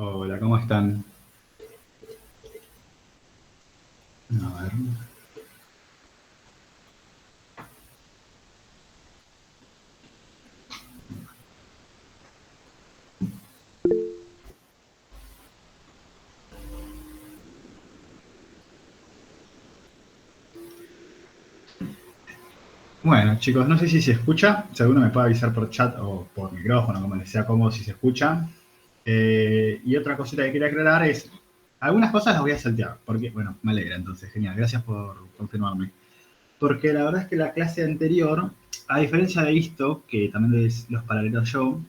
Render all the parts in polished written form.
Hola, ¿cómo están? A ver. Bueno, chicos, no sé si se escucha. Si alguno me puede avisar por chat o por micrófono, como les sea cómodo, si se escucha. Y otra cosita que quería aclarar es, algunas cosas las voy a saltear, porque, bueno, me alegra entonces, genial, gracias por confirmarme. Porque la verdad es que la clase anterior, a diferencia de esto, que también los paralelos yo,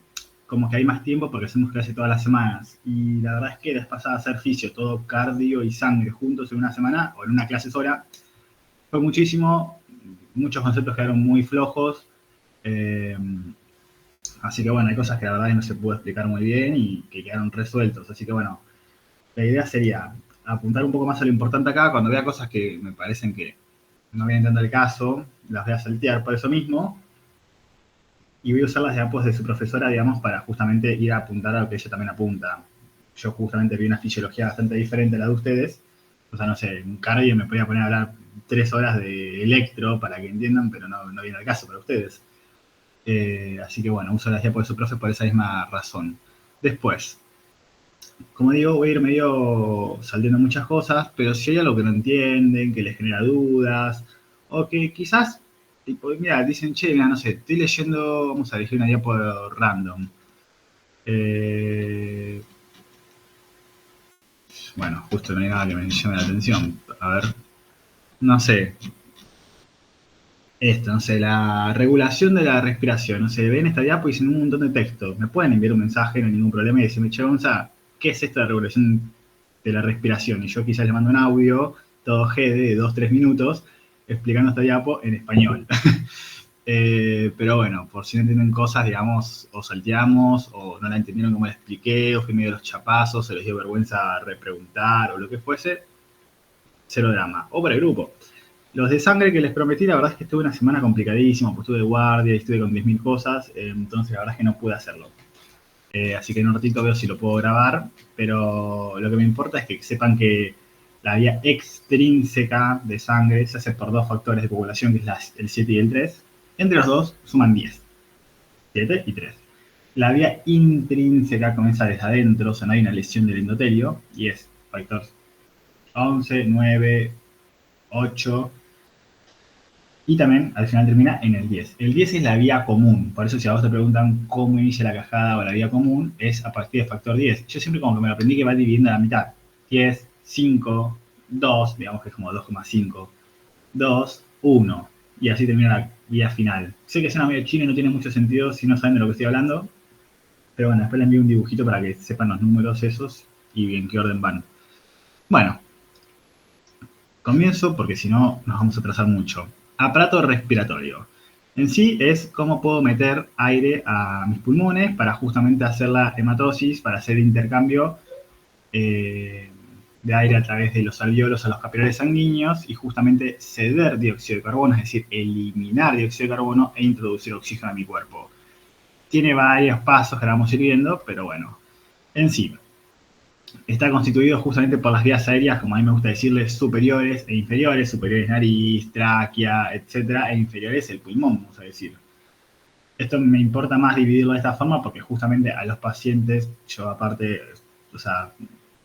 como que hay más tiempo porque hacemos clase todas las semanas. Y la verdad es que les pasaba a hacer fisio, todo cardio y sangre juntos en una semana o en una clase sola. Fue muchísimo, muchos conceptos quedaron muy flojos, eh, así que bueno, hay cosas que la verdad no se pudo explicar muy bien y que quedaron resueltos, así que bueno, la idea sería apuntar un poco más a lo importante acá, cuando vea cosas que me parecen que no vienen dando el caso, las voy a saltear por eso mismo, y voy a usar las diapos de su profesora, digamos, para justamente ir a apuntar a lo que ella también apunta. Yo justamente vi una fisiología bastante diferente a la de ustedes, o sea, no sé, un cardio me podía poner a hablar 3 horas de electro para que entiendan, pero no viene al caso para ustedes. Así que bueno, uso las diapos de su profe por esa misma razón. Después, como digo, voy a ir medio salteando muchas cosas, pero si hay algo que no entienden, que les genera dudas, o que quizás, tipo, mira, dicen, che, mira, no sé, estoy leyendo, vamos a elegir una diapo random. Eh, bueno, justo no hay nada que me llame la atención. A ver, no sé, esto, no sé, la regulación de la respiración. No sé, ven esta diapo y dicen un montón de texto. Me pueden enviar un mensaje, no hay ningún problema, y decirme, che, Gonza, ¿qué es esto de regulación de la respiración? Y yo quizás les mando un audio, todo GD de 2 3 minutos, explicando esta diapo en español. Pero bueno, por si no entienden cosas, digamos, o salteamos, o no la entendieron como la expliqué, o fui medio de los chapazos, se les dio vergüenza repreguntar, o lo que fuese, cero drama. O para el grupo. Los de sangre que les prometí, la verdad es que estuve una semana complicadísima, pues estuve de guardia y estuve con 10.000 cosas, entonces la verdad es que no pude hacerlo. Así que en un ratito veo si lo puedo grabar, pero lo que me importa es que sepan que la vía extrínseca de sangre se hace por dos factores de población, que es el 7 y el 3. Entre los dos suman 10, 7 y 3. La vía intrínseca comienza desde adentro, o sea, no hay una lesión del endotelio, y es factor 11, 9, 8, y también al final termina en el 10. El 10 es la vía común, por eso si a vos te preguntan cómo inicia la cajada o la vía común, es a partir del factor 10. Yo siempre como que me lo aprendí que va dividiendo a la mitad. 10, 5, 2, digamos que es como 2,5, 2, 1. Y así termina la vía final. Sé que suena medio chino y no tiene mucho sentido si no saben de lo que estoy hablando, pero bueno, después les envío un dibujito para que sepan los números esos y en qué orden van. Bueno, comienzo porque si no nos vamos a atrasar mucho. Aparato respiratorio. En sí es cómo puedo meter aire a mis pulmones para justamente hacer la hematosis, para hacer intercambio eh, de aire a través de los alvéolos a los capilares sanguíneos y justamente ceder dióxido de carbono, es decir, eliminar dióxido de carbono e introducir oxígeno a mi cuerpo. Tiene varios pasos que ahora vamos a ir viendo, pero bueno, en sí, está constituido justamente por las vías aéreas, como a mí me gusta decirles, superiores e inferiores, superiores nariz, tráquea, etcétera, e inferiores el pulmón, vamos a decir. Esto me importa más dividirlo de esta forma porque justamente a los pacientes, yo aparte, o sea,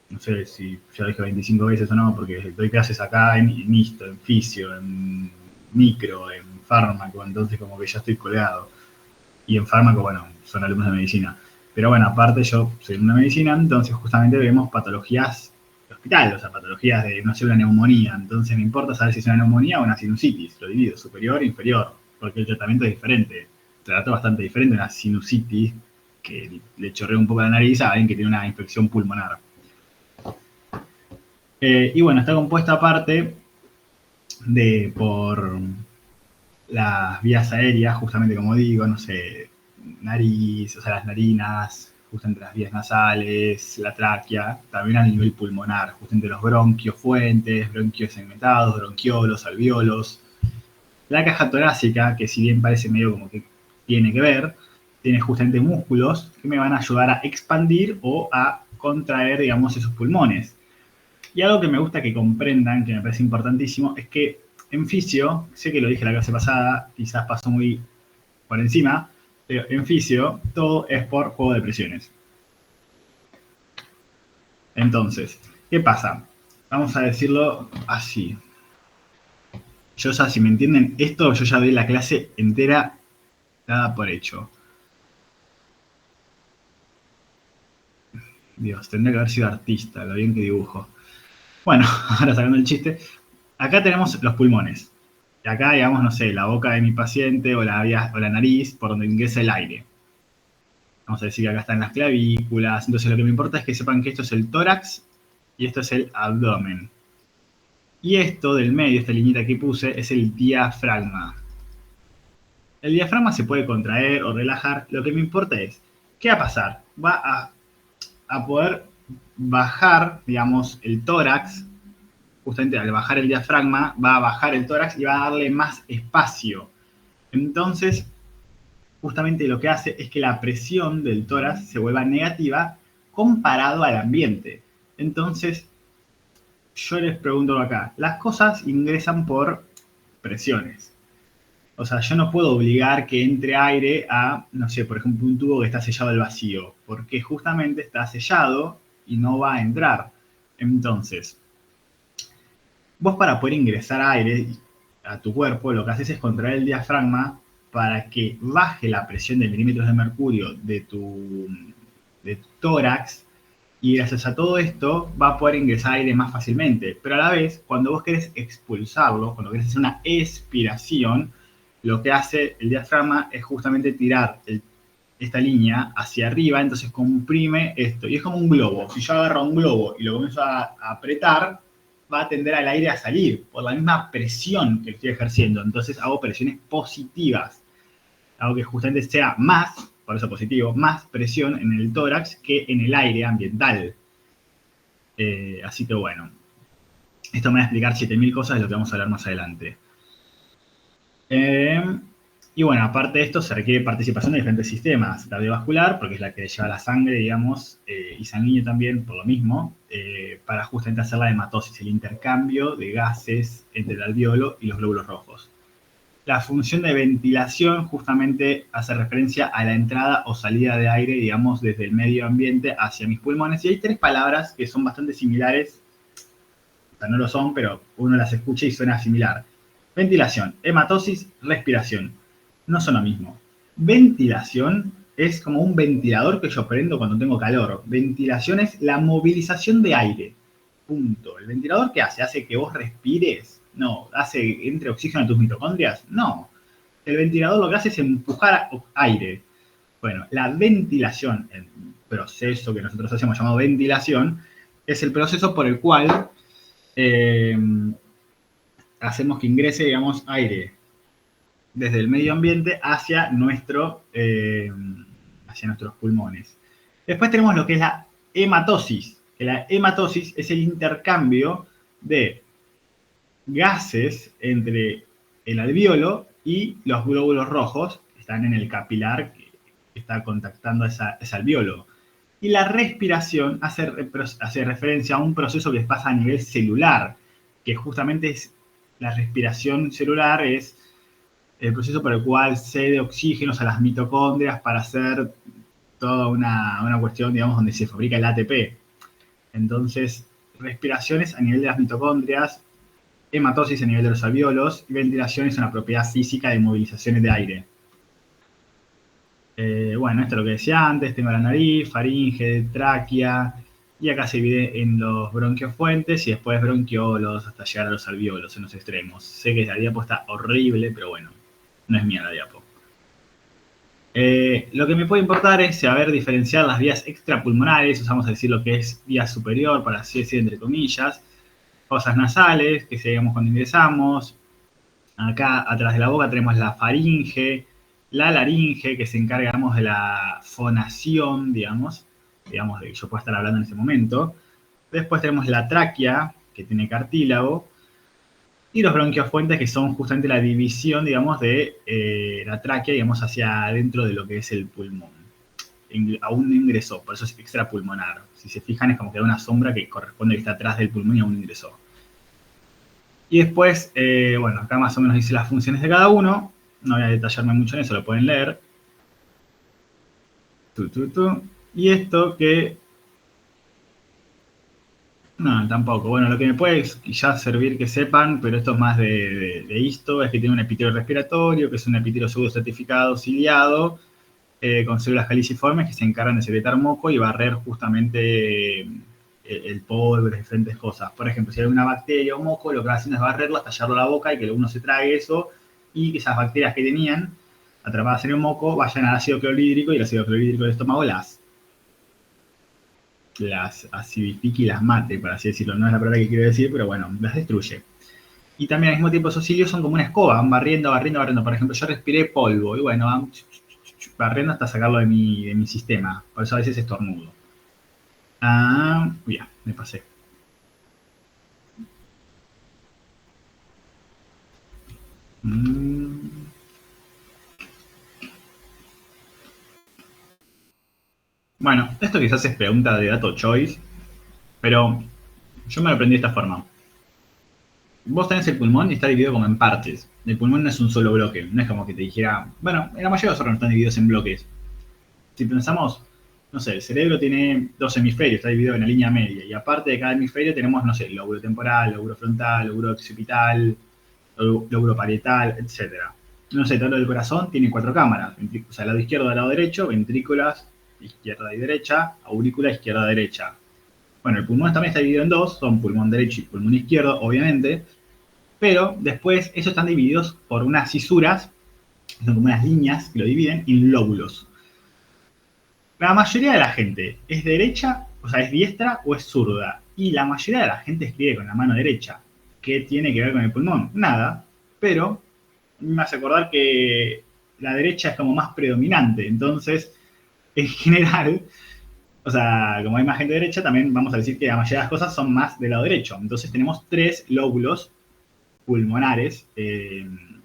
no sé si ya lo dije 25 veces o no, porque doy clases acá en ISTO, en fisio, en micro, en fármaco, entonces como que ya estoy colgado. Y en fármaco, bueno, son alumnos de medicina. Pero bueno, aparte yo soy en una medicina, entonces justamente vemos patologías de hospital, o sea, patologías de, no sé, una neumonía. Entonces me importa saber si es una neumonía o una sinusitis. Lo divido, superior e inferior, porque el tratamiento es diferente. Trato bastante diferente una sinusitis que le chorrea un poco la nariz a alguien que tiene una infección pulmonar. Y bueno, está compuesta aparte por las vías aéreas, justamente como digo, no sé, nariz, o sea, las narinas, justo entre las vías nasales, la tráquea, también a nivel pulmonar, justo entre los bronquios fuentes, bronquios segmentados, bronquiolos, alveolos. La caja torácica, que si bien parece medio como que tiene que ver, tiene justamente músculos que me van a ayudar a expandir o a contraer, digamos, esos pulmones. Y algo que me gusta que comprendan, que me parece importantísimo, es que en fisio, sé que lo dije la clase pasada, quizás pasó muy por encima, pero en fisio todo es por juego de presiones. Entonces, ¿qué pasa? Vamos a decirlo así. Yo ya, si me entienden esto, yo ya doy la clase entera dada por hecho. Dios, tendría que haber sido artista, lo bien que dibujo. Bueno, ahora sacando el chiste, acá tenemos los pulmones. Y acá, digamos, no sé, la boca de mi paciente o la nariz por donde ingresa el aire. Vamos a decir que acá están las clavículas. Entonces lo que me importa es que sepan que esto es el tórax y esto es el abdomen. Y esto del medio, esta liñita que puse, es el diafragma. El diafragma se puede contraer o relajar. Lo que me importa es, ¿qué va a pasar? Va a poder bajar, digamos, el tórax. Justamente al bajar el diafragma, va a bajar el tórax y va a darle más espacio. Entonces, justamente lo que hace es que la presión del tórax se vuelva negativa comparado al ambiente. Entonces, yo les pregunto acá, las cosas ingresan por presiones. O sea, yo no puedo obligar que entre aire a, no sé, por ejemplo, un tubo que está sellado al vacío, porque justamente está sellado y no va a entrar. Entonces, vos para poder ingresar aire a tu cuerpo, lo que haces es contraer el diafragma para que baje la presión de milímetros de mercurio de tu tórax, y gracias a todo esto va a poder ingresar aire más fácilmente. Pero a la vez, cuando vos querés expulsarlo, cuando querés hacer una expiración, lo que hace el diafragma es justamente tirar esta línea hacia arriba, entonces comprime esto. Y es como un globo. Si yo agarro un globo y lo comienzo a apretar, va a tender al aire a salir por la misma presión que estoy ejerciendo. Entonces hago presiones positivas. Hago que justamente sea más, por eso positivo, más presión en el tórax que en el aire ambiental. Así que bueno, esto me va a explicar 7000 cosas de lo que vamos a hablar más adelante. Y bueno, aparte de esto, se requiere participación de diferentes sistemas. Cardiovascular, porque es la que lleva la sangre, digamos, y sanguíneo también, por lo mismo, para justamente hacer la hematosis, el intercambio de gases entre el alveolo y los glóbulos rojos. La función de ventilación justamente hace referencia a la entrada o salida de aire, digamos, desde el medio ambiente hacia mis pulmones. Y hay tres palabras que son bastante similares, o sea, no lo son, pero uno las escucha y suena similar. Ventilación, hematosis, respiración. No son lo mismo. Ventilación es como un ventilador que yo prendo cuando tengo calor. Ventilación es la movilización de aire. Punto. ¿El ventilador qué hace? ¿Hace que vos respires? No. ¿Hace que entre oxígeno a tus mitocondrias? No. El ventilador lo que hace es empujar aire. Bueno, la ventilación, el proceso que nosotros hacemos llamado ventilación, es el proceso por el cual hacemos que ingrese, digamos, aire desde el medio ambiente hacia nuestros pulmones. Después tenemos lo que es la hematosis. Que la hematosis es el intercambio de gases entre el alveolo y los glóbulos rojos que están en el capilar que está contactando ese alveolo. Y la respiración hace referencia a un proceso que pasa a nivel celular, que justamente es la respiración celular, es el proceso por el cual cede oxígenos a las mitocondrias para hacer toda una cuestión, digamos, donde se fabrica el ATP. Entonces, respiraciones a nivel de las mitocondrias, hematosis a nivel de los alveolos, y ventilación es una propiedad física de movilizaciones de aire. Bueno, esto es lo que decía antes, tengo la nariz, faringe, tráquea, y acá se divide en los bronquiofuentes y después bronquiolos hasta llegar a los alveolos en los extremos. Sé que la diapo está horrible, pero bueno, no es mía la diapo. Lo que me puede importar es saber diferenciar las vías extrapulmonares, vamos a decir lo que es vía superior, para así decir entre comillas, fosas nasales, que seríamos cuando ingresamos. Acá atrás de la boca tenemos la faringe, la laringe, que se encarga, digamos, de la fonación, digamos, de que yo pueda estar hablando en ese momento. Después tenemos la tráquea, que tiene cartílago, y los bronquiofuentes, que son justamente la división, digamos, de la tráquea, digamos, hacia adentro de lo que es el pulmón. aún no ingresó, por eso es extrapulmonar. Si se fijan, es como que da una sombra que corresponde que está atrás del pulmón y aún no ingresó. Y después, bueno, acá más o menos dice las funciones de cada uno. No voy a detallarme mucho en eso, lo pueden leer. Y esto que... No, tampoco. Bueno, lo que me puede ya servir que sepan, pero esto es más de histo, es que tiene un epitelio respiratorio, que es un epitelio pseudoestratificado, ciliado, con células caliciformes que se encargan de secretar moco y barrer justamente el polvo y diferentes cosas. Por ejemplo, si hay una bacteria o moco, lo que va haciendo es barrerlo, tallarlo a la boca y que uno se trague eso y que esas bacterias que tenían atrapadas en el moco vayan al ácido clorhídrico y el ácido clorhídrico del estómago las acidifique y las mate, por así decirlo. No es la palabra que quiero decir, pero bueno, las destruye. Y también al mismo tiempo esos cilios son como una escoba, van barriendo, barriendo, barriendo. Por ejemplo, yo respiré polvo y bueno, van barriendo hasta sacarlo de mi sistema. Por eso a veces estornudo. Ya, me pasé. Bueno, esto quizás es pregunta de dato choice, pero yo me lo aprendí de esta forma. Vos tenés el pulmón y está dividido como en partes. El pulmón no es un solo bloque, no es como que te dijera... Bueno, la mayoría de los órganos están divididos en bloques. Si pensamos, no sé, el cerebro tiene dos hemisferios, está dividido en la línea media, y aparte de cada hemisferio tenemos, no sé, lóbulo temporal, lóbulo frontal, lóbulo occipital, lóbulo parietal, etc. No sé, todo lo del corazón tiene 4 cámaras, o sea, lado izquierdo, lado derecho, ventrículas, izquierda y derecha, aurícula, izquierda, derecha. Bueno, el pulmón también está dividido en dos, son pulmón derecho y pulmón izquierdo, obviamente, pero después esos están divididos por unas cisuras, son como unas líneas que lo dividen en lóbulos. La mayoría de la gente es derecha, o sea, es diestra o es zurda. Y la mayoría de la gente escribe con la mano derecha. ¿Qué tiene que ver con el pulmón? Nada. Pero me hace acordar que la derecha es como más predominante. Entonces, en general, o sea, como hay más gente derecha, también vamos a decir que la mayoría de las cosas son más del lado derecho. Entonces tenemos 3 lóbulos pulmonares en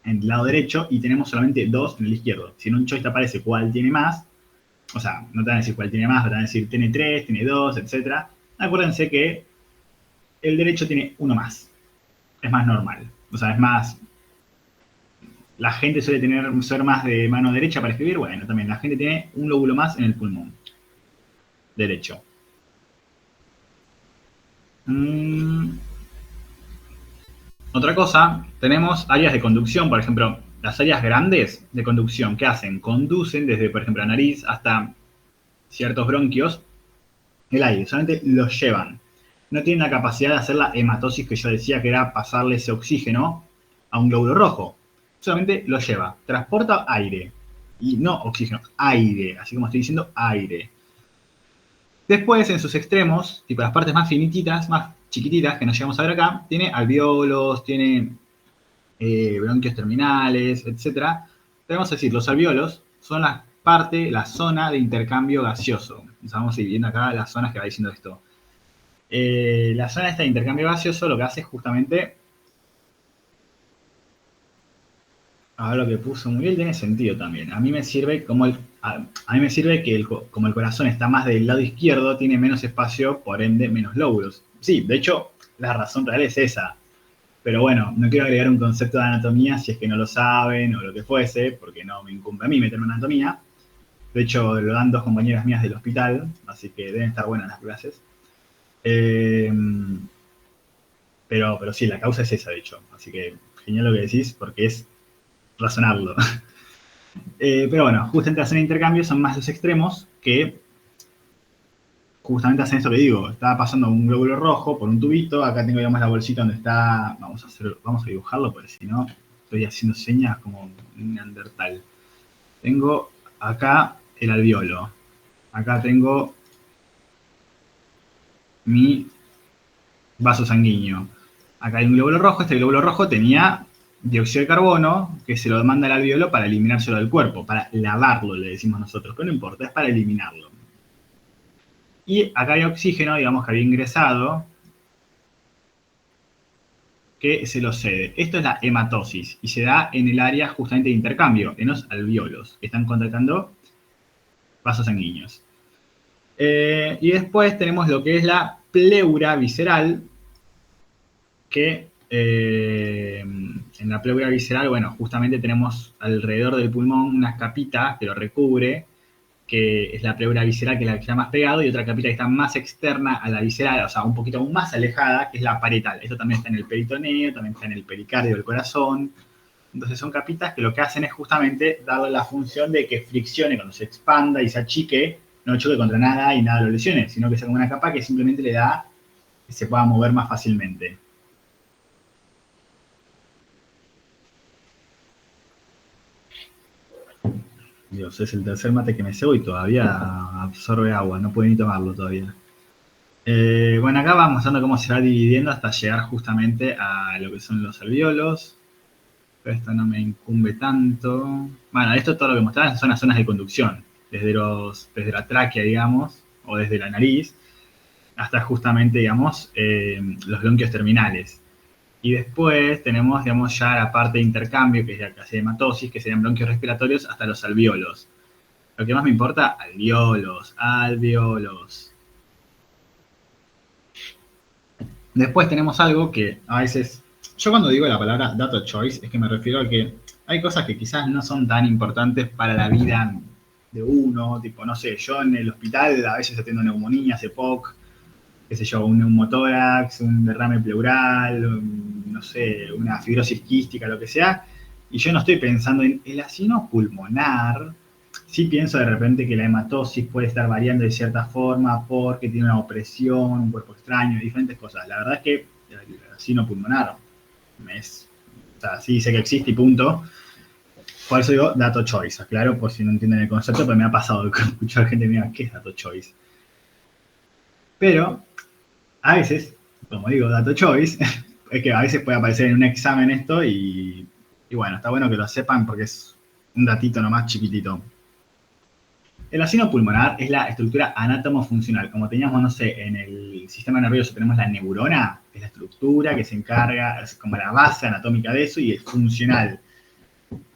el lado derecho y tenemos solamente 2 en el izquierdo. Si en un choice te aparece cuál tiene más, o sea, no te van a decir cuál tiene más, te van a decir tiene 3, tiene 2, etc. Acuérdense que el derecho tiene uno más. Es más normal. O sea, es más... La gente suele ser más de mano derecha para escribir. Bueno, también la gente tiene un lóbulo más en el pulmón derecho. Otra cosa, tenemos áreas de conducción, por ejemplo, las áreas grandes de conducción, ¿qué hacen? Conducen desde, por ejemplo, la nariz hasta ciertos bronquios el aire, solamente los llevan. No tienen la capacidad de hacer la hematosis que yo decía que era pasarle ese oxígeno a un glóbulo rojo. Solamente lo lleva, transporta aire. Y no oxígeno, aire, así como estoy diciendo, aire. Después, en sus extremos, tipo las partes más finititas, más chiquititas que nos llegamos a ver acá, tiene alvéolos, tiene bronquios terminales, etc. Vamos a decir, los alvéolos son la zona de intercambio gaseoso. Vamos a ir viendo acá las zonas que va diciendo esto. La zona esta de intercambio gaseoso lo que hace es justamente... Ahora lo que puso Muriel tiene sentido también. A mí me sirve como a mí me sirve que como el corazón está más del lado izquierdo, tiene menos espacio, por ende menos lóbulos. Sí, de hecho, la razón real es esa. Pero bueno, no quiero agregar un concepto de anatomía si es que no lo saben o lo que fuese, porque no me incumbe a mí meterme en anatomía. De hecho, lo dan 2 compañeras mías del hospital, así que deben estar buenas las clases. Pero sí, la causa es esa, de hecho. Así que genial lo que decís, porque es razonarlo. Pero bueno, justamente la zona de intercambio son más los extremos que justamente hacen eso que digo. Estaba pasando un glóbulo rojo por un tubito. Acá tengo, digamos, la bolsita donde está... Vamos a dibujarlo, porque si no estoy haciendo señas como un neandertal. Tengo acá el alveolo. Acá tengo mi vaso sanguíneo. Acá hay un glóbulo rojo. Este glóbulo rojo tenía dióxido de carbono que se lo manda al alveolo para eliminárselo del cuerpo, para lavarlo, le decimos nosotros, pero no importa, es para eliminarlo. Y acá hay oxígeno, digamos, que había ingresado, que se lo cede. Esto es la hematosis y se da en el área justamente de intercambio, en los alvéolos, que están contactando vasos sanguíneos. Y después tenemos lo que es la pleura visceral, que en la pleura visceral, bueno, justamente tenemos alrededor del pulmón una capita que lo recubre, que es la pleura visceral, que es la que está más pegado, y otra capita que está más externa a la visceral, o sea, un poquito aún más alejada, que es la parietal. Esto también está en el peritoneo, también está en el pericardio del corazón. Entonces son capitas que lo que hacen es justamente darle la función de que friccione cuando se expanda y se achique, no choque contra nada y nada lo lesione, sino que sea como una capa que simplemente le da que se pueda mover más fácilmente. Dios, es el tercer mate que me cebo y todavía absorbe agua, no puede ni tomarlo todavía. Bueno, acá vamos mostrando cómo se va dividiendo hasta llegar justamente a lo que son los alvéolos. Pero esto no me incumbe tanto. Bueno, esto es todo lo que mostraba son las zonas de conducción, desde la tráquea, digamos, o desde la nariz, hasta justamente, digamos, los bronquios terminales. Y después tenemos, digamos, ya la parte de intercambio, que es la casi de hematosis, que serían bronquios respiratorios, hasta los alvéolos. Lo que más me importa, alvéolos, alvéolos. Después tenemos algo que a veces, yo cuando digo la palabra data choice, es que me refiero a que hay cosas que quizás no son tan importantes para la vida de uno, tipo, no sé, yo en el hospital a veces atiendo neumonías, EPOC, qué sé yo, un neumotórax, un derrame pleural, no sé, una fibrosis quística, lo que sea, y yo no estoy pensando en el acino pulmonar. Sí pienso de repente que la hematosis puede estar variando de cierta forma porque tiene una opresión, un cuerpo extraño, diferentes cosas. La verdad es que el acino pulmonar es, o sea, sí sé que existe y punto. Por eso digo dato choice, aclaro por si no entienden el concepto, pero me ha pasado de escuchar gente que me diga, ¿qué es dato choice? Pero a veces, como digo, dato choice, es que a veces puede aparecer en un examen esto y bueno, está bueno que lo sepan porque es un datito nomás chiquitito. El acino pulmonar es la estructura anátomo-funcional. Como teníamos, no sé, en el sistema nervioso tenemos la neurona, que es la estructura que se encarga, es como la base anatómica de eso, y es funcional,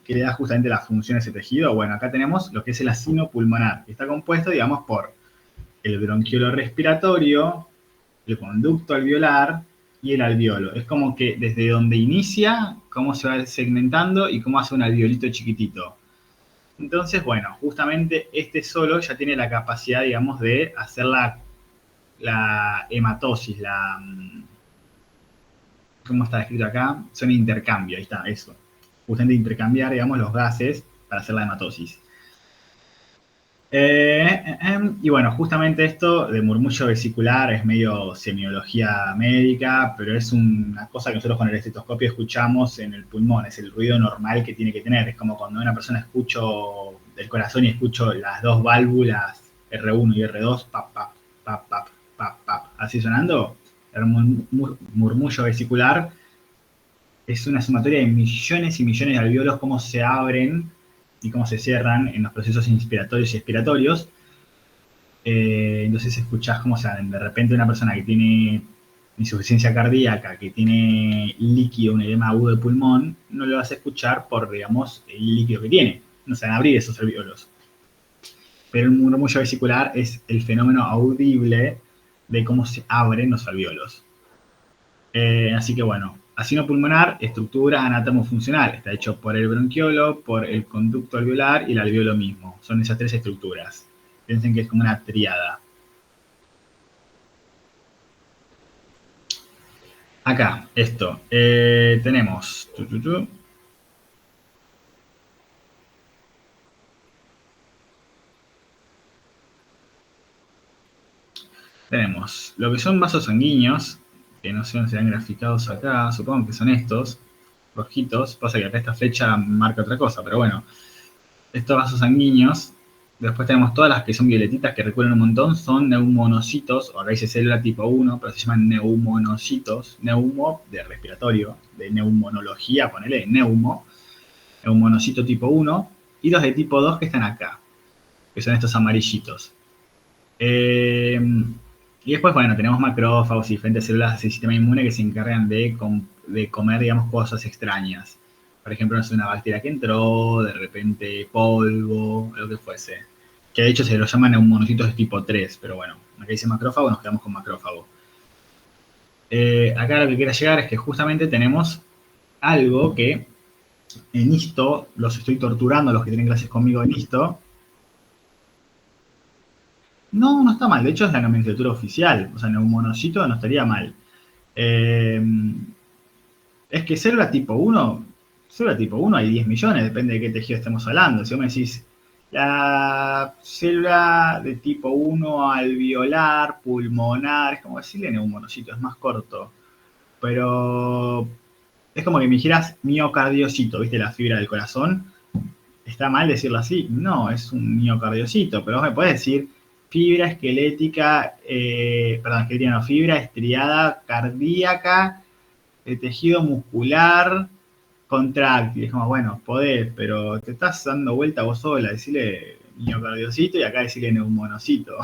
que le da justamente la función a ese tejido. Bueno, acá tenemos lo que es el acino pulmonar, que está compuesto, digamos, por el bronquiolo respiratorio, el conducto alveolar y el alveolo. Es como que desde donde inicia, cómo se va segmentando y cómo hace un alveolito chiquitito. Entonces, bueno, justamente este solo ya tiene la capacidad, digamos, de hacer la hematosis, ¿cómo está escrito acá? Son intercambio, ahí está, eso. Justamente intercambiar, digamos, los gases para hacer la hematosis. Y bueno, justamente esto de murmullo vesicular es medio semiología médica, pero es una cosa que nosotros con el estetoscopio escuchamos en el pulmón, es el ruido normal que tiene que tener. Es como cuando una persona escucho el corazón y escucho las dos válvulas R1 y R2, pap, pap, pap, pap, pap, pap, así sonando. El murmullo vesicular es una sumatoria de millones y millones de alvéolos, cómo se abren y cómo se cierran en los procesos inspiratorios y expiratorios. Entonces escuchás cómo salen. De repente una persona que tiene insuficiencia cardíaca, que tiene líquido, un edema agudo de pulmón, no lo vas a escuchar por, digamos, el líquido que tiene. No se van a abrir esos alvéolos. Pero el murmullo vesicular es el fenómeno audible de cómo se abren los alvéolos. Así que bueno, acino pulmonar, estructura anátomo-funcional. Está hecho por el bronquiolo, por el conducto alveolar y el alveolo mismo. Son esas tres estructuras. Piensen que es como una triada. Acá, esto. Tenemos. Tenemos lo que son vasos sanguíneos, que no sé dónde serán graficados acá, supongo que son estos, rojitos. Pasa que acá esta flecha marca otra cosa, pero bueno. Estos vasos sanguíneos. Después tenemos todas las que son violetitas, que recuerdan un montón, son neumonocitos, o acá dice célula tipo 1, pero se llaman neumonocitos, neumo de respiratorio, de neumonología, ponele, neumonocito tipo 1, y los de tipo 2 que están acá, que son estos amarillitos. Y después, bueno, tenemos macrófagos y diferentes células del sistema inmune que se encargan de comer, digamos, cosas extrañas. Por ejemplo, no sé, una bacteria que entró, de repente polvo, lo que fuese. que de hecho se lo llaman neumonocitos de tipo 3, pero bueno, acá dice macrófago, nos quedamos con macrófago. Acá lo que quiero llegar es que justamente tenemos algo que en histo, los estoy torturando a los que tienen clases conmigo en histo. No, no está mal, de hecho es la nomenclatura oficial, o sea, neumonocito no estaría mal. Eh, es que célula tipo 1 hay 10 millones, depende de qué tejido estemos hablando. Si vos me decís, la célula de tipo 1 alveolar, pulmonar, es como decirle neumonocito, es más corto. Pero es como que me dijeras miocardiocito, ¿viste? La fibra del corazón. ¿Está mal decirlo así? No, es un miocardiocito, pero vos me podés decir fibra esquelética, perdón, esquelética no, fibra estriada cardíaca, de tejido muscular, contráctil. Es como, bueno, podés, pero te estás dando vuelta vos sola, decirle miocardiocito y acá decirle neumonocito.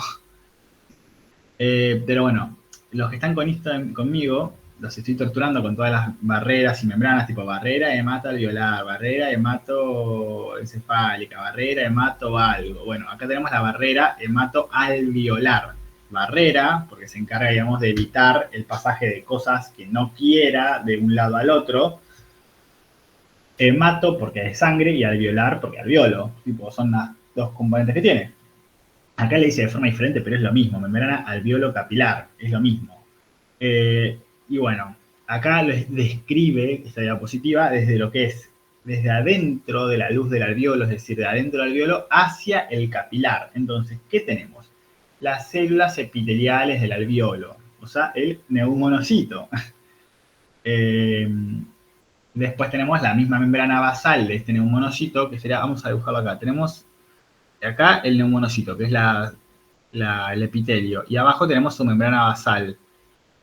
Pero bueno, los que están conmigo, los estoy torturando con todas las barreras y membranas, tipo barrera hematoalveolar, barrera hematoencefálica, barrera hematovalgo. Bueno, acá tenemos la barrera hematoalveolar. Barrera, porque se encarga, digamos, de evitar el pasaje de cosas que no quiera de un lado al otro. Hemato, porque es sangre, y alveolar, porque alveolo. Tipo, son las dos componentes que tiene. Acá le dice de forma diferente, pero es lo mismo. Membrana alveolo capilar, es lo mismo. Y bueno, acá les describe esta diapositiva desde lo que es, desde adentro de la luz del alveolo, es decir, de adentro del alveolo hacia el capilar. Entonces, ¿qué tenemos? Las células epiteliales del alveolo, o sea, el neumonocito. Después tenemos la misma membrana basal de este neumonocito, que sería, vamos a dibujarlo acá, tenemos acá el neumonocito, que es el epitelio, y abajo tenemos su membrana basal.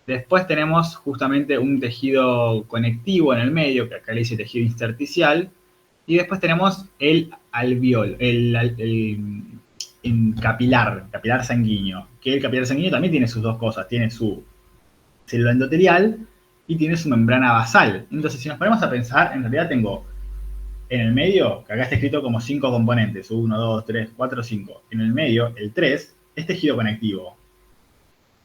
Después tenemos justamente un tejido conectivo en el medio, que acá le dice tejido intersticial, y después tenemos el alveolo, el capilar sanguíneo, que el capilar sanguíneo también tiene sus dos cosas, tiene su célula endotelial y tiene su membrana basal. Entonces, si nos ponemos a pensar, en realidad tengo en el medio, que acá está escrito como 5 componentes, 1, 2, 3, 4, 5. En el medio, el 3, es tejido conectivo.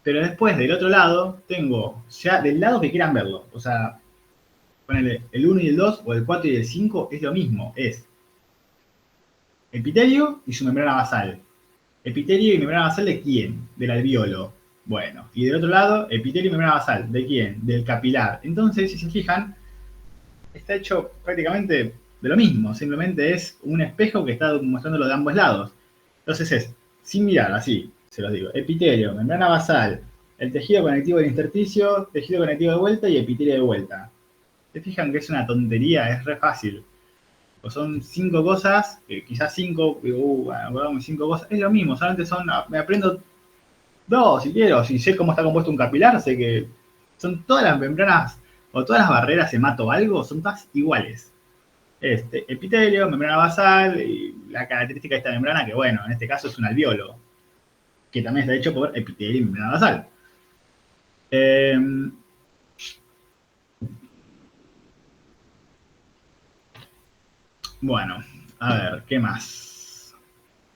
Pero después, del otro lado, tengo, ya del lado que quieran verlo, o sea, ponele el 1 y el 2, o el 4 y el 5, es lo mismo, es epitelio y su membrana basal. Epitelio y membrana basal de quién? Del alveolo. Bueno, y del otro lado, epitelio y membrana basal, ¿de quién? Del capilar. Entonces, si se fijan, está hecho prácticamente de lo mismo, simplemente es un espejo que está mostrándolo de ambos lados. Entonces es, sin mirar, así, se los digo, epitelio, membrana basal, el tejido conectivo del intersticio, tejido conectivo de vuelta y epitelio de vuelta. ¿Se fijan que es una tontería? Es re fácil. Pues son 5 cosas, quizás 5, bueno, 5 cosas, es lo mismo, solamente son, me aprendo 2 si quiero, si sé cómo está compuesto un capilar, sé que son todas las membranas o todas las barreras hemato algo, son todas iguales. Epitelio, membrana basal, y la característica de esta membrana, que bueno, en este caso es un alveolo, que también está hecho por epitelio y membrana basal. Bueno, a ver, ¿qué más?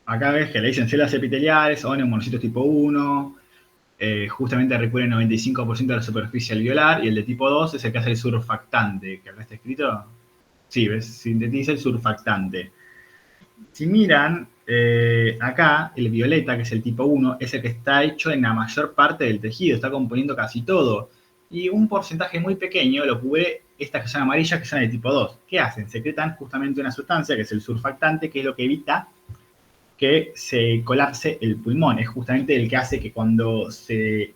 Acá ves que le dicen células epiteliales o neumonocitos tipo 1, justamente recubre el 95% de la superficie alveolar, y el de tipo 2 es el que hace el surfactante, que acá está escrito. Sí, ¿ves? Sintetiza el surfactante. Si miran, acá el violeta, que es el tipo 1, es el que está hecho en la mayor parte del tejido, está componiendo casi todo. Y un porcentaje muy pequeño lo cubre estas que son amarillas, que son de tipo 2. ¿Qué hacen? Secretan justamente una sustancia, que es el surfactante, que es lo que evita que se colapse el pulmón. Es justamente el que hace que cuando se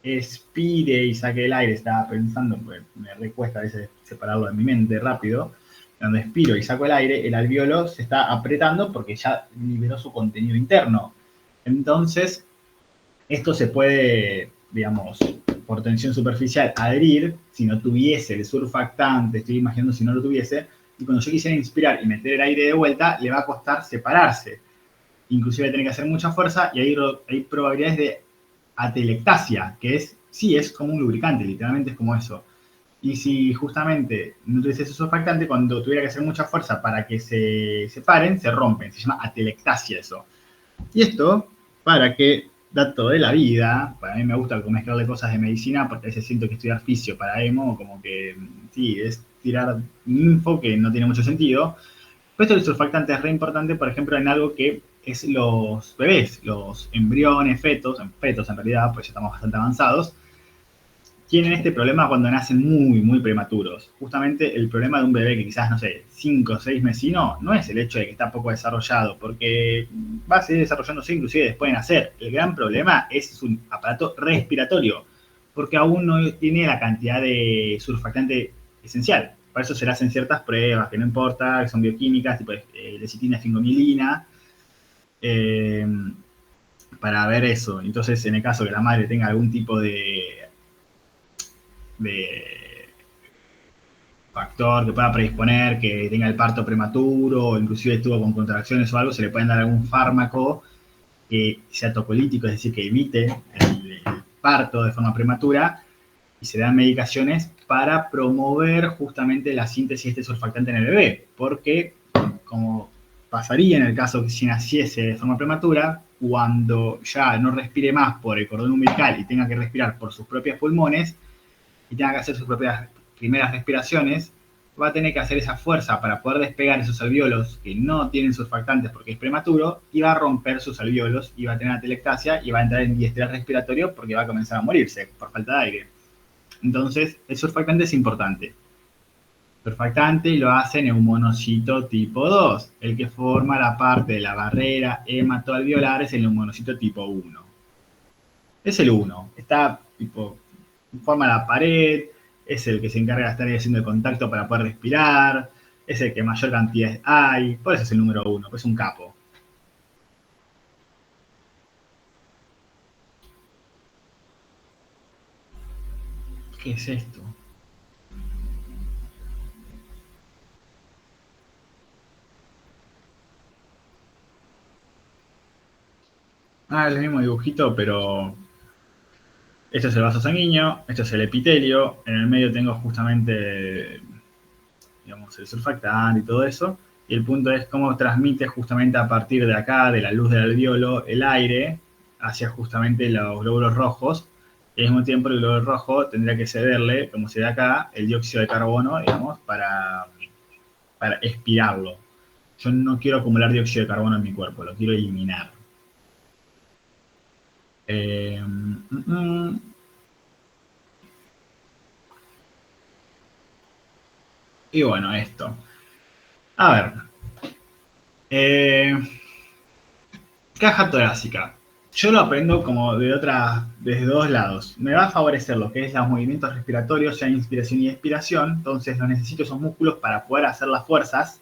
expire y saque el aire, estaba pensando, pues me recuesta a veces separarlo de mi mente rápido, cuando expiro y saco el aire, el alveolo se está apretando porque ya liberó su contenido interno. Entonces, esto se puede, digamos, por tensión superficial, adherir si no tuviese el surfactante, estoy imaginando si no lo tuviese, y cuando yo quisiera inspirar y meter el aire de vuelta, le va a costar separarse. Inclusive tiene que hacer mucha fuerza y hay probabilidades de atelectasia, que es, sí, es como un lubricante, literalmente es como eso. Y si justamente no tuviese ese surfactante, cuando tuviera que hacer mucha fuerza para que se separen, se rompen. Se llama atelectasia eso. Y esto, para que, dato de la vida, para mí me gusta mezclarle cosas de medicina, porque a veces siento que estudiar fisio para emo, como que, sí, es tirar info que no tiene mucho sentido. Pero esto del surfactante es re importante, por ejemplo, en algo que es los bebés, los embriones, fetos en realidad, pues ya estamos bastante avanzados, tienen este problema cuando nacen muy, muy prematuros. Justamente el problema de un bebé que quizás, no sé, 5 o 6 mesino, no es el hecho de que está poco desarrollado, porque va a seguir desarrollándose inclusive después de nacer. El gran problema es su aparato respiratorio, porque aún no tiene la cantidad de surfactante esencial. Para eso se le hacen ciertas pruebas, que no importa, que son bioquímicas, tipo lecitina, esfingomilina, eh, para ver eso. Entonces, en el caso que la madre tenga algún tipo de factor que pueda predisponer, que tenga el parto prematuro, o inclusive estuvo con contracciones o algo, se le pueden dar algún fármaco que sea tocolítico, es decir, que evite el parto de forma prematura, y se dan medicaciones para promover justamente la síntesis de este surfactante en el bebé, porque como pasaría en el caso que si naciese de forma prematura, cuando ya no respire más por el cordón umbilical y tenga que respirar por sus propios pulmones, y tenga que hacer sus propias primeras respiraciones, va a tener que hacer esa fuerza para poder despegar esos alvéolos que no tienen surfactantes porque es prematuro, y va a romper sus alvéolos y va a tener atelectasia y va a entrar en diestrés respiratorio porque va a comenzar a morirse por falta de aire. Entonces, el surfactante es importante. Surfactante lo hace neumonocito tipo 2. El que forma la parte de la barrera hematoalveolar es el neumonocito tipo 1. Es el 1. Está tipo, forma la pared, es el que se encarga de estar haciendo el contacto para poder respirar, es el que mayor cantidad hay, por eso es el número 1, pues es un capo. ¿Qué es esto? Ah, es el mismo dibujito, pero esto es el vaso sanguíneo, esto es el epitelio, en el medio tengo justamente, digamos, el surfactante y todo eso, y el punto es cómo transmite justamente a partir de acá, de la luz del alveolo, el aire hacia justamente los glóbulos rojos, y al mismo tiempo el glóbulo rojo tendría que cederle, como se ve acá, el dióxido de carbono, digamos, para expirarlo. Yo no quiero acumular dióxido de carbono en mi cuerpo, lo quiero eliminar. Eh, mm, mm, y bueno, esto. A ver. Eh, caja torácica. Yo lo aprendo como desde dos lados. Me va a favorecer lo que es los movimientos respiratorios, ya inspiración y expiración. Entonces, no necesito esos músculos para poder hacer las fuerzas.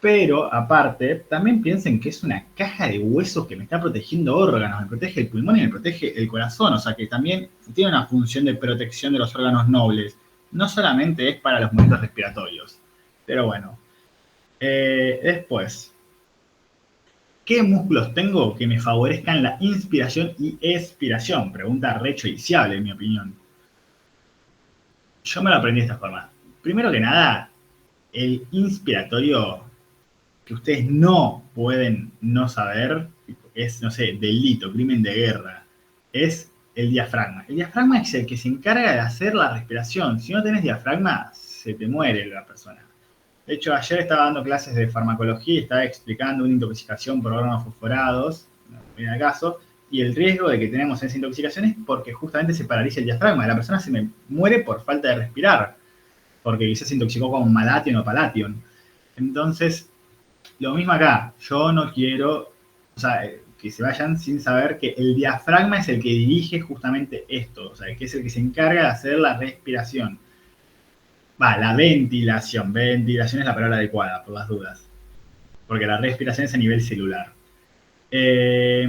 Pero, aparte, también piensen que es una caja de huesos que me está protegiendo órganos. Me protege el pulmón y me protege el corazón. O sea, que también tiene una función de protección de los órganos nobles. No solamente es para los movimientos respiratorios. Pero bueno. Después. ¿Qué músculos tengo que me favorezcan la inspiración y expiración? Pregunta rechodiciable, en mi opinión. Yo me lo aprendí de esta forma. Primero que nada, el inspiratorio que ustedes no pueden no saber, es, no sé, delito, crimen de guerra, es el diafragma. El diafragma es el que se encarga de hacer la respiración. Si no tenés diafragma, se te muere la persona. De hecho, ayer estaba dando clases de farmacología y estaba explicando una intoxicación por órganos fosforados, no viene al caso, y el riesgo de que tenemos en esa intoxicación es porque justamente se paraliza el diafragma. La persona se me muere por falta de respirar, porque quizás se intoxicó con malation o palation. Entonces, lo mismo acá. Yo no quiero, o sea, que se vayan sin saber que el diafragma es el que dirige justamente esto, o sea, que es el que se encarga de hacer la respiración. Va, la ventilación. Ventilación es la palabra adecuada, por las dudas. Porque la respiración es a nivel celular. Eh,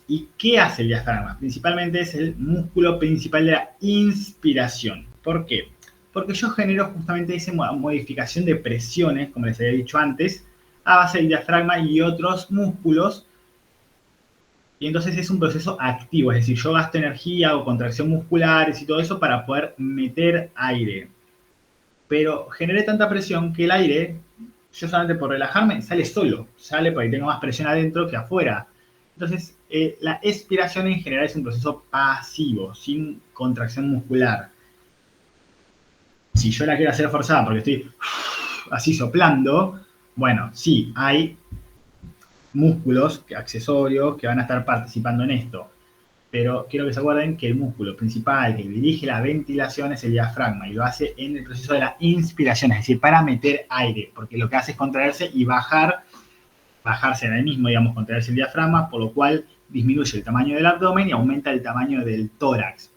¿Y qué hace el diafragma? Principalmente es el músculo principal de la inspiración. ¿Por qué? Porque yo genero justamente esa modificación de presiones, como les había dicho antes, a base del diafragma y otros músculos. Y entonces es un proceso activo, es decir, yo gasto energía o contracción musculares y todo eso para poder meter aire. pero generé tanta presión que el aire, yo solamente por relajarme, sale solo, sale porque tengo más presión adentro que afuera. Entonces, la expiración en general es un proceso pasivo, sin contracción muscular. Si yo la quiero hacer forzada porque estoy así soplando, bueno, sí, hay músculos accesorios que van a estar participando en esto. Pero quiero que se acuerden que el músculo principal que dirige la ventilación es el diafragma y lo hace en el proceso de la inspiración, es decir, para meter aire, porque lo que hace es contraerse y bajarse en el mismo, digamos, contraerse el diafragma, por lo cual disminuye el tamaño del abdomen y aumenta el tamaño del tórax.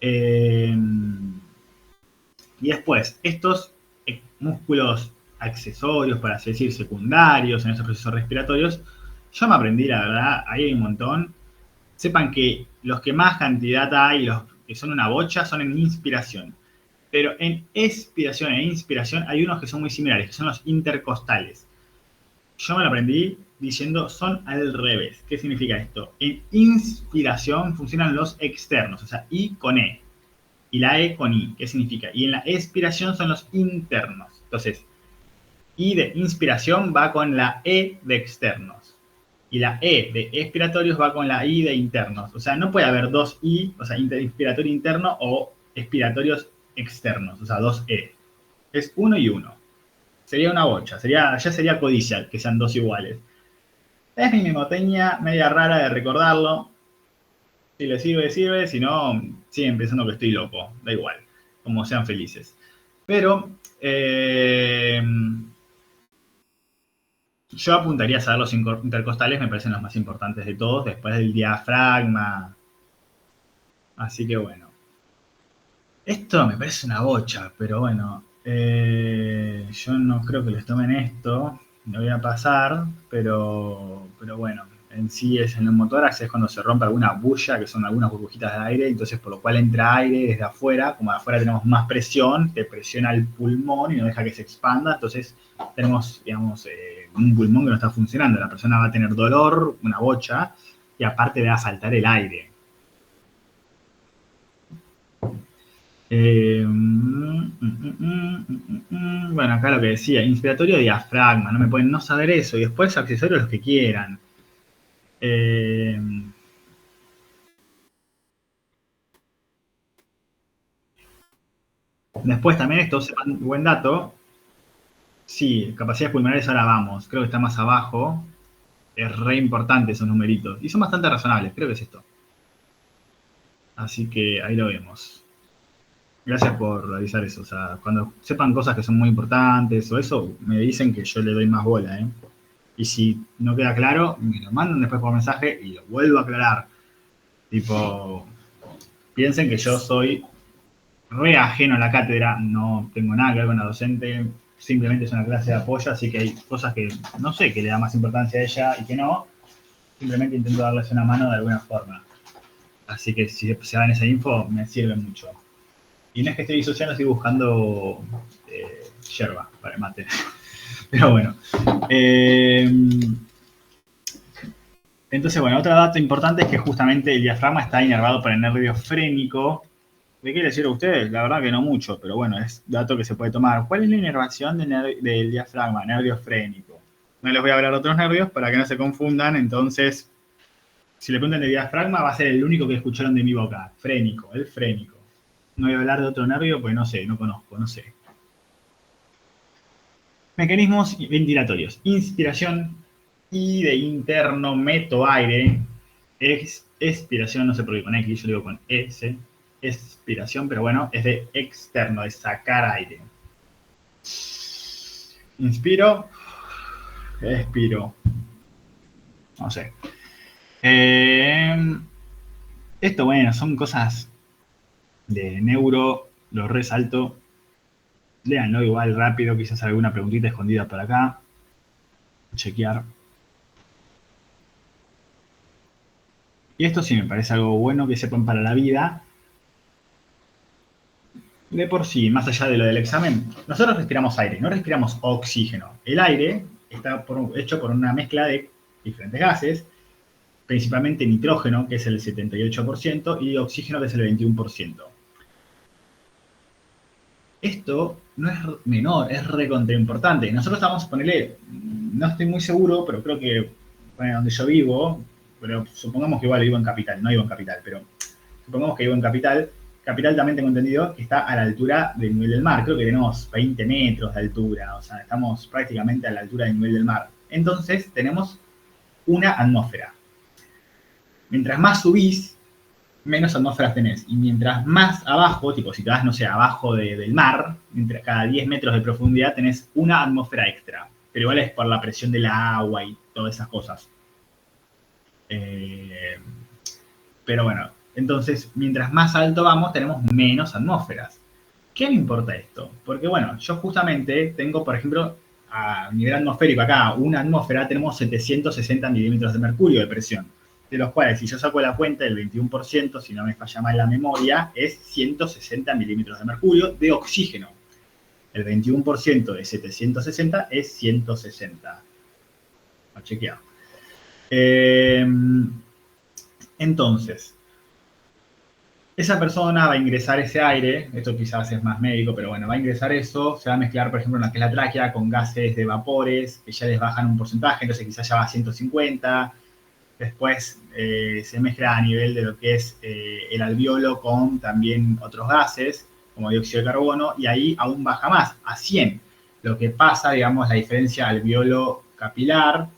Y después, estos músculos accesorios, para así decir, secundarios en esos procesos respiratorios, yo me aprendí, la verdad, ahí hay un montón. Sepan que los que más cantidad hay, los que son una bocha, son en inspiración. Pero en expiración e inspiración hay unos que son muy similares, que son los intercostales. Yo me lo aprendí diciendo son al revés. ¿Qué significa esto? En inspiración funcionan los externos, o sea, I con E. Y la E con I. ¿Qué significa? Y en la expiración son los internos. Entonces, I de inspiración va con la E de externos. Y la E de expiratorios va con la I de internos. O sea, no puede haber dos I, o sea, inspiratorio interno o expiratorios externos, o sea, dos E. Es uno y uno. Sería una bocha, ya sería codicia que sean dos iguales. Es mi memoteña media rara de recordarlo. Si les sirve, sirve. Si no, siguen pensando que estoy loco. Da igual, como sean felices. Pero, yo apuntaría a saber los intercostales, me parecen los más importantes de todos, después del diafragma. Así que bueno. Esto me parece una bocha, pero bueno. Yo no creo que les tomen esto. Me voy a pasar, pero bueno. En sí es en el motórax, es cuando se rompe alguna bulla, que son algunas burbujitas de aire, entonces por lo cual entra aire desde afuera, como de afuera tenemos más presión, te presiona el pulmón y no deja que se expanda, entonces tenemos, digamos, un pulmón que no está funcionando, la persona va a tener dolor, una bocha, y aparte le va a faltar el aire. Bueno, acá lo que decía, inspiratorio diafragma, no me pueden no saber eso, y después accesorios los que quieran. Después también esto, sepan, buen dato, sí, capacidades pulmonares ahora vamos, creo que está más abajo, es re importante esos numeritos, y son bastante razonables, creo que es esto. Así que ahí lo vemos. Gracias por revisar eso, o sea, cuando sepan cosas que son muy importantes o eso, me dicen que yo le doy más bola, ¿eh? Y si no queda claro, me lo mandan después por mensaje y lo vuelvo a aclarar. Tipo, piensen que yo soy re ajeno a la cátedra, no tengo nada que ver con la docente, simplemente es una clase de apoyo, así que hay cosas que no sé que le da más importancia a ella y que no, simplemente intento darles una mano de alguna forma. Así que si se dan esa info, me sirve mucho. Y no es que estoy disociando, estoy buscando yerba para el mate. Pero bueno. Entonces, bueno, otro dato importante es que justamente el diafragma está inervado por el nervio frénico. ¿De qué les sirve a ustedes? La verdad que no mucho, pero bueno, es dato que se puede tomar. ¿Cuál es la inervación del diafragma? Nervio frénico. No les voy a hablar de otros nervios para que no se confundan, entonces, si le preguntan de diafragma, va a ser el único que escucharon de mi boca. Frénico, el frénico. No voy a hablar de otro nervio, pues no sé, no conozco, no sé. Mecanismos ventilatorios. Inspiración y de interno meto aire. Expiración, no sé por qué con X, yo digo con S. Expiración, pero bueno, es de externo, de sacar aire. Inspiro, expiro. No sé. Esto, bueno, son cosas de neuro, lo resalto. Léanlo igual rápido, quizás alguna preguntita escondida por acá. Chequear. Y esto sí me parece algo bueno que sepan para la vida. De por sí, más allá de lo del examen, nosotros respiramos aire, no respiramos oxígeno. El aire está hecho por una mezcla de diferentes gases, principalmente nitrógeno, que es el 78%, y oxígeno, que es el 21%. esto no es menor, es recontra importante. Nosotros estamos, ponele, no estoy muy seguro, pero creo que, bueno, donde yo vivo, pero supongamos que igual vivo en Capital, no vivo en Capital, pero supongamos que vivo en Capital. Capital también tengo entendido que está a la altura del nivel del mar. Creo que tenemos 20 metros de altura, o sea, estamos prácticamente a la altura del nivel del mar. Entonces tenemos una atmósfera. Mientras más subís, menos atmósferas tenés. Y mientras más abajo, tipo si te vas, no sé, abajo del mar, entre cada 10 metros de profundidad tenés una atmósfera extra. Pero igual es por la presión del agua y todas esas cosas. Pero bueno, entonces, mientras más alto vamos, tenemos menos atmósferas. ¿Qué me importa esto? Porque bueno, yo justamente tengo, por ejemplo, a nivel atmosférico acá, una atmósfera, tenemos 760 milímetros de mercurio de presión, de los cuales, si yo saco la cuenta, el 21%, si no me falla mal la memoria, es 160 milímetros de mercurio de oxígeno. El 21% de 760 es 160. Lo chequeado. Entonces, esa persona va a ingresar ese aire, esto quizás es más médico, pero bueno, va a ingresar eso, se va a mezclar, por ejemplo, en lo que es la tráquea con gases de vapores, que ya les bajan un porcentaje, entonces quizás ya va a 150, después se mezcla a nivel de lo que es el alveolo con también otros gases, como dióxido de carbono, y ahí aún baja más, a 100. Lo que pasa, digamos, la diferencia alveolo capilar,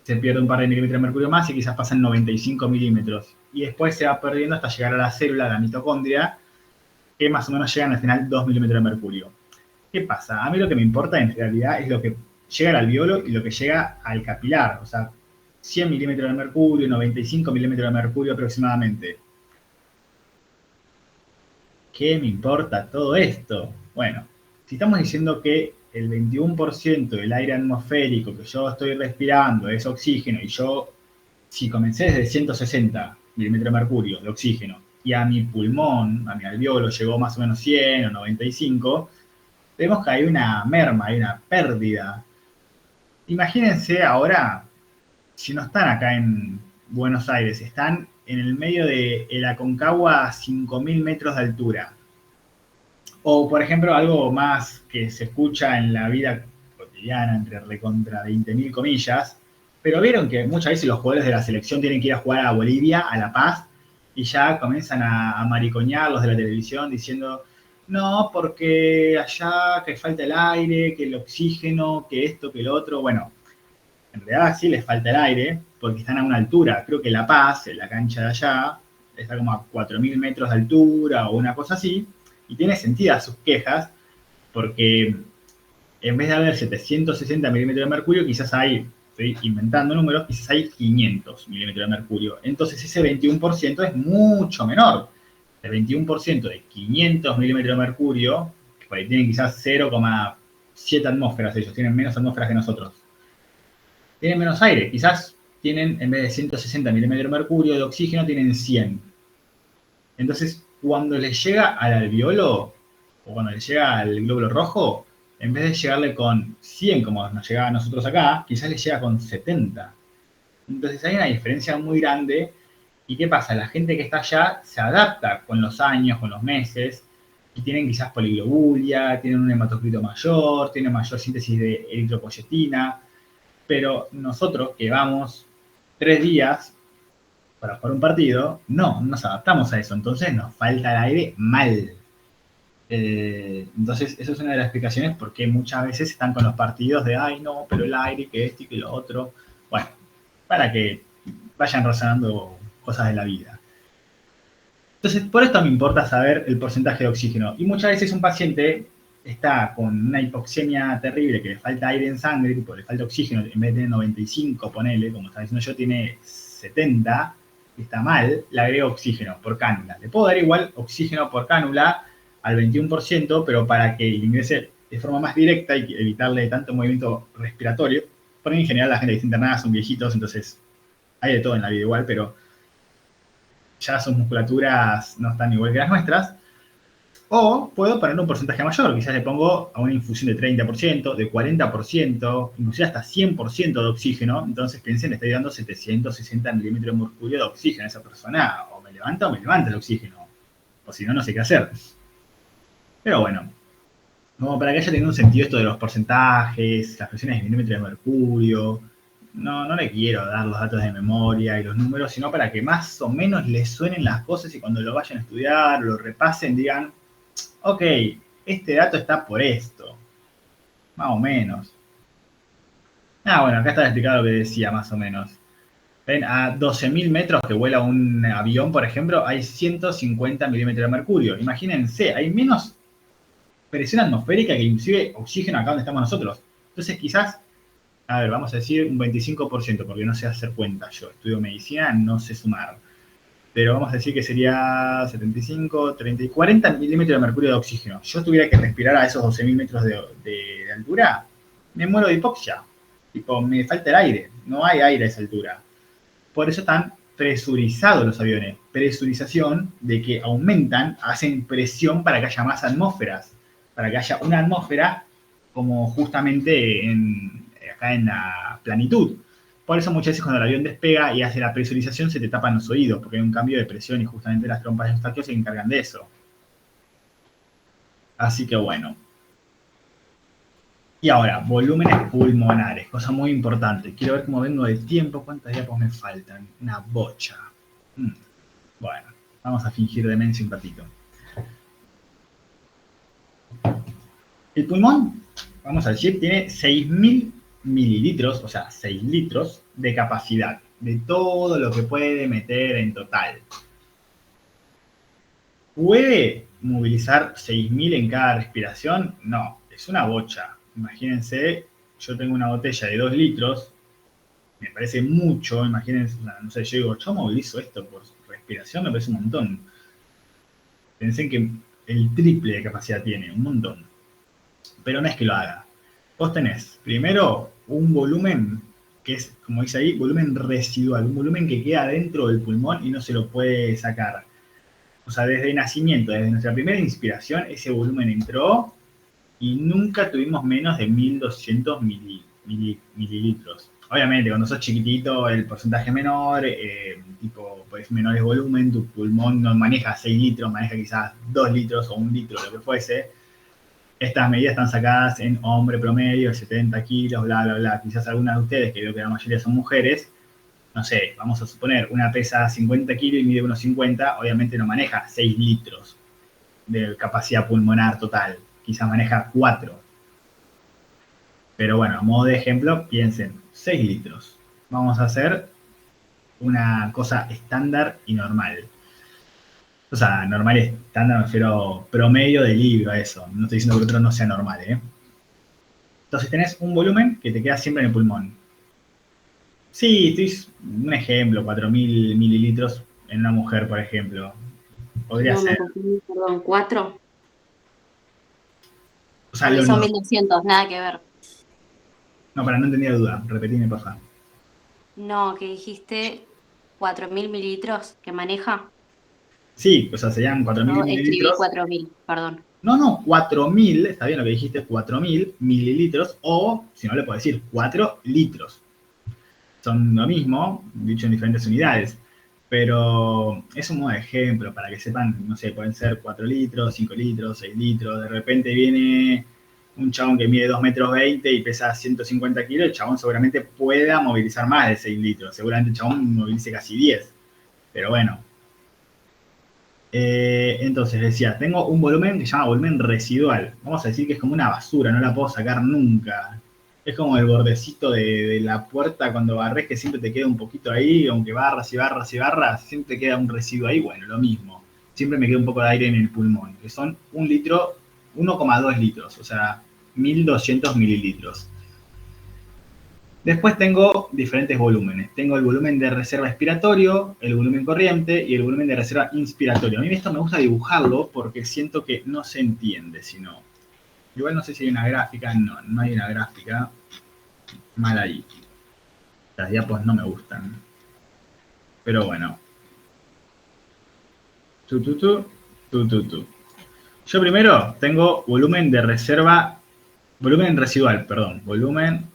se pierde un par de milímetros de mercurio más y quizás pasan 95 milímetros. Y después se va perdiendo hasta llegar a la célula, a la mitocondria, que más o menos llegan al final 2 milímetros de mercurio. ¿Qué pasa? A mí lo que me importa en realidad es lo que llega al alveolo y lo que llega al capilar. O sea, 100 milímetros de mercurio, 95 milímetros de mercurio aproximadamente. ¿Qué me importa todo esto? Bueno, si estamos diciendo que el 21% del aire atmosférico que yo estoy respirando es oxígeno y yo, si comencé desde 160 milímetros de mercurio de oxígeno y a mi pulmón, a mi alveolo llegó más o menos 100 o 95, vemos que hay una merma, hay una pérdida. Imagínense ahora, si no están acá en Buenos Aires, están en el medio de el Aconcagua a 5.000 metros de altura. O, por ejemplo, algo más que se escucha en la vida cotidiana, entre recontra 20.000 comillas, pero vieron que muchas veces los jugadores de la selección tienen que ir a jugar a Bolivia, a La Paz, y ya comienzan a maricoñar los de la televisión diciendo, no, porque allá que falta el aire, que el oxígeno, que esto, que el otro. Bueno, en realidad sí les falta el aire, porque están a una altura. Creo que La Paz, en la cancha de allá, está como a 4.000 metros de altura o una cosa así, y tiene sentido sus quejas, porque en vez de haber 760 milímetros de mercurio, quizás hay, estoy inventando números, quizás hay 500 milímetros de mercurio. Entonces ese 21% es mucho menor. El 21% de 500 milímetros de mercurio, que por ahí tienen quizás 0,7 atmósferas ellos, tienen menos atmósferas que nosotros. Tienen menos aire, quizás tienen, en vez de 160 milímetros de mercurio de oxígeno, tienen 100. Entonces, cuando les llega al alveolo, o cuando les llega al glóbulo rojo, en vez de llegarle con 100, como nos llegaba a nosotros acá, quizás les llega con 70. Entonces hay una diferencia muy grande. ¿Y qué pasa? La gente que está allá se adapta con los años, con los meses, y tienen quizás poliglobulia, tienen un hematocrito mayor, tienen mayor síntesis de eritropoyetina, pero nosotros que vamos 3 días para jugar un partido, no nos adaptamos a eso, entonces nos falta el aire mal. Entonces, eso es una de las explicaciones por qué muchas veces están con los partidos de, ay, no, pero el aire, que esto y que lo otro. Bueno, para que vayan razonando cosas de la vida. Entonces, por esto me importa saber el porcentaje de oxígeno. Y muchas veces un paciente está con una hipoxemia terrible, que le falta aire en sangre, tipo, le falta oxígeno, en vez de tener 95, ponele, como está diciendo yo, tiene 70, está mal, le agrego oxígeno por cánula. Le puedo dar igual oxígeno por cánula al 21%, pero para que le ingrese de forma más directa y evitarle tanto movimiento respiratorio, porque en general la gente que está internada son viejitos, entonces hay de todo en la vida igual, pero ya sus musculaturas no están igual que las nuestras. O puedo poner un porcentaje mayor, quizás le pongo a una infusión de 30%, de 40%, inclusive hasta 100% de oxígeno. Entonces piensen, le estoy dando 760 milímetros de mercurio de oxígeno a esa persona. O me levanta el oxígeno. O si no, no sé qué hacer. Pero bueno. Como para que haya tenido un sentido esto de los porcentajes, las presiones de milímetro de mercurio. No, no le quiero dar los datos de memoria y los números, sino para que más o menos les suenen las cosas y cuando lo vayan a estudiar, lo repasen, digan, ok, este dato está por esto, más o menos. Ah, bueno, acá está explicado lo que decía, más o menos. Ven, a 12.000 metros que vuela un avión, por ejemplo, hay 150 milímetros de mercurio. Imagínense, hay menos presión atmosférica que inclusive oxígeno acá donde estamos nosotros. Entonces, quizás, a ver, vamos a decir un 25%, porque no sé hacer cuenta yo. Estudio medicina, no sé sumar. Pero vamos a decir que sería 75, 30 y 40 milímetros de mercurio de oxígeno. Yo tuviera que respirar a esos 12.000 metros de altura, me muero de hipoxia. Tipo, me falta el aire. No hay aire a esa altura. Por eso están presurizados los aviones. Presurización de que aumentan, hacen presión para que haya más atmósferas. Para que haya una atmósfera como justamente acá en la planitud. Por eso muchas veces cuando el avión despega y hace la presurización se te tapan los oídos, porque hay un cambio de presión y justamente las trompas de Eustaquio se encargan de eso. Así que bueno. Y ahora, volúmenes pulmonares, cosa muy importante. Quiero ver cómo vengo de tiempo, cuántas diapos me faltan. Una bocha. Bueno, vamos a fingir demencia un ratito. El pulmón, vamos a decir, tiene 6.000 mililitros, o sea, 6 litros de capacidad, de todo lo que puede meter en total. ¿Puede movilizar 6.000 en cada respiración? No, es una bocha. Imagínense, yo tengo una botella de 2 litros, me parece mucho, imagínense, no sé, yo digo, yo movilizo esto por respiración, me parece un montón. Pensé que el triple de capacidad tiene, un montón. Pero no es que lo haga. Vos tenés, primero, un volumen que es, como dice ahí, volumen residual, un volumen que queda dentro del pulmón y no se lo puede sacar. O sea, desde el nacimiento, desde nuestra primera inspiración, ese volumen entró y nunca tuvimos menos de 1.200 mililitros. Obviamente, cuando sos chiquitito, el porcentaje es menor, tipo, pues menores volumen, tu pulmón no maneja 6 litros, maneja quizás 2 litros o 1 litro, lo que fuese. Estas medidas están sacadas en hombre promedio, 70 kilos, bla, bla, bla. Quizás algunas de ustedes, que veo que la mayoría son mujeres, no sé, vamos a suponer, una pesa 50 kilos y mide unos 50, obviamente no maneja 6 litros de capacidad pulmonar total, quizás maneja 4. Pero bueno, a modo de ejemplo, piensen, 6 litros. Vamos a hacer una cosa estándar y normal. O sea, normal y estándar me refiero promedio de libro a eso. No estoy diciendo que el otro no sea normal, ¿eh? Entonces tenés un volumen que te queda siempre en el pulmón. Sí, estoy un ejemplo, 4.000 mililitros en una mujer, por ejemplo. Podría No, me ser. confundí, perdón, ¿4? O sea, Porque son 1.200, nada que ver. no, para no entender duda, repetime, por favor. No, que dijiste 4.000 mililitros que maneja. Sí, o sea, serían 4.000 Yo escribí mililitros. 4.000, perdón. No, no, 4.000, está bien lo que dijiste, 4.000 mililitros, o, si no le puedo decir, 4 litros. Son lo mismo, dicho en diferentes unidades. Pero es un modo de ejemplo para que sepan, no sé, pueden ser 4 litros, 5 litros, 6 litros. De repente viene un chabón que mide 2,20 m y pesa 150 kilos, el chabón seguramente pueda movilizar más de 6 litros. Seguramente el chabón movilice casi 10. Pero bueno. Entonces decía, tengo un volumen que se llama volumen residual. Vamos a decir que es como una basura, no la puedo sacar nunca. Es como el bordecito de la puerta cuando barres, que siempre te queda un poquito ahí, aunque barras y barras y barras, siempre te queda un residuo ahí. Bueno, lo mismo. Siempre me queda un poco de aire en el pulmón, que son 1 litro, 1,2 litros, o sea, 1.200 mililitros. Después tengo diferentes volúmenes. Tengo el volumen de reserva expiratorio, el volumen corriente y el volumen de reserva inspiratorio. A mí esto me gusta dibujarlo porque siento que no se entiende, sino. Igual no sé si hay una gráfica. No, no hay una gráfica. Mal ahí. Las diapos no me gustan. Pero bueno. Tu, tu, tu, tu, tu, tu. Yo primero tengo volumen de reserva. Volumen residual, perdón. Volumen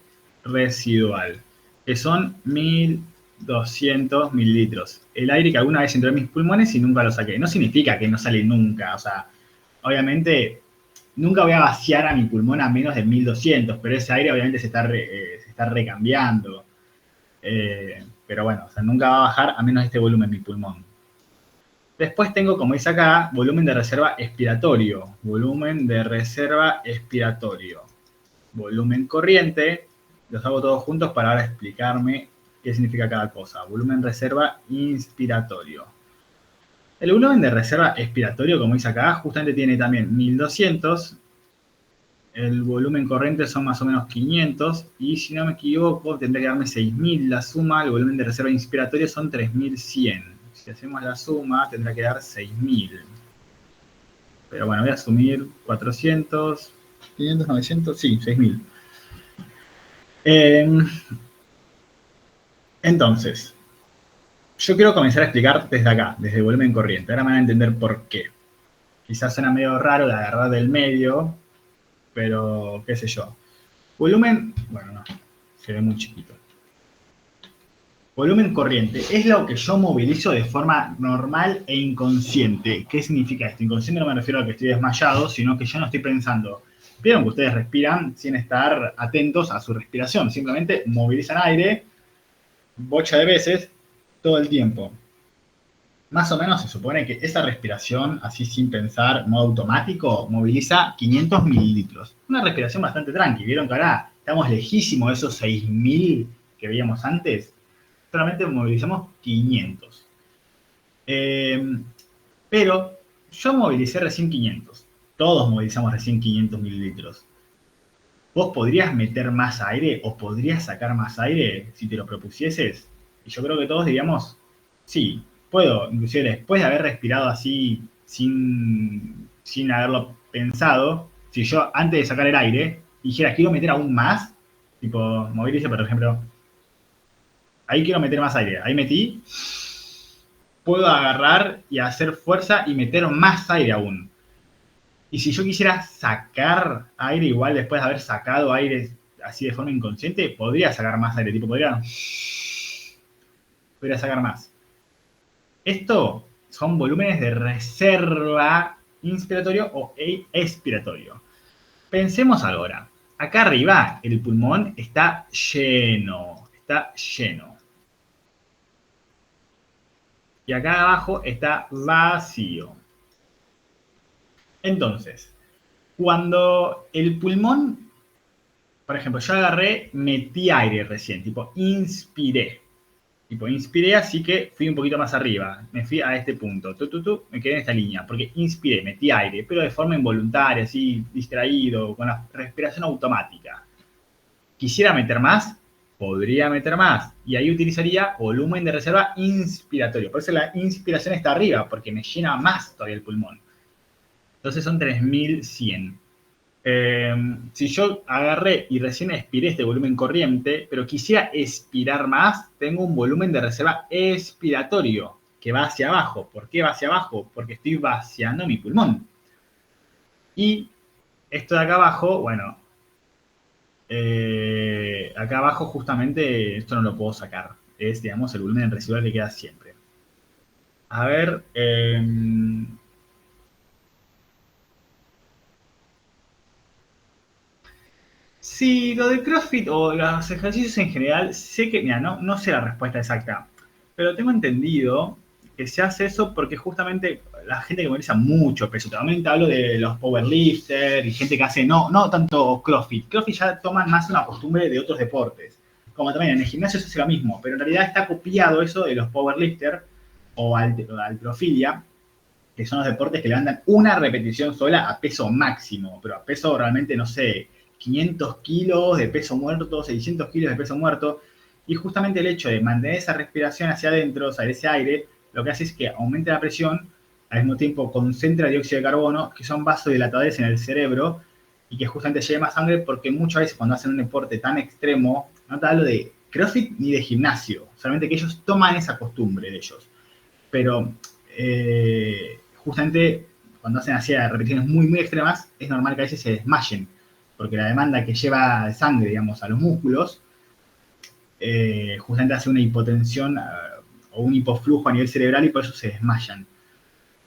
residual. Que son 1.200 mililitros. El aire que alguna vez entró en mis pulmones y nunca lo saqué. No significa que no sale nunca. O sea, obviamente nunca voy a vaciar a mi pulmón a menos de 1200, pero ese aire obviamente se está recambiando. Pero bueno, o sea, nunca va a bajar a menos de este volumen mi pulmón. Después tengo, como dice acá, volumen de reserva expiratorio. Volumen de reserva expiratorio. Volumen corriente. Los hago todos juntos para ahora explicarme qué significa cada cosa. Volumen reserva inspiratorio. El volumen de reserva expiratorio, como dice acá, justamente tiene también 1200. El volumen corriente son más o menos 500. Y si no me equivoco, tendría que darme 6000 la suma. El volumen de reserva inspiratorio son 3100. Si hacemos la suma, tendrá que dar 6000. Pero bueno, voy a asumir 400, 500, 900, sí, 6000. Entonces, yo quiero comenzar a explicar desde acá, desde el volumen corriente. Ahora me van a entender por qué. Quizás suena medio raro de agarrar del medio, pero qué sé yo. Volumen, bueno, no, se ve muy chiquito. Volumen corriente es lo que yo movilizo de forma normal e inconsciente. ¿Qué significa esto? Inconsciente no me refiero a que estoy desmayado, sino que yo no estoy pensando. Vieron que ustedes respiran sin estar atentos a su respiración. Simplemente movilizan aire, bocha de veces, todo el tiempo. Más o menos se supone que esa respiración, así sin pensar, modo automático, moviliza 500 mililitros. Una respiración bastante tranqui. Vieron que ahora estamos lejísimos de esos 6000 que veíamos antes. Solamente movilizamos 500. Pero yo movilicé recién 500. Todos movilizamos recién 500 mililitros. ¿Vos podrías meter más aire o podrías sacar más aire si te lo propusieses? Y yo creo que todos diríamos, sí, puedo. Inclusive después de haber respirado así sin haberlo pensado, si yo antes de sacar el aire dijera quiero meter aún más, tipo movilice, por ejemplo, ahí quiero meter más aire. Ahí metí. Puedo agarrar y hacer fuerza y meter más aire aún. Y si yo quisiera sacar aire, igual después de haber sacado aire así de forma inconsciente, podría sacar más aire. Tipo, podría sacar más. Esto son volúmenes de reserva inspiratorio o expiratorio. Pensemos ahora. Acá arriba el pulmón está lleno. Está lleno. Y acá abajo está vacío. Entonces, cuando el pulmón, por ejemplo, yo agarré, metí aire recién, tipo inspiré. Tipo inspiré, así que fui un poquito más arriba. Me fui a este punto. Me quedé en esta línea, porque inspiré, metí aire, pero de forma involuntaria, así distraído, con la respiración automática. ¿Quisiera meter más? Podría meter más. Y ahí utilizaría volumen de reserva inspiratorio. Por eso la inspiración está arriba, porque me llena más todavía el pulmón. Entonces son 3100. Si yo agarré y recién expiré este volumen corriente, pero quisiera expirar más, tengo un volumen de reserva expiratorio que va hacia abajo. ¿Por qué va hacia abajo? Porque estoy vaciando mi pulmón. Y esto de acá abajo, bueno, acá abajo justamente esto no lo puedo sacar. Es, digamos, el volumen residual que queda siempre. A ver, sí, lo de CrossFit o los ejercicios en general, sé que, mira, no sé la respuesta exacta, pero tengo entendido que se hace eso porque justamente la gente que moviliza mucho peso, también hablo de los powerlifters y gente que hace, no tanto CrossFit. CrossFit ya toman más una costumbre de otros deportes, como también en el gimnasio se hace lo mismo, pero en realidad está copiado eso de los powerlifters o halterofilia, que son los deportes que levantan una repetición sola a peso máximo, pero a peso realmente, no sé, 500 kilos de peso muerto, 600 kilos de peso muerto, y justamente el hecho de mantener esa respiración hacia adentro, o sea, ese aire, lo que hace es que aumente la presión, al mismo tiempo concentra dióxido de carbono, que son vasodilatadores en el cerebro, y que justamente lleve más sangre, porque muchas veces cuando hacen un deporte tan extremo, no te hablo de CrossFit ni de gimnasio, solamente que ellos toman esa costumbre de ellos. Pero justamente cuando hacen así repeticiones muy, muy extremas, es normal que a veces se desmayen, porque la demanda que lleva sangre, digamos, a los músculos, justamente hace una hipotensión o un hipoflujo a nivel cerebral y por eso se desmayan.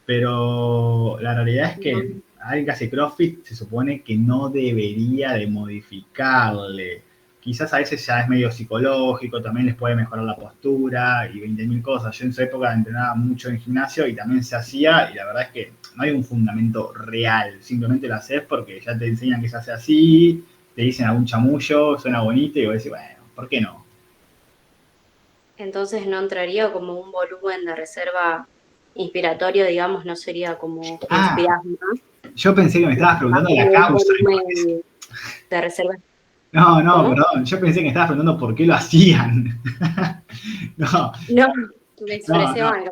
Pero la realidad es que alguien que hace CrossFit se supone que no debería de modificarle. Quizás a veces ya es medio psicológico, también les puede mejorar la postura y 20.000 cosas. Yo en su época entrenaba mucho en gimnasio y también se hacía, y la verdad es que no hay un fundamento real, simplemente lo haces porque ya te enseñan que se hace así, te dicen algún chamullo, suena bonito y vos decís, bueno, ¿por qué no? Entonces no entraría como un volumen de reserva inspiratorio, digamos, no sería como que Ah, inspirás más, yo pensé que me estabas más preguntando la como un causa. volumen de reserva. No, no, ¿Cómo? perdón, yo pensé que me estabas preguntando por qué lo hacían. No, No, me no, expresé no. mal.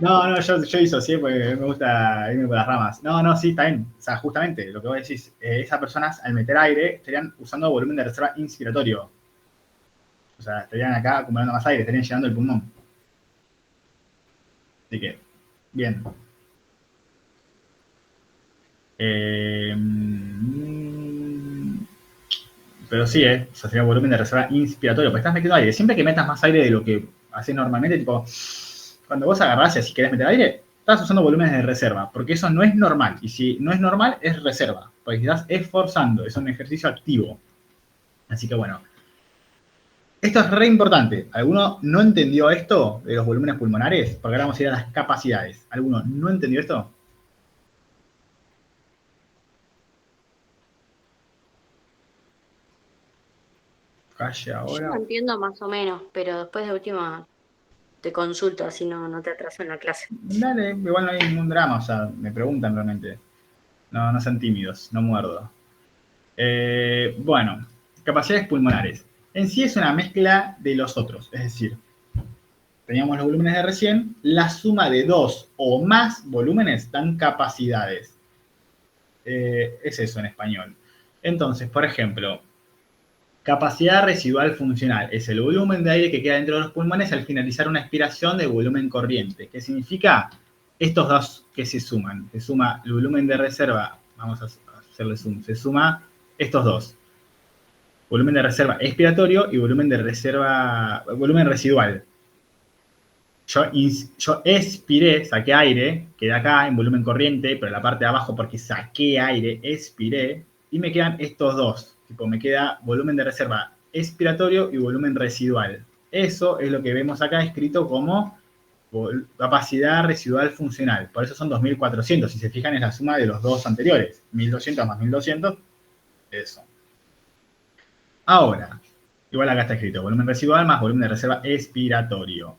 No, no, yo disocié porque me gusta irme por las ramas. No, no, sí, está bien. O sea, justamente lo que vos decís, esas personas al meter aire estarían usando volumen de reserva inspiratorio. O sea, estarían acá acumulando más aire, estarían llenando el pulmón. Así que, bien. Eh, pero sí, o sea, sería volumen de reserva inspiratorio, porque estás metiendo aire. Siempre que metas más aire de lo que haces normalmente, tipo, cuando vos agarrás y así querés meter aire, estás usando volúmenes de reserva, porque eso no es normal. Y si no es normal, es reserva, porque estás esforzando, es un ejercicio activo. Así que bueno, esto es re importante. ¿Alguno no entendió esto de los volúmenes pulmonares? Porque ahora vamos a ir a las capacidades. ¿Alguno no entendió esto? Calle Yo ahora. lo entiendo más o menos, pero después de última te consulto, así no te atraso en la clase. Dale, igual no hay ningún drama, o sea, me preguntan realmente. No, no sean tímidos, no muerdo. Bueno, capacidades pulmonares. En sí es una mezcla de los otros, es decir, teníamos los volúmenes de recién, la suma de dos o más volúmenes dan capacidades. Es eso en español. Entonces, por ejemplo, capacidad residual funcional es el volumen de aire que queda dentro de los pulmones al finalizar una expiración de volumen corriente. ¿Qué significa? Estos dos que se suman. Se suma el volumen de reserva, vamos a hacerle zoom, se suma estos dos. Volumen de reserva expiratorio y volumen de reserva, volumen residual. Yo expiré, saqué aire, quedé acá en volumen corriente, pero en la parte de abajo porque saqué aire, expiré, y me quedan estos dos. Tipo, me queda volumen de reserva expiratorio y volumen residual. Eso es lo que vemos acá escrito como capacidad residual funcional. Por eso son 2.400. Si se fijan, es la suma de los dos anteriores. 1.200 más 1.200, eso. Ahora, igual acá está escrito, volumen residual más volumen de reserva expiratorio.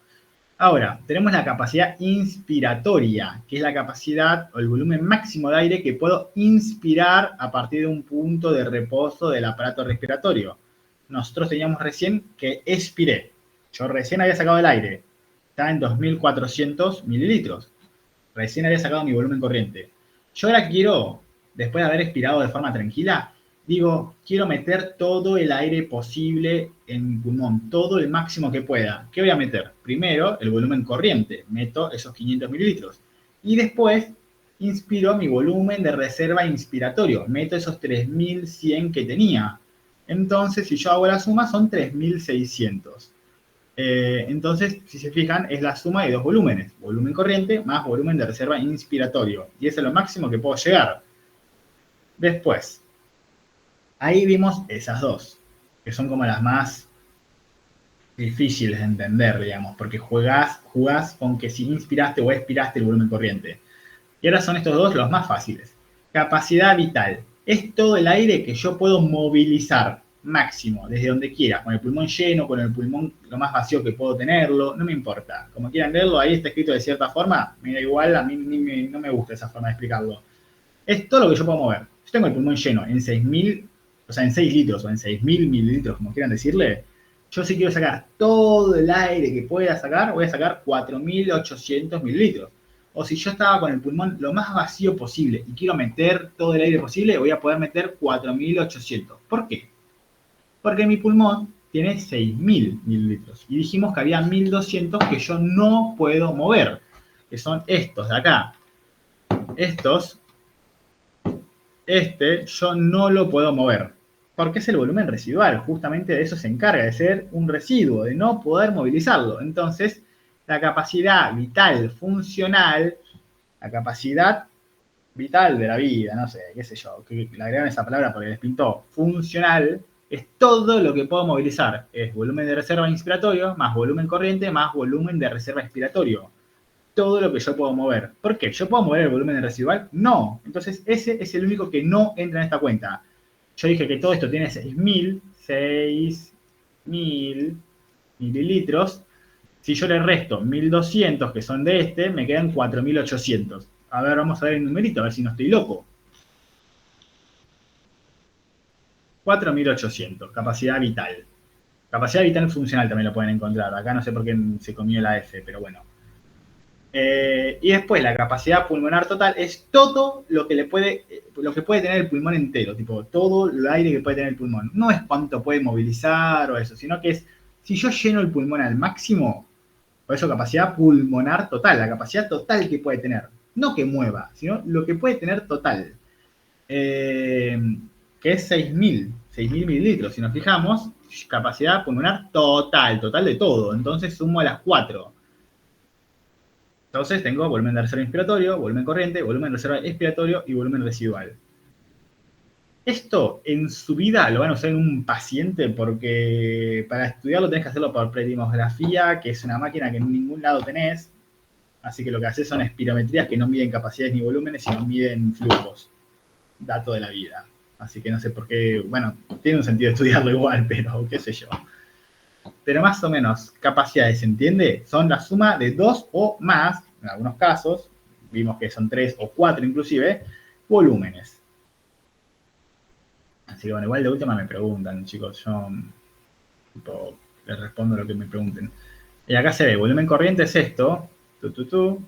Ahora, tenemos la capacidad inspiratoria, que es la capacidad o el volumen máximo de aire que puedo inspirar a partir de un punto de reposo del aparato respiratorio. Nosotros teníamos recién que expiré. Yo recién había sacado el aire. Está en 2.400 mililitros. Recién había sacado mi volumen corriente. Yo ahora quiero, después de haber expirado de forma tranquila, digo, quiero meter todo el aire posible en mi pulmón, todo el máximo que pueda. ¿Qué voy a meter? Primero, el volumen corriente, meto esos 500 mililitros. Y después, inspiro mi volumen de reserva inspiratorio, meto esos 3.100 que tenía. Entonces, si yo hago la suma, son 3.600. Entonces, si se fijan, es la suma de dos volúmenes, volumen corriente más volumen de reserva inspiratorio. Y eso es lo máximo que puedo llegar. Después, ahí vimos esas dos, que son como las más difíciles de entender, digamos, porque jugás con que si inspiraste o expiraste el volumen corriente. Y ahora son estos dos los más fáciles. Capacidad vital. Es todo el aire que yo puedo movilizar máximo, desde donde quiera, con el pulmón lleno, con el pulmón lo más vacío que puedo tenerlo, no me importa. Como quieran verlo, ahí está escrito de cierta forma, me da igual, a mí no me gusta esa forma de explicarlo. Es todo lo que yo puedo mover. Yo tengo el pulmón lleno en 6.000, o sea, en 6 litros o en 6.000 mililitros, como quieran decirle. Yo si quiero sacar todo el aire que pueda sacar, voy a sacar 4.800 mililitros. O si yo estaba con el pulmón lo más vacío posible y quiero meter todo el aire posible, voy a poder meter 4.800. ¿Por qué? Porque mi pulmón tiene 6.000 mililitros. Y dijimos que había 1.200 que yo no puedo mover, que son estos de acá. Estos yo no lo puedo mover, porque es el volumen residual, justamente de eso se encarga, de ser un residuo, de no poder movilizarlo. Entonces, la capacidad vital funcional, la capacidad vital de la vida, no sé, qué sé yo, que le agregan esa palabra porque les pintó. Funcional es todo lo que puedo movilizar. Es volumen de reserva inspiratorio, más volumen corriente, más volumen de reserva expiratorio. Todo lo que yo puedo mover. ¿Por qué? ¿Yo puedo mover el volumen residual? No. Entonces, ese es el único que no entra en esta cuenta. Yo dije que todo esto tiene 6.000 mililitros. Si yo le resto 1.200 que son de este, me quedan 4.800. A ver, vamos a ver el numerito, a ver si no estoy loco. 4.800, capacidad vital. Capacidad vital funcional también lo pueden encontrar. Acá no sé por qué se comió la F, pero bueno. Y después la capacidad pulmonar total es todo lo que puede tener el pulmón entero, tipo todo el aire que puede tener el pulmón. No es cuánto puede movilizar o eso, sino que es si yo lleno el pulmón al máximo, por eso capacidad pulmonar total, la capacidad total que puede tener. No que mueva, sino lo que puede tener total. Que es 6.000 mililitros. Si nos fijamos, capacidad pulmonar total de todo. Entonces sumo a las 4. Entonces tengo volumen de reserva inspiratorio, volumen corriente, volumen de reserva expiratorio y volumen residual. Esto en su vida lo van a usar en un paciente porque para estudiarlo tenés que hacerlo por pretimografía, que es una máquina que en ningún lado tenés. Así que lo que haces son espirometrías que no miden capacidades ni volúmenes, sino miden flujos. Dato de la vida. Así que no sé por qué, bueno, tiene un sentido estudiarlo igual, pero qué sé yo. Pero más o menos, capacidades, ¿se entiende? Son la suma de 2 o más, en algunos casos, vimos que son 3 o 4 inclusive, volúmenes. Así que bueno, igual de última me preguntan, chicos, yo tipo, les respondo lo que me pregunten. Y acá se ve, volumen corriente es esto,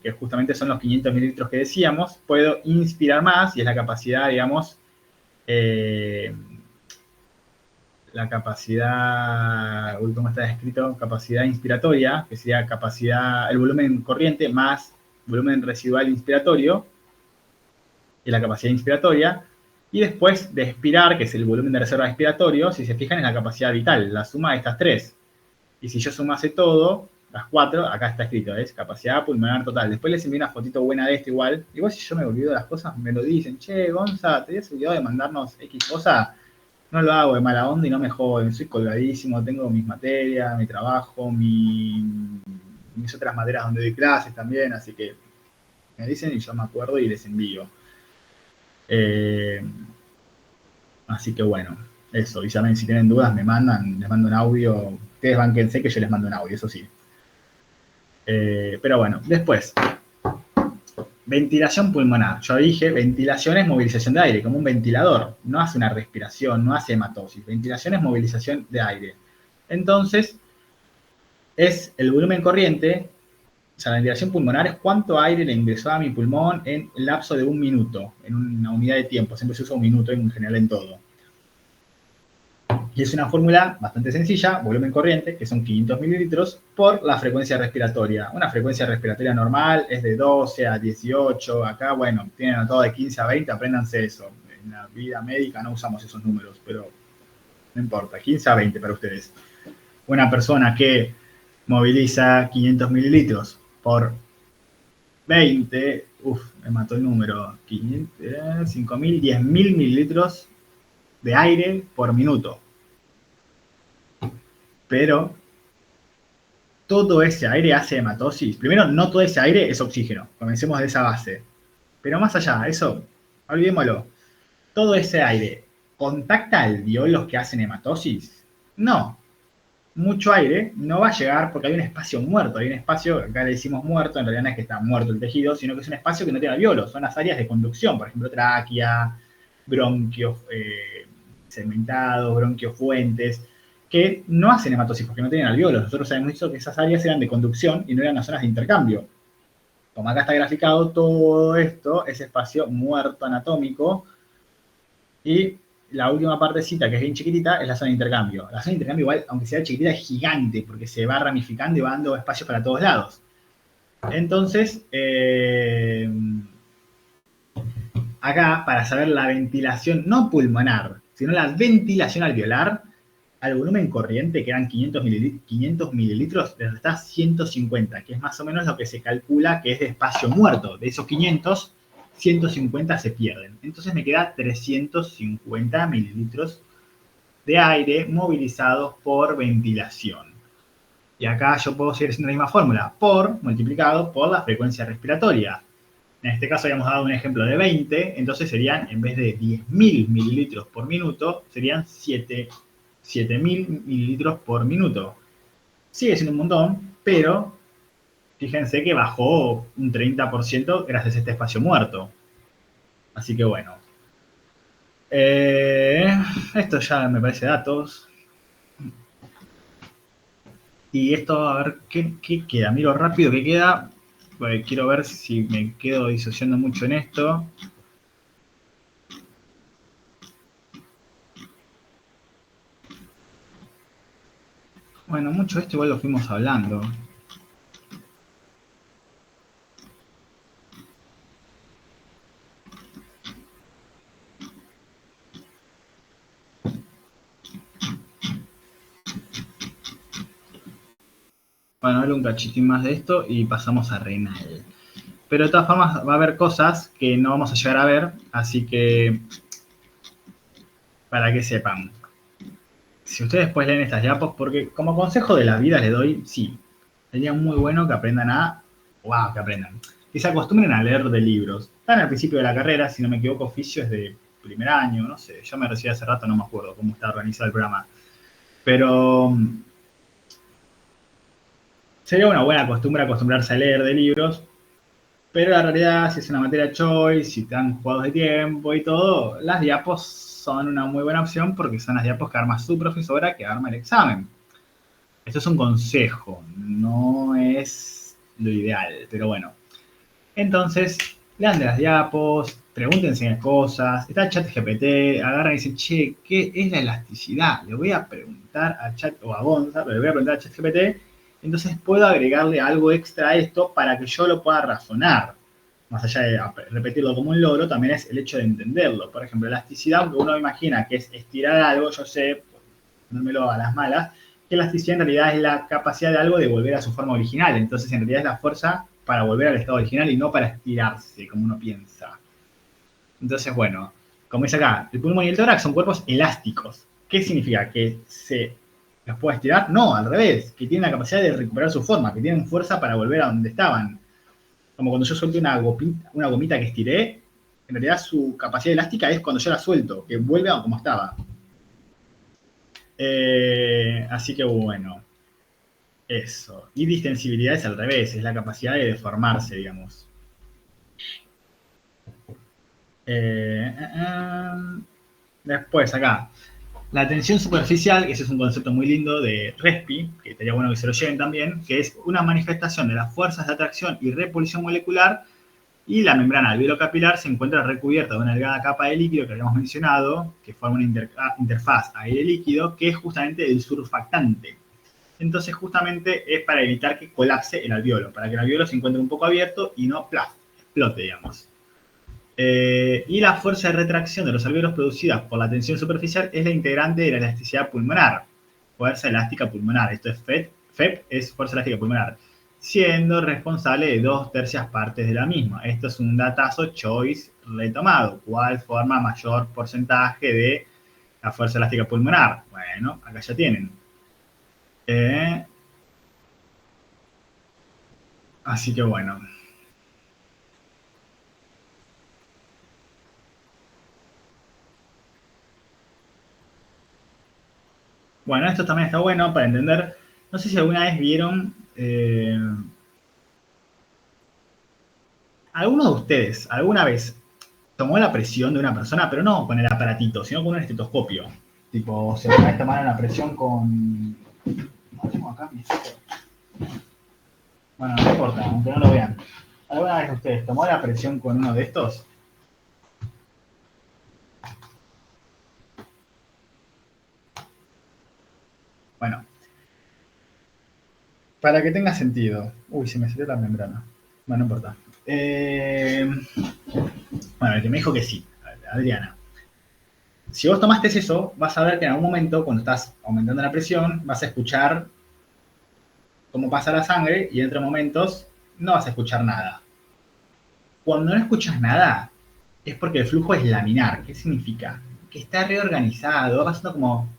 que justamente son los 500 mililitros que decíamos. Puedo inspirar más y es la capacidad, digamos, la capacidad, ¿cómo está escrito? Capacidad inspiratoria, que sería capacidad, el volumen corriente más volumen residual inspiratorio, y la capacidad inspiratoria, y después de expirar, que es el volumen de reserva expiratorio, si se fijan es la capacidad vital, la suma de estas tres. Y si yo sumase todo, las 4, acá está escrito, es capacidad pulmonar total. Después les envío una fotito buena de esto igual. Igual si yo me olvido de las cosas, me lo dicen. Che, Gonza, ¿te habías olvidado de mandarnos X cosa? No lo hago de mala onda y no me joden. Soy colgadísimo, tengo mis materias, mi trabajo, mis otras materias donde doy clases también. Así que me dicen y yo me acuerdo y les envío. Así que bueno, eso. Y saben, si tienen dudas, me mandan, les mando un audio. Ustedes banquense que yo les mando un audio, eso sí. Pero bueno, después, ventilación pulmonar. Yo dije, ventilación es movilización de aire, como un ventilador. No hace una respiración, no hace hematosis. Ventilación es movilización de aire. Entonces, es el volumen corriente, o sea, la ventilación pulmonar es cuánto aire le ingresó a mi pulmón en el lapso de un minuto, en una unidad de tiempo. Siempre se usa un minuto en general en todo. Y es una fórmula bastante sencilla, volumen corriente, que son 500 mililitros, por la frecuencia respiratoria. Una frecuencia respiratoria normal es de 12 a 18. Acá, bueno, tienen anotado de 15 a 20, apréndanse eso. En la vida médica no usamos esos números, pero no importa, 15 a 20 para ustedes. Una persona que moviliza 500 mililitros por 20, me mató el número, 5.000, 10.000 mililitros de aire por minuto. Pero todo ese aire hace hematosis. Primero, no todo ese aire es oxígeno. Comencemos de esa base. Pero más allá, eso, olvidémoslo. ¿Todo ese aire contacta alveolos que hacen hematosis? No. Mucho aire no va a llegar porque hay un espacio muerto. Hay un espacio, acá le decimos muerto, en realidad no es que está muerto el tejido, sino que es un espacio que no tiene alveolos. Son las áreas de conducción, por ejemplo, tráquea, bronquios segmentados, bronquios fuentes, que no hacen hematosis porque no tienen alveolos. Nosotros sabemos visto que esas áreas eran de conducción y no eran las zonas de intercambio. Como acá está graficado, todo esto es espacio muerto anatómico y la última partecita, que es bien chiquitita, es la zona de intercambio. La zona de intercambio igual, aunque sea chiquitita, es gigante porque se va ramificando y va dando espacio para todos lados. Entonces, acá, para saber la ventilación, no pulmonar, sino la ventilación alveolar, al volumen corriente, que eran 500 mililitros, le restás 150, que es más o menos lo que se calcula que es de espacio muerto. De esos 500, 150 se pierden. Entonces me queda 350 mililitros de aire movilizados por ventilación. Y acá yo puedo seguir haciendo la misma fórmula, por multiplicado por la frecuencia respiratoria. En este caso habíamos dado un ejemplo de 20, entonces serían, en vez de 10.000 mililitros por minuto, serían 7.000 mililitros por minuto. Sigue siendo un montón, pero fíjense que bajó un 30% gracias a este espacio muerto. Así que bueno. Esto ya me parece datos. Y esto, a ver, ¿qué queda? Miro rápido qué queda. Porque quiero ver si me quedo disociando mucho en esto. Bueno, mucho de esto igual lo fuimos hablando. Bueno, ahora un cachitín más de esto y pasamos a renal. Pero de todas formas va a haber cosas que no vamos a llegar a ver, así que para que sepan. Si ustedes después leen estas diapos, porque como consejo de la vida les doy, sí, sería muy bueno que aprendan que aprendan, que se acostumbren a leer de libros. Están al principio de la carrera, si no me equivoco, oficio es de primer año, no sé, yo me recibí hace rato, no me acuerdo cómo está organizado el programa. Pero sería una buena costumbre acostumbrarse a leer de libros, pero la realidad, si es una materia choice, si están jugados de tiempo y todo, las diapos son una muy buena opción porque son las diapos que arma su profesora que arma el examen. Esto es un consejo, no es lo ideal, pero bueno. Entonces, lean de las diapos, pregúntense cosas, está el chat GPT, agarran y dicen, che, ¿qué es la elasticidad? Le voy a preguntar al chat, o a Gonza, pero le voy a preguntar al chat GPT, entonces puedo agregarle algo extra a esto para que yo lo pueda razonar. Más allá de repetirlo como un logro, también es el hecho de entenderlo. Por ejemplo, elasticidad, aunque uno imagina que es estirar algo, yo sé, ponérmelo a las malas, que elasticidad en realidad es la capacidad de algo de volver a su forma original. Entonces, en realidad es la fuerza para volver al estado original y no para estirarse, como uno piensa. Entonces, bueno, como dice acá, el pulmón y el tórax son cuerpos elásticos. ¿Qué significa? ¿Que se los puede estirar? No, al revés, que tienen la capacidad de recuperar su forma, que tienen fuerza para volver a donde estaban. Como cuando yo suelto una gomita que estiré, en realidad su capacidad elástica es cuando yo la suelto, que vuelve a como estaba. Así que bueno, eso. Y distensibilidad es al revés, es la capacidad de deformarse, digamos. Después acá, la tensión superficial, que ese es un concepto muy lindo de Respi, que estaría bueno que se lo lleven también, que es una manifestación de las fuerzas de atracción y repulsión molecular, y la membrana alveolo-capilar se encuentra recubierta de una delgada capa de líquido que habíamos mencionado, que forma una interfaz aire-líquido, que es justamente el surfactante. Entonces, justamente es para evitar que colapse el alveolo, para que el alveolo se encuentre un poco abierto y no explote, digamos. Y la fuerza de retracción de los alvéolos producida por la tensión superficial es la integrante de la elasticidad pulmonar, fuerza elástica pulmonar. Esto es FEP es fuerza elástica pulmonar, siendo responsable de 2/3 partes de la misma. Esto es un datazo choice retomado. ¿Cuál forma mayor porcentaje de la fuerza elástica pulmonar? Bueno, acá ya tienen. Así que bueno. Bueno, esto también está bueno para entender. No sé si alguna vez vieron. ¿Alguno de ustedes alguna vez tomó la presión de una persona, pero no con el aparatito, sino con un estetoscopio? Tipo, se van a tomar la presión con. No tengo acá mi foto. Bueno, no importa, aunque no lo vean. ¿Alguna vez ustedes tomó la presión con uno de estos? Bueno, para que tenga sentido. Uy, se me salió la membrana. Bueno, no importa. Bueno, el que me dijo que sí, Adriana. Si vos tomaste eso, vas a ver que en algún momento, cuando estás aumentando la presión, vas a escuchar cómo pasa la sangre y entre momentos no vas a escuchar nada. Cuando no escuchas nada, es porque el flujo es laminar. ¿Qué significa? Que está reorganizado, va pasando como,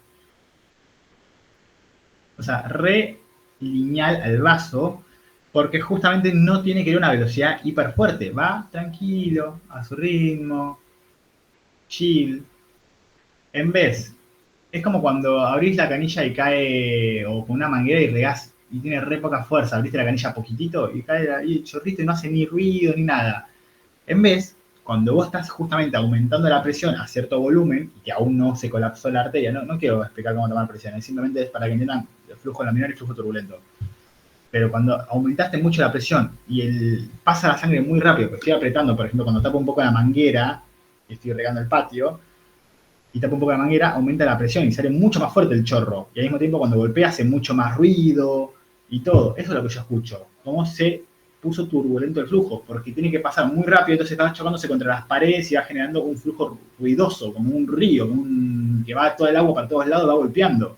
o sea, re lineal al vaso, porque justamente no tiene que ir a una velocidad hiper fuerte. Va tranquilo, a su ritmo, chill. En vez, es como cuando abrís la canilla y cae, o con una manguera y regás y tiene re poca fuerza, abriste la canilla poquitito y cae ahí el chorrito y no hace ni ruido ni nada. En vez, cuando vos estás justamente aumentando la presión a cierto volumen, y que aún no se colapsó la arteria, no quiero explicar cómo tomar presión, simplemente es para que entiendan el flujo laminar y el flujo turbulento. Pero cuando aumentaste mucho la presión y pasa la sangre muy rápido, que estoy apretando, por ejemplo, cuando tapo un poco la manguera y estoy regando el patio, y tapa un poco la manguera, aumenta la presión y sale mucho más fuerte el chorro. Y al mismo tiempo cuando golpea hace mucho más ruido y todo. Eso es lo que yo escucho. Cómo se puso turbulento el flujo, porque tiene que pasar muy rápido, entonces está chocándose contra las paredes y va generando un flujo ruidoso, como un río, que va todo el agua para todos lados, va golpeando.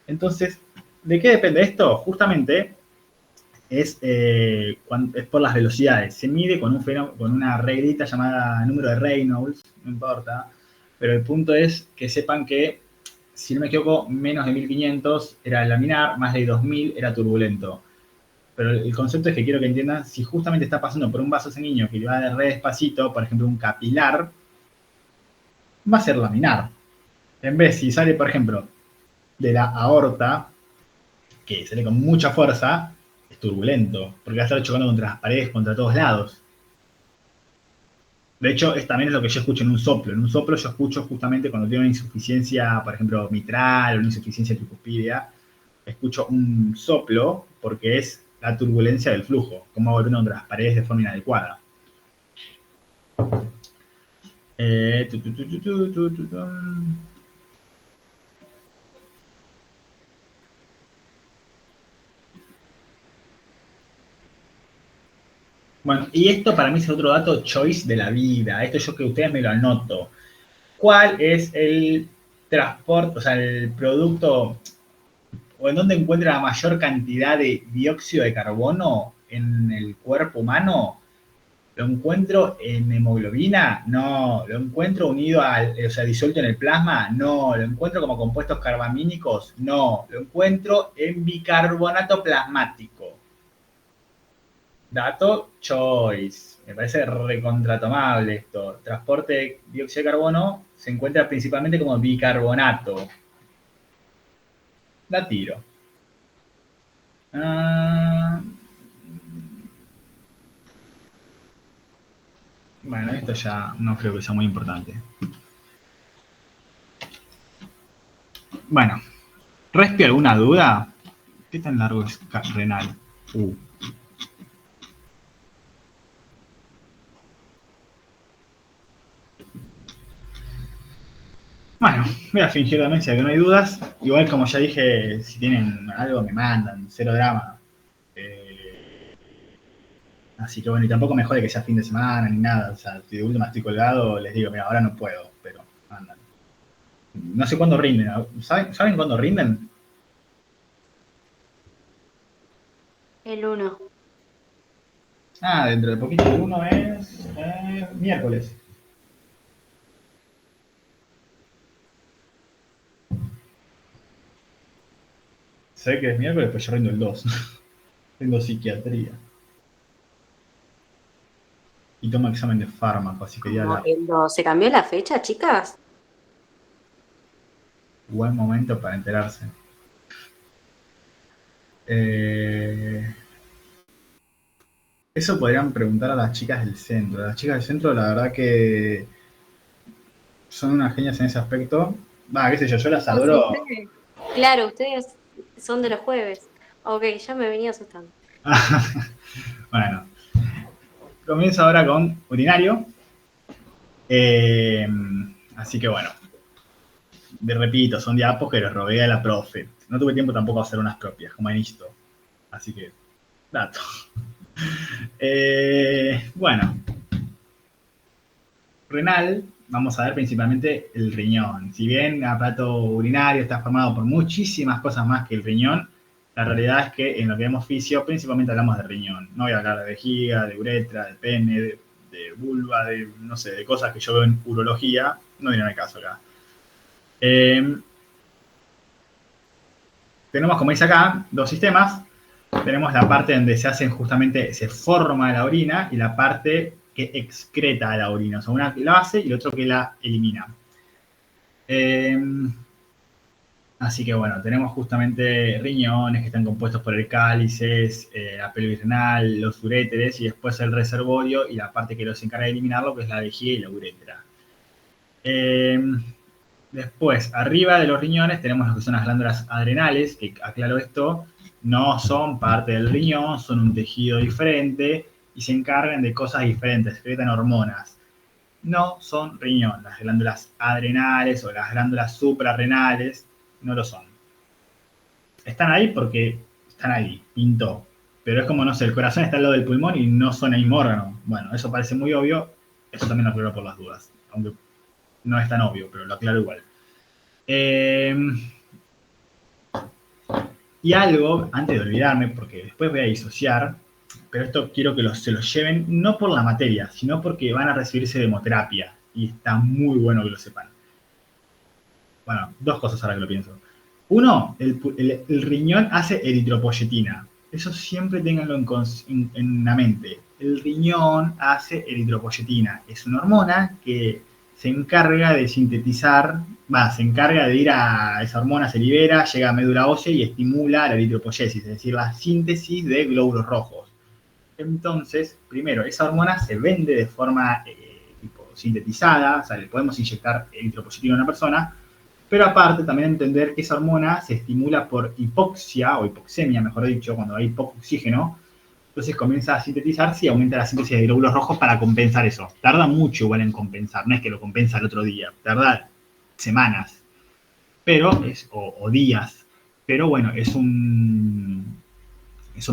Entonces, ¿de qué depende esto? Justamente es por las velocidades. Se mide con una reglita llamada número de Reynolds, no importa, pero el punto es que sepan que, si no me equivoco, menos de 1500 era laminar, más de 2000 era turbulento. Pero el concepto es que quiero que entiendan, si justamente está pasando por un vaso sanguíneo que va de re despacito, por ejemplo un capilar, va a ser laminar. En vez, si sale, por ejemplo, de la aorta, que sale con mucha fuerza, es turbulento, porque va a estar chocando contra las paredes, contra todos lados. De hecho, también es lo que yo escucho en un soplo. En un soplo yo escucho justamente cuando tengo una insuficiencia, por ejemplo, mitral o una insuficiencia tricuspidia, escucho un soplo porque es la turbulencia del flujo, cómo va volviendo contra las paredes de forma inadecuada. Eh, tu, tu, tu, tu, tu, tu, tu, tu. Bueno, y esto para mí es otro dato choice de la vida. Esto yo que ustedes me lo anoto. ¿Cuál es el transporte, o sea, el producto, o en dónde encuentra la mayor cantidad de dióxido de carbono en el cuerpo humano? ¿Lo encuentro en hemoglobina? No. ¿Lo encuentro unido o sea, disuelto en el plasma? No. ¿Lo encuentro como compuestos carbamínicos? No. Lo encuentro en bicarbonato plasmático. Dato choice. Me parece recontratomable esto. Transporte de dióxido de carbono se encuentra principalmente como bicarbonato. La tiro. Bueno, esto ya no creo que sea muy importante. Bueno, ¿respi alguna duda? ¿Qué tan largo es renal? Bueno, voy a fingir demencia que no hay dudas. Igual, como ya dije, si tienen algo me mandan, cero drama. Así que bueno, y tampoco me jode que sea fin de semana ni nada. O sea, si de última estoy colgado, les digo, mira, ahora no puedo, pero andan. No sé cuándo rinden. ¿Saben cuándo rinden? El uno. Ah, dentro de poquito. El 1 es miércoles. Sé que es miércoles, pues yo rindo el 2. Tengo psiquiatría. Y tomo examen de fármaco, así que ya Como el 2. ¿Se cambió la fecha, chicas? buen momento para enterarse. Eso podrían preguntar a las chicas del centro. Las chicas del centro, la verdad que son unas genias en ese aspecto. Va, qué sé yo las No, sí, adoro. ustedes. Claro, ustedes son de los jueves. Ok, ya me venía asustando. Bueno, comienzo ahora con urinario. Eh, Así que bueno, repito, son diapos que les robé a la profe. No tuve tiempo tampoco a hacer unas propias, como en esto. Así que, dato. Bueno, renal, vamos a ver principalmente el riñón. Si bien el aparato urinario está formado por muchísimas cosas más que el riñón, la realidad es que en lo que vemos fisio, principalmente hablamos de riñón. No voy a hablar de vejiga, de uretra, de pene, vulva, de, no sé, de cosas que yo veo en urología, no viene al caso acá. Tenemos, como dice acá, dos sistemas. Tenemos la parte donde se hacen justamente, se forma la orina y la parte que excreta la orina. O sea, una que la hace y el otro que la elimina. Así que bueno, tenemos justamente riñones que están compuestos por el cálices, la pelvis renal, los uréteres y después el reservorio y la parte que los encarga de eliminarlo, que es la vejiga y la uretra. Después, arriba de los riñones tenemos lo que son las glándulas adrenales, que aclaro esto, no son parte del riñón, son un tejido diferente y se encargan de cosas diferentes, secretan hormonas. No son riñón, las glándulas adrenales o las glándulas suprarrenales no lo son. Están ahí porque están ahí, pintó. Pero es como, no sé, el corazón está al lado del pulmón y no son el mismo órgano. Bueno, eso parece muy obvio, eso también lo aclaro por las dudas, aunque no es tan obvio, pero lo aclaro igual. Y algo, antes de olvidarme, porque después voy a disociar, pero esto quiero que se lo lleven, no por la materia, sino porque van a recibirse de hemoterapia. Y está muy bueno que lo sepan. Bueno, dos cosas ahora que lo pienso. Uno, el riñón hace eritropoyetina. Eso siempre ténganlo en la mente. El riñón hace eritropoyetina. Es una hormona que se encarga de sintetizar, se encarga de ir a esa hormona, se libera, llega a médula ósea y estimula la eritropoyesis, es decir, la síntesis de glóbulos rojos. Entonces, primero, esa hormona se vende de forma tipo sintetizada, o sea, le podemos inyectar eritropoyetina a una persona, pero aparte también entender que esa hormona se estimula por hipoxia o hipoxemia, mejor dicho, cuando hay poco oxígeno. Entonces comienza a sintetizarse y aumenta la síntesis de glóbulos rojos para compensar eso. Tarda mucho igual en compensar, no es que lo compensa el otro día, tarda semanas, pero o días. Pero bueno, es un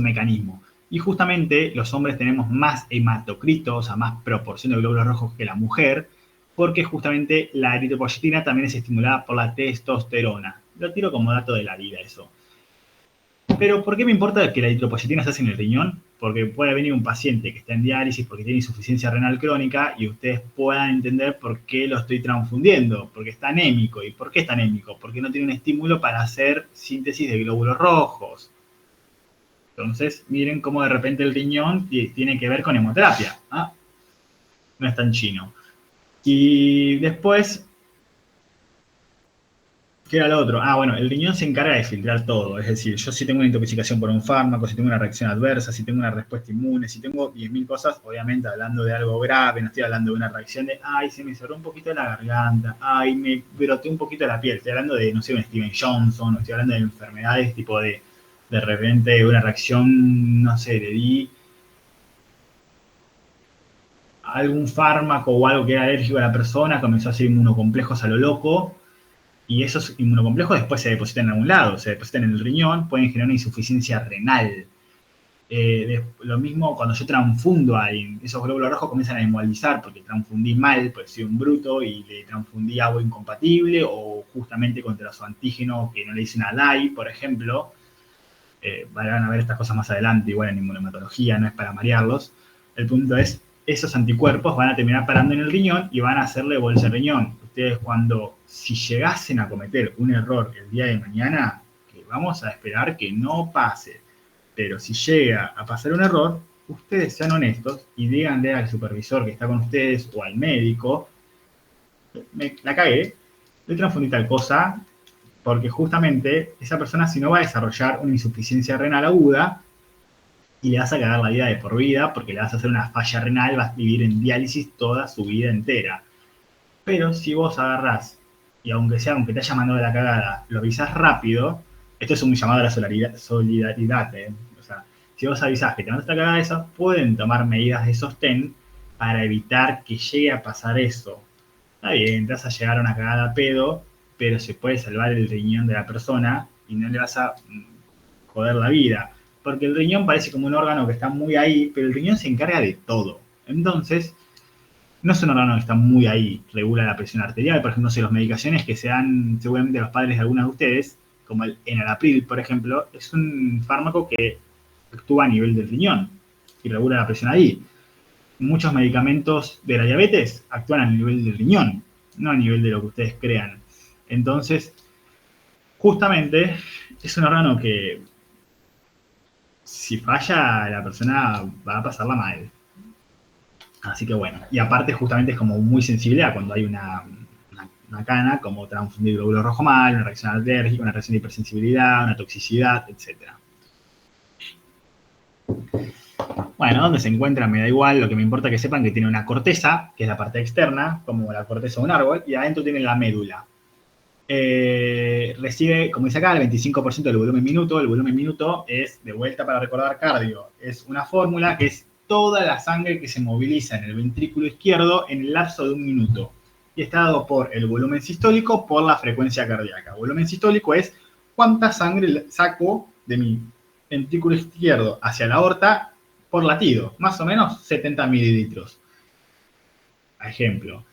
mecanismo. Y justamente los hombres tenemos más hematocrito, o sea, más proporción de glóbulos rojos que la mujer, porque justamente la eritropoyetina también es estimulada por la testosterona. Lo tiro como dato de la vida eso. Pero ¿por qué me importa que la eritropoyetina se hace en el riñón? Porque puede venir un paciente que está en diálisis porque tiene insuficiencia renal crónica y ustedes puedan entender por qué lo estoy transfundiendo, porque está anémico. ¿Y por qué está anémico? Porque no tiene un estímulo para hacer síntesis de glóbulos rojos. Entonces, miren cómo de repente el riñón tiene que ver con hemoterapia. ¿Ah? No es tan chino. Y después, ¿qué era lo otro? Bueno, el riñón se encarga de filtrar todo. Es decir, yo si tengo una intoxicación por un fármaco, si tengo una reacción adversa, si tengo una respuesta inmune, si tengo 10.000 cosas, obviamente hablando de algo grave, no estoy hablando de una reacción de, se me cerró un poquito la garganta, me broté un poquito la piel. Estoy hablando de, no sé, un Steven Johnson, o estoy hablando de enfermedades tipo de repente una reacción, no sé, le di algún fármaco o algo que era alérgico a la persona, comenzó a hacer inmunocomplejos a lo loco, y esos inmunocomplejos después se depositan en algún lado, se depositan en el riñón, pueden generar una insuficiencia renal. Lo mismo cuando yo transfundo a alguien, esos glóbulos rojos comienzan a hemoalizar porque transfundí mal, porque soy un bruto y le transfundí algo incompatible o justamente contra su antígeno que no le dicen a DAI, por ejemplo. Van a ver estas cosas más adelante, igual en inmunohematología, no es para marearlos. El punto es, esos anticuerpos van a terminar parando en el riñón y van a hacerle bolsa al riñón. Ustedes si llegasen a cometer un error el día de mañana, que vamos a esperar que no pase, pero si llega a pasar un error, ustedes sean honestos y díganle al supervisor que está con ustedes o al médico, la cagué, le transfundí tal cosa, porque justamente esa persona si no va a desarrollar una insuficiencia renal aguda y le vas a cagar la vida de por vida porque le vas a hacer una falla renal, vas a vivir en diálisis toda su vida entera. Pero si vos agarrás y aunque te haya mandado la cagada, lo avisás rápido, esto es un llamado a la solidaridad, o sea, si vos avisás que te mandaste la cagada esa, pueden tomar medidas de sostén para evitar que llegue a pasar eso. Está bien, te vas a llegar a una cagada a pedo, pero se puede salvar el riñón de la persona y no le vas a joder la vida. Porque el riñón parece como un órgano que está muy ahí, pero el riñón se encarga de todo. Entonces, no es un órgano que está muy ahí, regula la presión arterial, por ejemplo, no sé, las medicaciones que se dan seguramente los padres de algunos de ustedes, como el enalapril, por ejemplo, es un fármaco que actúa a nivel del riñón y regula la presión ahí. muchos medicamentos de la diabetes actúan a nivel del riñón, no a nivel de lo que ustedes crean. Entonces, justamente, es un órgano que si falla, la persona va a pasarla mal. Así que bueno, y aparte justamente es como muy sensible a cuando hay una cana, como transfundir glóbulo rojo mal, una reacción alérgica, una reacción de hipersensibilidad, una toxicidad, etcétera. Bueno, ¿dónde se encuentra? Me da igual, lo que me importa es que sepan que tiene una corteza, que es la parte externa, como la corteza de un árbol, y adentro tiene la médula. Recibe, como dice acá, el 25% del volumen minuto. El volumen minuto es, de vuelta para recordar cardio, es una fórmula que es toda la sangre que se moviliza en el ventrículo izquierdo en el lapso de un minuto. Y está dado por el volumen sistólico por la frecuencia cardíaca. El volumen sistólico es cuánta sangre saco de mi ventrículo izquierdo hacia la aorta por latido, más o menos 70 mililitros. Ejemplo.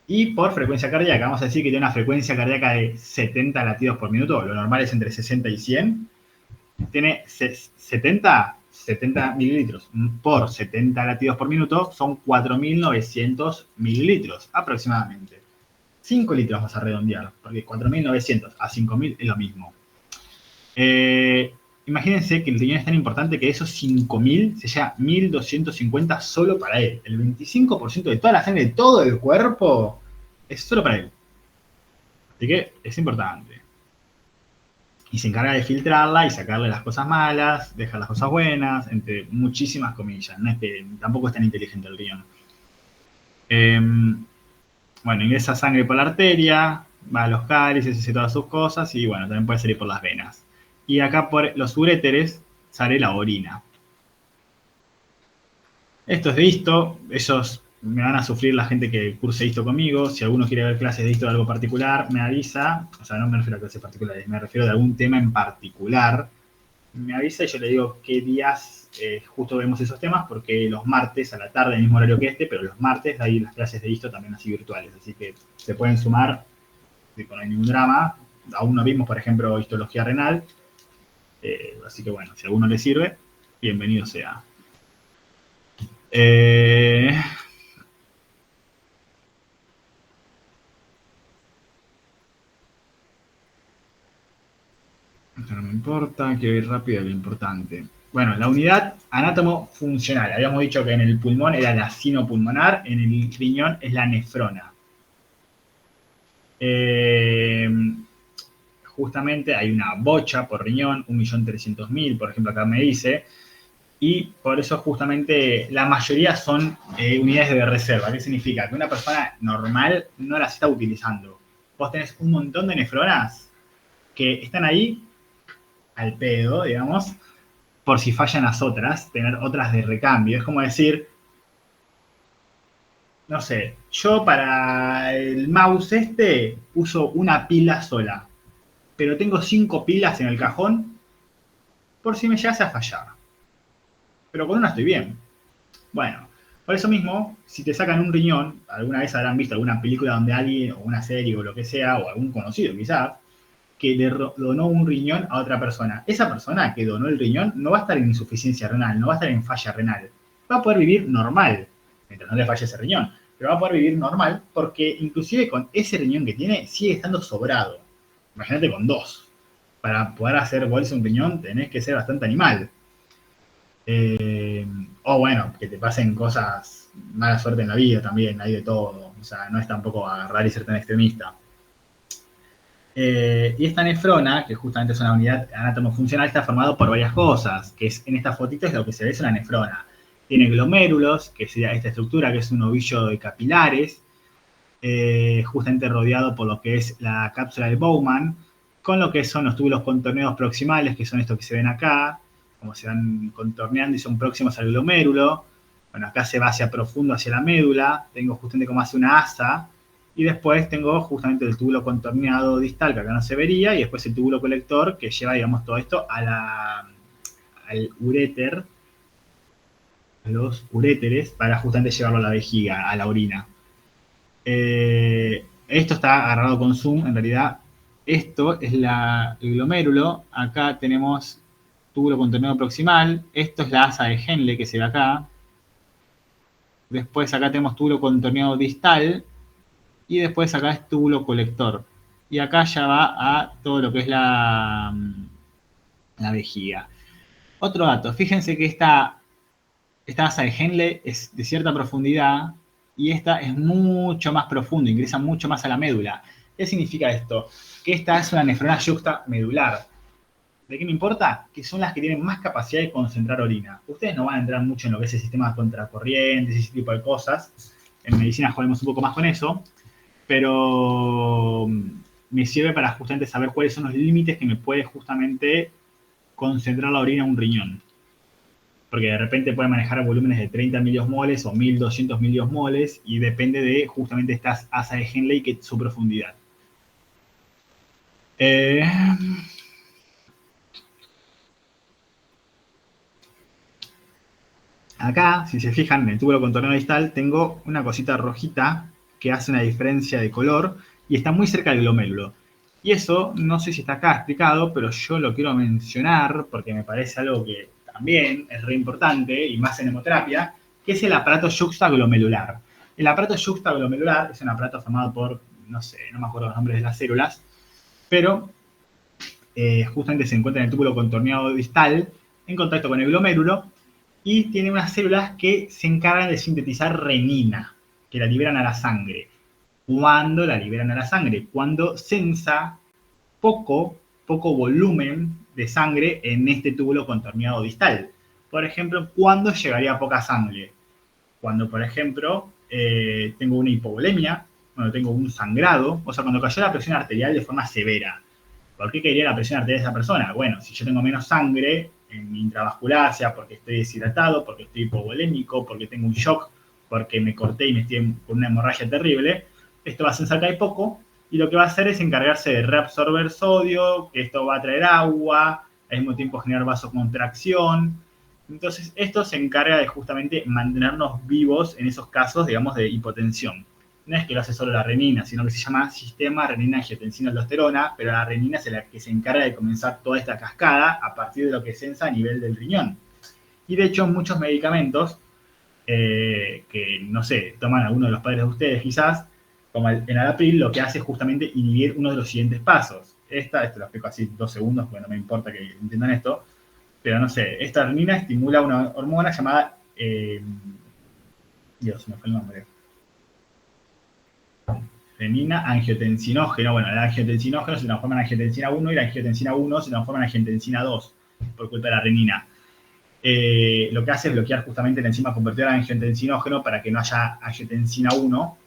Y por frecuencia cardíaca, vamos a decir que tiene una frecuencia cardíaca de 70 latidos por minuto, lo normal es entre 60 y 100. Tiene 70 mililitros por 70 latidos por minuto, son 4.900 mililitros aproximadamente. 5 litros vas a redondear, porque 4.900 a 5.000 es lo mismo. Imagínense que el riñón es tan importante que esos 5.000 se lleva 1.250 solo para él. El 25% de toda la sangre de todo el cuerpo es solo para él. Así que es importante. Y se encarga de filtrarla y sacarle las cosas malas, dejar las cosas buenas, entre muchísimas comillas. No es que tampoco es tan inteligente el riñón. Bueno, ingresa sangre por la arteria, va a los cálices, hace todas sus cosas y bueno, también puede salir por las venas. Y acá por los uréteres sale la orina. Esto es de histo, ellos me van a sufrir la gente que curse histo conmigo. Si alguno quiere ver clases de histo de algo particular, me avisa. O sea, no me refiero a clases particulares, me refiero a algún tema en particular. Me avisa y yo le digo qué días justo vemos esos temas, porque los martes a la tarde, el mismo horario que este, pero los martes hay las clases de histo también así virtuales. Así que se pueden sumar, no hay ningún drama. Aún no vimos, por ejemplo, histología renal. Así que bueno, si a alguno le sirve, bienvenido sea. Esto no me importa, quiero ir rápido a lo importante. Bueno, la unidad anátomo-funcional. Habíamos dicho que en el pulmón era la sinopulmonar, en el riñón es la nefrona. Justamente hay una bocha por riñón, 1.300.000, por ejemplo, acá me dice, y por eso justamente la mayoría son unidades de reserva. ¿Qué significa? Que una persona normal no las está utilizando. Vos tenés un montón de nefronas que están ahí al pedo, digamos, por si fallan las otras, tener otras de recambio. Es como decir, no sé, yo para el mouse este uso una pila sola, pero tengo 5 pilas en el cajón por si me llegase a fallar. Pero con una estoy bien. Bueno, por eso mismo, si te sacan un riñón, alguna vez habrán visto alguna película donde alguien, o una serie o lo que sea, o algún conocido quizás, que le donó un riñón a otra persona. Esa persona que donó el riñón no va a estar en insuficiencia renal, no va a estar en falla renal. Va a poder vivir normal, mientras no le falle ese riñón, pero va a poder vivir normal porque inclusive con ese riñón que tiene sigue estando sobrado. Imagínate con 2. Para poder hacer bolsa un riñón tenés que ser bastante animal. O bueno, que te pasen cosas, mala suerte en la vida también, hay de todo. O sea, no es tampoco agarrar y ser tan extremista. Y esta nefrona, que justamente es una unidad anatomofuncional, está formado por varias cosas, que es, en esta fotito es lo que se ve, es una nefrona. Tiene glomérulos, que sería esta estructura, que es un ovillo de capilares, justamente rodeado por lo que es la cápsula de Bowman, con lo que son los túbulos contorneados proximales, que son estos que se ven acá, como se van contorneando y son próximos al glomérulo. Bueno, acá se va hacia profundo, hacia la médula, tengo justamente como hace una asa, y después tengo justamente el túbulo contorneado distal, que acá no se vería, y después el túbulo colector, que lleva, digamos, todo esto al uréter, a los uréteres, para justamente llevarlo a la vejiga, a la orina. Esto está agarrado con zoom, en realidad esto es el glomérulo, acá tenemos túbulo contorneado proximal, esto es la asa de Henle que se ve acá, Después acá tenemos túbulo contorneado distal. Y después acá es túbulo colector. Y acá ya va a todo lo que es la vejiga. Otro dato, fíjense que esta asa de Henle es de cierta profundidad y esta es mucho más profunda, ingresa mucho más a la médula. ¿Qué significa esto? Que esta es una nefrona yuxta medular. ¿De qué me importa? Que son las que tienen más capacidad de concentrar orina. Ustedes no van a entrar mucho en lo que es el sistema de contracorrientes y ese tipo de cosas. En medicina jugamos un poco más con eso, pero me sirve para justamente saber cuáles son los límites que me puede justamente concentrar la orina en un riñón. Porque de repente puede manejar volúmenes de 30 miliosmoles o 1200 miliosmoles y depende de justamente estas asas de Henle y su profundidad. Acá, si se fijan, en el túbulo contorneado distal tengo una cosita rojita que hace una diferencia de color y está muy cerca del glomérulo. Y eso, no sé si está acá explicado, pero yo lo quiero mencionar porque me parece algo que también es re importante, y más en hemoterapia, que es el aparato yuxtaglomerular. El aparato yuxtaglomerular es un aparato formado por, no sé, no me acuerdo los nombres de las células, pero justamente se encuentra en el túbulo contorneado distal en contacto con el glomérulo y tiene unas células que se encargan de sintetizar renina, que la liberan a la sangre. ¿Cuándo la liberan a la sangre? Cuando sensa poco volumen de sangre en este túbulo contorneado distal. Por ejemplo, ¿cuándo llegaría poca sangre? Cuando, por ejemplo, tengo una hipovolemia, cuando tengo un sangrado, o sea, cuando cayó la presión arterial de forma severa. ¿Por qué caería la presión arterial de esa persona? Bueno, si yo tengo menos sangre en mi intravascular, sea porque estoy deshidratado, porque estoy hipovolémico, porque tengo un shock, porque me corté y me estoy con una hemorragia terrible, esto va a sensar que hay poco, y lo que va a hacer es encargarse de reabsorber sodio, que esto va a traer agua, al mismo tiempo generar vasocontracción. Entonces, esto se encarga de justamente mantenernos vivos en esos casos, digamos, de hipotensión. No es que lo hace solo la renina, sino que se llama sistema renina-angiotensina-aldosterona, pero la renina es la que se encarga de comenzar toda esta cascada a partir de lo que sensa a nivel del riñón. Y de hecho, muchos medicamentos que, no sé, toman algunos de los padres de ustedes quizás, como el enalapril, lo que hace es justamente inhibir uno de los siguientes pasos. Esto lo explico así 2 segundos, porque no me importa que entiendan esto, pero no sé, esta renina estimula una hormona llamada, Dios, me fue el nombre. Renina angiotensinógeno. Bueno, el angiotensinógeno se transforma en angiotensina 1 y la angiotensina 1 se transforma en angiotensina 2 por culpa de la renina. Lo que hace es bloquear justamente la enzima convertidora de angiotensinógeno para que no haya angiotensina 1.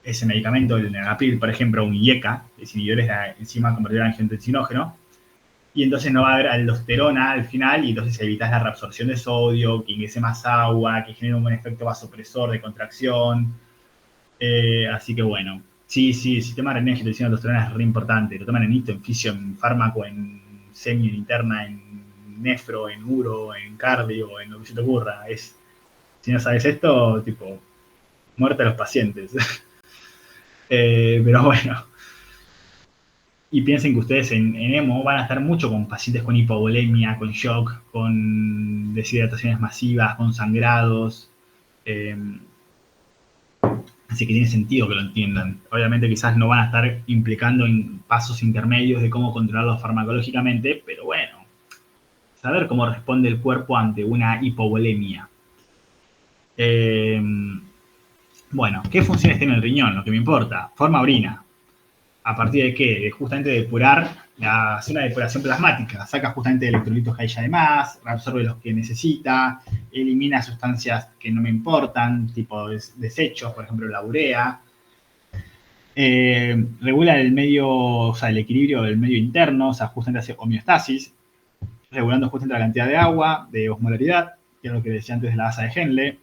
Ese medicamento, el enalapril, por ejemplo, un IECA, es inhibidor de la enzima convertidora de angiotensinógeno, y entonces no va a haber aldosterona al final, y entonces evitas la reabsorción de sodio, que ingrese más agua, que genere un buen efecto vasopresor de contracción. Así que bueno, sí, el sistema renina angiotensina aldosterona es re importante. Lo toman en hito, en fisio, en fármaco, en semio, en interna, en nefro, en uro, en cardio, en lo que se te ocurra. Si no sabes esto, tipo, muerte a los pacientes. Pero bueno. Y piensen que ustedes en EMO van a estar mucho con pacientes con hipovolemia, con shock, con deshidrataciones masivas, con sangrados. Así que tiene sentido que lo entiendan. Obviamente quizás no van a estar implicando en pasos intermedios de cómo controlarlos farmacológicamente, pero bueno, saber cómo responde el cuerpo ante una hipovolemia. Bueno, ¿qué funciones tiene el riñón? Lo que me importa. Forma orina. ¿A partir de qué? De justamente depurar, hace una depuración plasmática, saca justamente electrolitos que hay ya de más, reabsorbe los que necesita, elimina sustancias que no me importan, tipo desechos, por ejemplo la urea, regula el medio, o sea, el equilibrio del medio interno, o sea, justamente hace homeostasis, regulando justamente la cantidad de agua, de osmolaridad, que es lo que decía antes de la asa de Henle,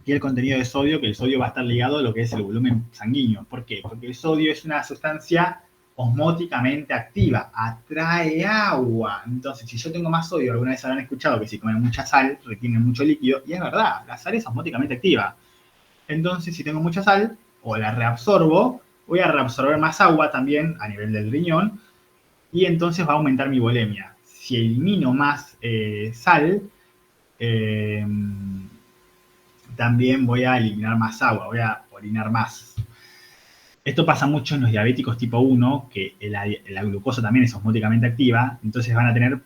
y el contenido de sodio, que el sodio va a estar ligado a lo que es el volumen sanguíneo. ¿Por qué? Porque el sodio es una sustancia osmóticamente activa, atrae agua. Entonces, si yo tengo más sodio, alguna vez habrán escuchado que si comen mucha sal, retienen mucho líquido, y es verdad, la sal es osmóticamente activa. Entonces, si tengo mucha sal, o la reabsorbo, voy a reabsorber más agua también a nivel del riñón, y entonces va a aumentar mi volemia. Si elimino más sal, también voy a eliminar más agua, voy a orinar más. Esto pasa mucho en los diabéticos tipo 1, que la glucosa también es osmóticamente activa, entonces van a tener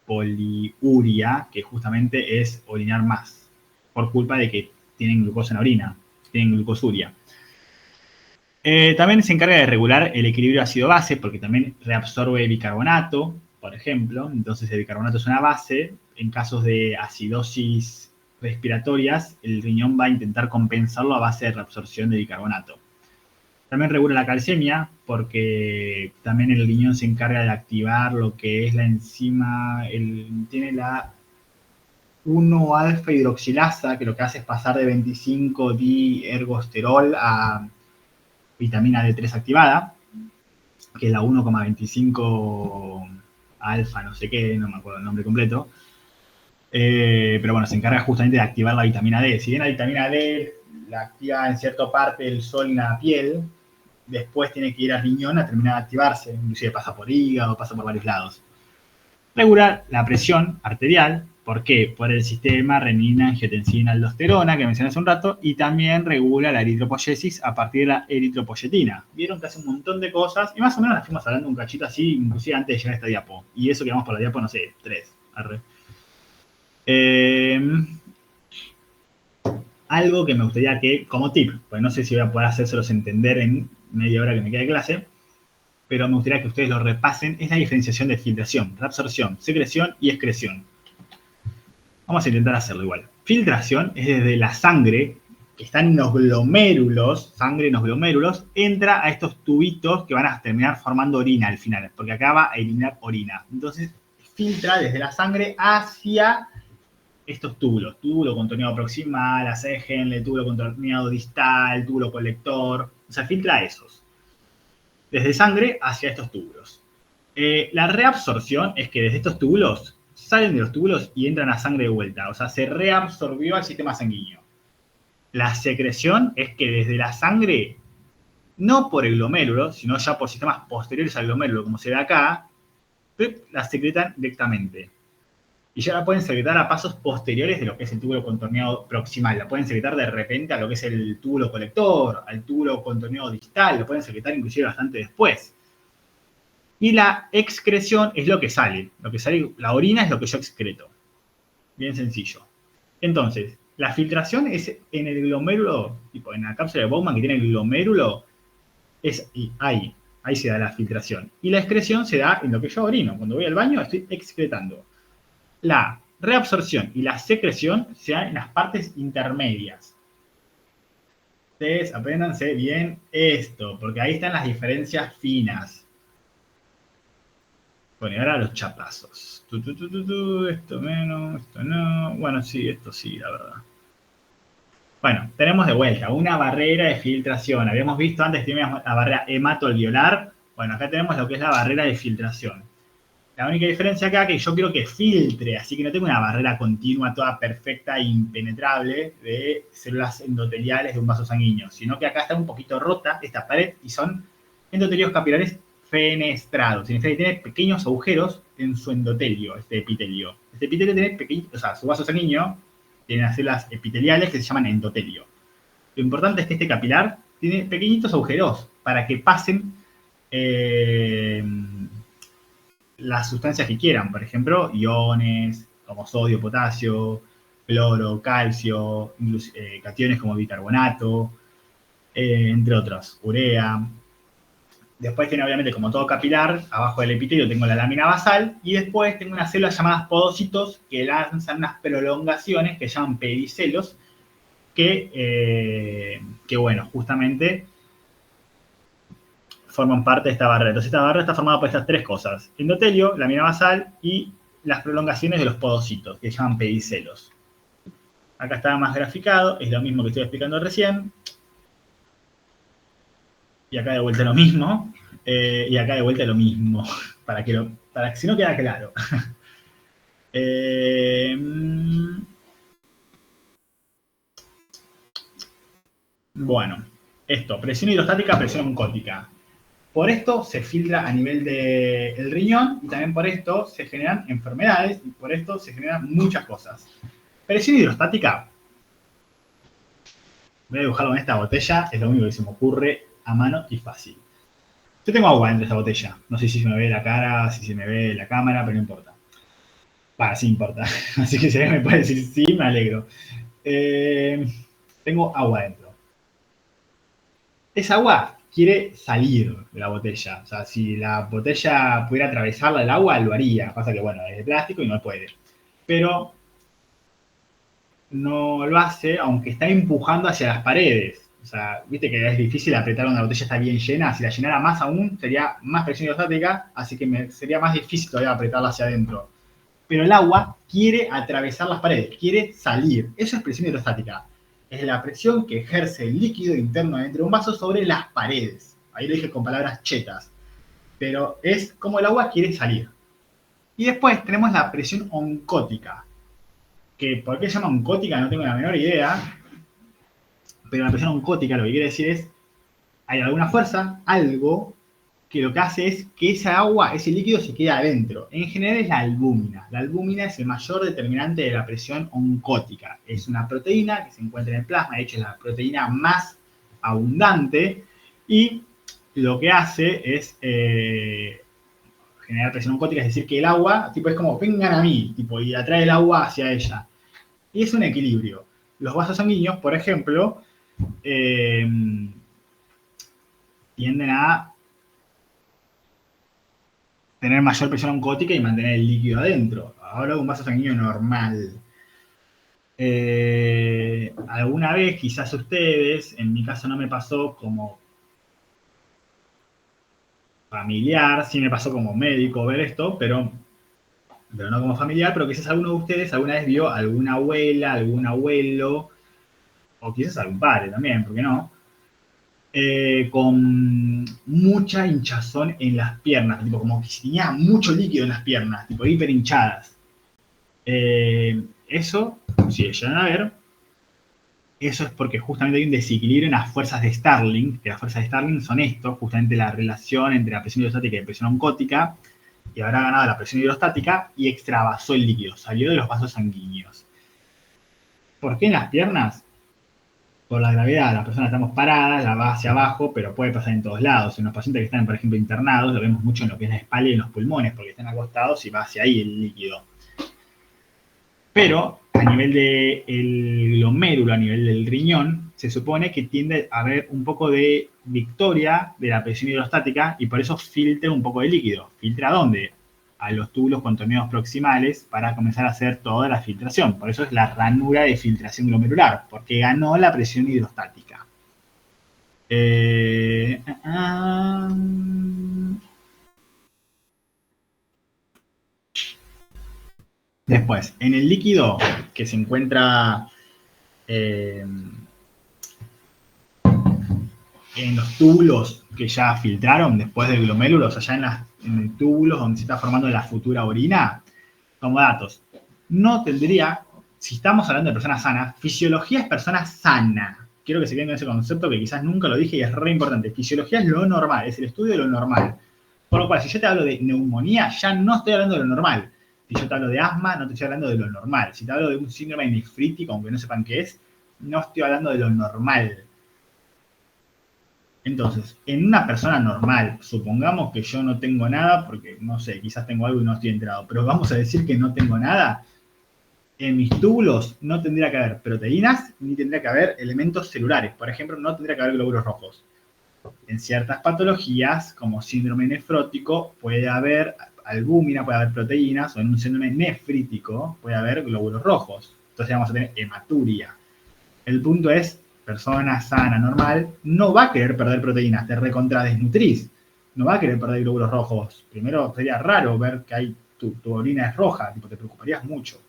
poliuria, que justamente es orinar más, por culpa de que tienen glucosa en la orina, tienen glucosuria. También se encarga de regular el equilibrio ácido-base, porque también reabsorbe bicarbonato, por ejemplo. Entonces el bicarbonato es una base. En casos de acidosis respiratorias, el riñón va a intentar compensarlo a base de reabsorción de bicarbonato. También regula la calcemia, porque también el riñón se encarga de activar lo que es la enzima, tiene la 1-alfa hidroxilasa, que lo que hace es pasar de 25-di-ergosterol a vitamina D3 activada, que es la 1,25 alfa, no sé qué, no me acuerdo el nombre completo. Pero bueno, se encarga justamente de activar la vitamina D. Si bien la vitamina D la activa en cierta parte del sol en la piel, después tiene que ir al riñón a terminar de activarse, inclusive pasa por hígado, pasa por varios lados. Regular la presión arterial, ¿por qué? Por el sistema renina, angiotensina, aldosterona, que mencioné hace un rato, y también regula la eritropoyesis a partir de la eritropoyetina. Vieron que hace un montón de cosas, y más o menos las fuimos hablando un cachito así, inclusive antes de llegar a esta diapo. Y eso que vamos por la diapo, no sé, 3. Algo que me gustaría que, como tip, pues no sé si voy a poder hacérselos entender en media hora que me quede de clase, pero me gustaría que ustedes lo repasen, es la diferenciación de filtración, reabsorción, secreción y excreción. Vamos a intentar hacerlo igual. Filtración es desde la sangre, que está en los glomérulos, sangre en los glomérulos, entra a estos tubitos que van a terminar formando orina al final, porque acá va a eliminar orina. Entonces, filtra desde la sangre hacia estos túbulos. Túbulo contorneado proximal, acégenle, túbulo contorneado distal, túbulo colector. O sea, filtra esos. Desde sangre hacia estos túbulos. La reabsorción es que desde estos túbulos salen de los túbulos y entran a sangre de vuelta. O sea, se reabsorbió al sistema sanguíneo. La secreción es que desde la sangre, no por el glomérulo, sino ya por sistemas posteriores al glomérulo, como se ve acá, la secretan directamente. Y ya la pueden secretar a pasos posteriores de lo que es el túbulo contorneado proximal. La pueden secretar de repente a lo que es el túbulo colector, al túbulo contorneado distal, lo pueden secretar inclusive bastante después. Y la excreción es lo que sale. Lo que sale, la orina es lo que yo excreto. Bien sencillo. Entonces, la filtración es en el glomérulo, tipo en la cápsula de Bowman que tiene el glomérulo, es ahí se da la filtración. Y la excreción se da en lo que yo orino. Cuando voy al baño estoy excretando. La reabsorción y la secreción se dan en las partes intermedias. Ustedes apréndanse bien esto, porque ahí están las diferencias finas. Bueno, y ahora los chapazos. Esto menos, esto no. Bueno, sí, esto sí, la verdad. Bueno, tenemos de vuelta una barrera de filtración. Habíamos visto antes que teníamos la barrera hemato-alveolar. Bueno, acá tenemos lo que es la barrera de filtración. La única diferencia acá es que yo quiero que filtre, así que no tengo una barrera continua, toda perfecta e impenetrable de células endoteliales de un vaso sanguíneo, sino que acá está un poquito rota esta pared y son endotelios capilares fenestrados. Significa que tiene pequeños agujeros en su endotelio, este epitelio. Este epitelio tiene pequeños, o sea, su vaso sanguíneo tiene las células epiteliales que se llaman endotelio. Lo importante es que este capilar tiene pequeñitos agujeros para que pasen las sustancias que quieran, por ejemplo, iones como sodio, potasio, cloro, calcio, cationes como bicarbonato, entre otros, urea. Después tiene obviamente como todo capilar, abajo del epitelio tengo la lámina basal y después tengo unas células llamadas podocitos que lanzan unas prolongaciones que se llaman pedicelos que bueno, justamente forman parte de esta barrera. Entonces esta barrera está formada por estas tres cosas: endotelio, lámina basal y las prolongaciones de los podocitos, que se llaman pedicelos. Acá está más graficado, es lo mismo que estoy explicando recién. Y acá de vuelta lo mismo. Y acá de vuelta lo mismo, para que si no queda claro. Bueno, esto, presión hidrostática, presión oncótica. Por esto se filtra a nivel del riñón y también por esto se generan enfermedades y por esto se generan muchas cosas. Presión hidrostática Voy a dibujarlo en esta botella, es lo único que se me ocurre a mano y fácil. Yo tengo agua dentro de esta botella. No sé si se me ve la cara, si se me ve la cámara, pero no importa. Sí importa. Así que si alguien me puede decir sí, me alegro. Eh, Tengo agua dentro. Esa agua quiere salir de la botella. O sea, si la botella pudiera atravesarla el agua, lo haría. Pasa que, bueno, es de plástico y no puede. Pero no lo hace, aunque está empujando hacia las paredes. O sea, viste que es difícil apretar cuando la botella está bien llena. Si la llenara más aún, sería más presión hidrostática, así que sería más difícil todavía apretarla hacia adentro. Pero el agua quiere atravesar las paredes, quiere salir. Eso es presión hidrostática. Es la presión que ejerce el líquido interno dentro de un vaso sobre las paredes. Ahí lo dije con palabras chetas. Pero es como el agua quiere salir. Y después tenemos la presión oncótica. Que ¿por qué se llama oncótica? No tengo la menor idea. Pero la presión oncótica lo que quiere decir es, hay alguna fuerza, algo, que lo que hace es que esa agua, ese líquido se quede adentro. En general es la albúmina. La albúmina es el mayor determinante de la presión oncótica. Es una proteína que se encuentra en el plasma, de hecho es la proteína más abundante y lo que hace es generar presión oncótica, es decir, que el agua, tipo, es como, vengan a mí, tipo, y atrae el agua hacia ella. Y es un equilibrio. Los vasos sanguíneos, por ejemplo, eh, tienden a tener mayor presión oncótica y mantener el líquido adentro. Ahora un vaso sanguíneo normal. Alguna vez, quizás ustedes, en mi caso no me pasó como familiar, sí me pasó como médico ver esto, pero no como familiar, pero quizás alguno de ustedes alguna vez vio a alguna abuela, algún abuelo, o quizás algún padre también, ¿por qué no? Con mucha hinchazón en las piernas, tipo como que tenía mucho líquido en las piernas, tipo hiper hinchadas. Eso, si llegan a ver, eso es porque justamente hay un desequilibrio en las fuerzas de Starling, que las fuerzas de Starling son esto, justamente la relación entre la presión hidrostática y la presión oncótica, y habrá ganado la presión hidrostática y extravasó el líquido, salió de los vasos sanguíneos. ¿Por qué en las piernas? Por la gravedad, las personas estamos paradas, la va hacia abajo, pero puede pasar en todos lados. En los pacientes que están, por ejemplo, internados, lo vemos mucho en lo que es la espalda y en los pulmones, porque están acostados y va hacia ahí el líquido. Pero a nivel del glomérulo, a nivel del riñón, se supone que tiende a haber un poco de victoria de la presión hidrostática y por eso filtra un poco de líquido. ¿Filtra a dónde? A los túbulos contoneados proximales para comenzar a hacer toda la filtración. Por eso es la ranura de filtración glomerular, porque ganó la presión hidrostática. Eh, uh, Después, en el líquido que se encuentra eh, en los túbulos que ya filtraron después del glomérulo, o sea, ya en los túbulos donde se está formando la futura orina, como datos. No tendría, si estamos hablando de personas sanas, fisiología es persona sana. Quiero que se queden con ese concepto que quizás nunca lo dije y es re importante. Fisiología es lo normal, es el estudio de lo normal. Por lo cual, si yo te hablo de neumonía, ya no estoy hablando de lo normal. Si yo te hablo de asma, no te estoy hablando de lo normal. Si te hablo de un síndrome nefrítico, aunque no sepan qué es, no estoy hablando de lo normal. Entonces, en una persona normal, supongamos que yo no tengo nada, porque no sé, quizás tengo algo y no estoy enterado, pero vamos a decir que no tengo nada, en mis túbulos no tendría que haber proteínas ni tendría que haber elementos celulares. Por ejemplo, no tendría que haber glóbulos rojos. En ciertas patologías, como síndrome nefrótico, puede haber albúmina, puede haber proteínas, o en un síndrome nefrítico puede haber glóbulos rojos. Entonces vamos a tener hematuria. El punto es, persona sana, normal, no va a querer perder proteínas, te recontradesnutrís. No va a querer perder glóbulos rojos. Primero sería raro ver que tu orina es roja, tipo, te preocuparías mucho.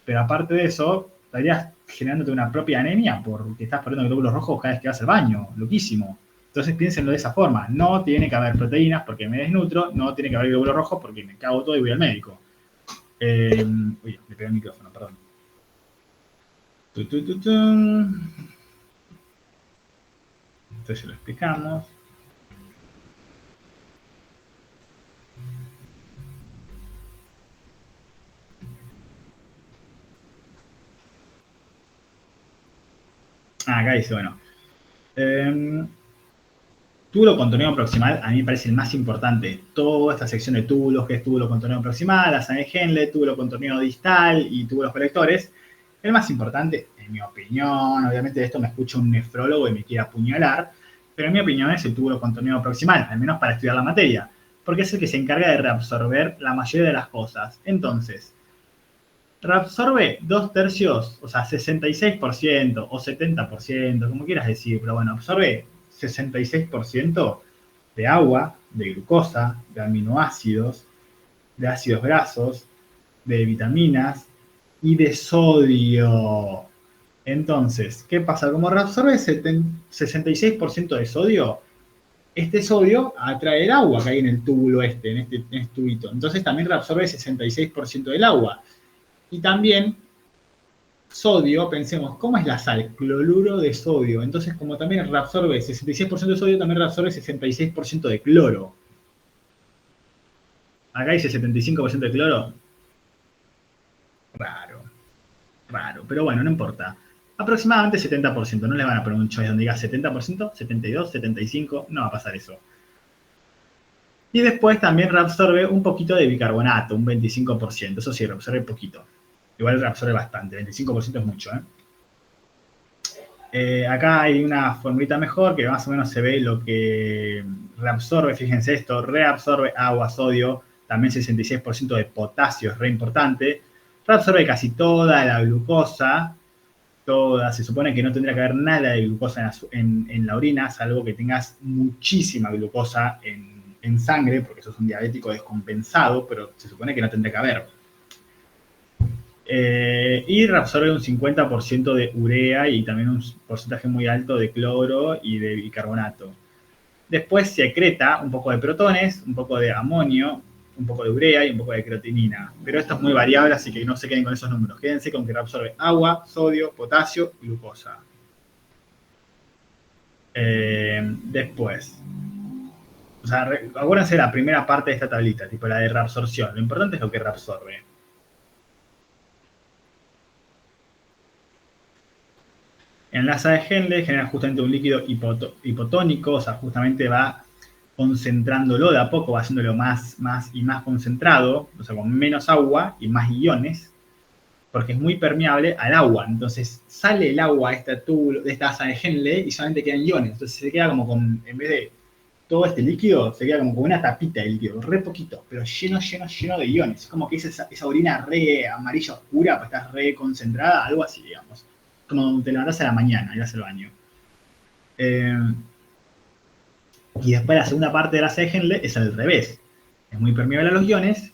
Pero aparte de eso, estarías generándote una propia anemia porque estás perdiendo glóbulos rojos cada vez que vas al baño. Loquísimo. Entonces piénsenlo de esa forma. No tiene que haber proteínas porque me desnutro, no tiene que haber glóbulos rojos porque me cago todo y voy al médico. Uy, me pegué el micrófono, perdón. Entonces lo explicamos. Acá dice, bueno, Eh, Túbulo contorneo proximal a mí me parece el más importante. Toda esta sección de túbulos, que es túbulo contorneo proximal, asa de Henle, túbulo contorneo distal y túbulos colectores. El más importante, en mi opinión, obviamente de esto me escucha un nefrólogo y me quiere apuñalar, pero en mi opinión es el túbulo contorneo proximal, al menos para estudiar la materia, porque es el que se encarga de reabsorber la mayoría de las cosas. Entonces, reabsorbe dos tercios, o sea, 66% o 70%, como quieras decir, pero bueno, absorbe 66% de agua, de glucosa, de aminoácidos, de ácidos grasos, de vitaminas y de sodio. Entonces, ¿qué pasa? Como reabsorbe 66% de sodio, este sodio atrae el agua que hay en el túbulo en este tubito. Entonces también reabsorbe 66% del agua. Y también sodio, pensemos, ¿cómo es la sal? Cloruro de sodio. Entonces, como también reabsorbe 66% de sodio, también reabsorbe 66% de cloro. Acá dice 75% de cloro. Raro, raro. Pero bueno, no importa. Aproximadamente 70%. No le van a poner un choice donde diga 70%, 72, 75. No va a pasar eso. Y después también reabsorbe un poquito de bicarbonato, un 25%. Eso sí, reabsorbe poquito. Igual reabsorbe bastante. 25% es mucho, ¿eh? Acá hay una formulita mejor que más o menos se ve lo que reabsorbe, fíjense esto, reabsorbe agua, sodio, también 66% de potasio, es re importante, reabsorbe casi toda la glucosa, toda, se supone que no tendría que haber nada de glucosa en la orina, salvo que tengas muchísima glucosa en sangre, porque sos un diabético descompensado, pero se supone que no tendría que haber. Y reabsorbe un 50% de urea y también un porcentaje muy alto de cloro y de bicarbonato. Después secreta un poco de protones, un poco de amonio, un poco de urea y un poco de creatinina. Pero esto es muy variable, así que no se queden con esos números. Quédense con que reabsorbe agua, sodio, potasio y glucosa. Después, o sea, acuérdense de la primera parte de esta tablita, tipo la de reabsorción. Lo importante es lo que reabsorbe. En la asa de Henle genera justamente un líquido hipotónico, o sea, justamente va concentrándolo de a poco, va haciéndolo más y más concentrado, o sea, con menos agua y más iones, porque es muy permeable al agua. Entonces sale el agua de esta asa de Henle y solamente quedan iones. Entonces se queda como con, en vez de todo este líquido, se queda como con una tapita de líquido, re poquito, pero lleno, lleno, lleno de iones. Es como que esa orina re amarilla oscura, pues está re concentrada, algo así, digamos. Como te levantás a la mañana y vas al baño. Eh, y después la segunda parte de la Segenle es al revés. Es muy permeable a los iones,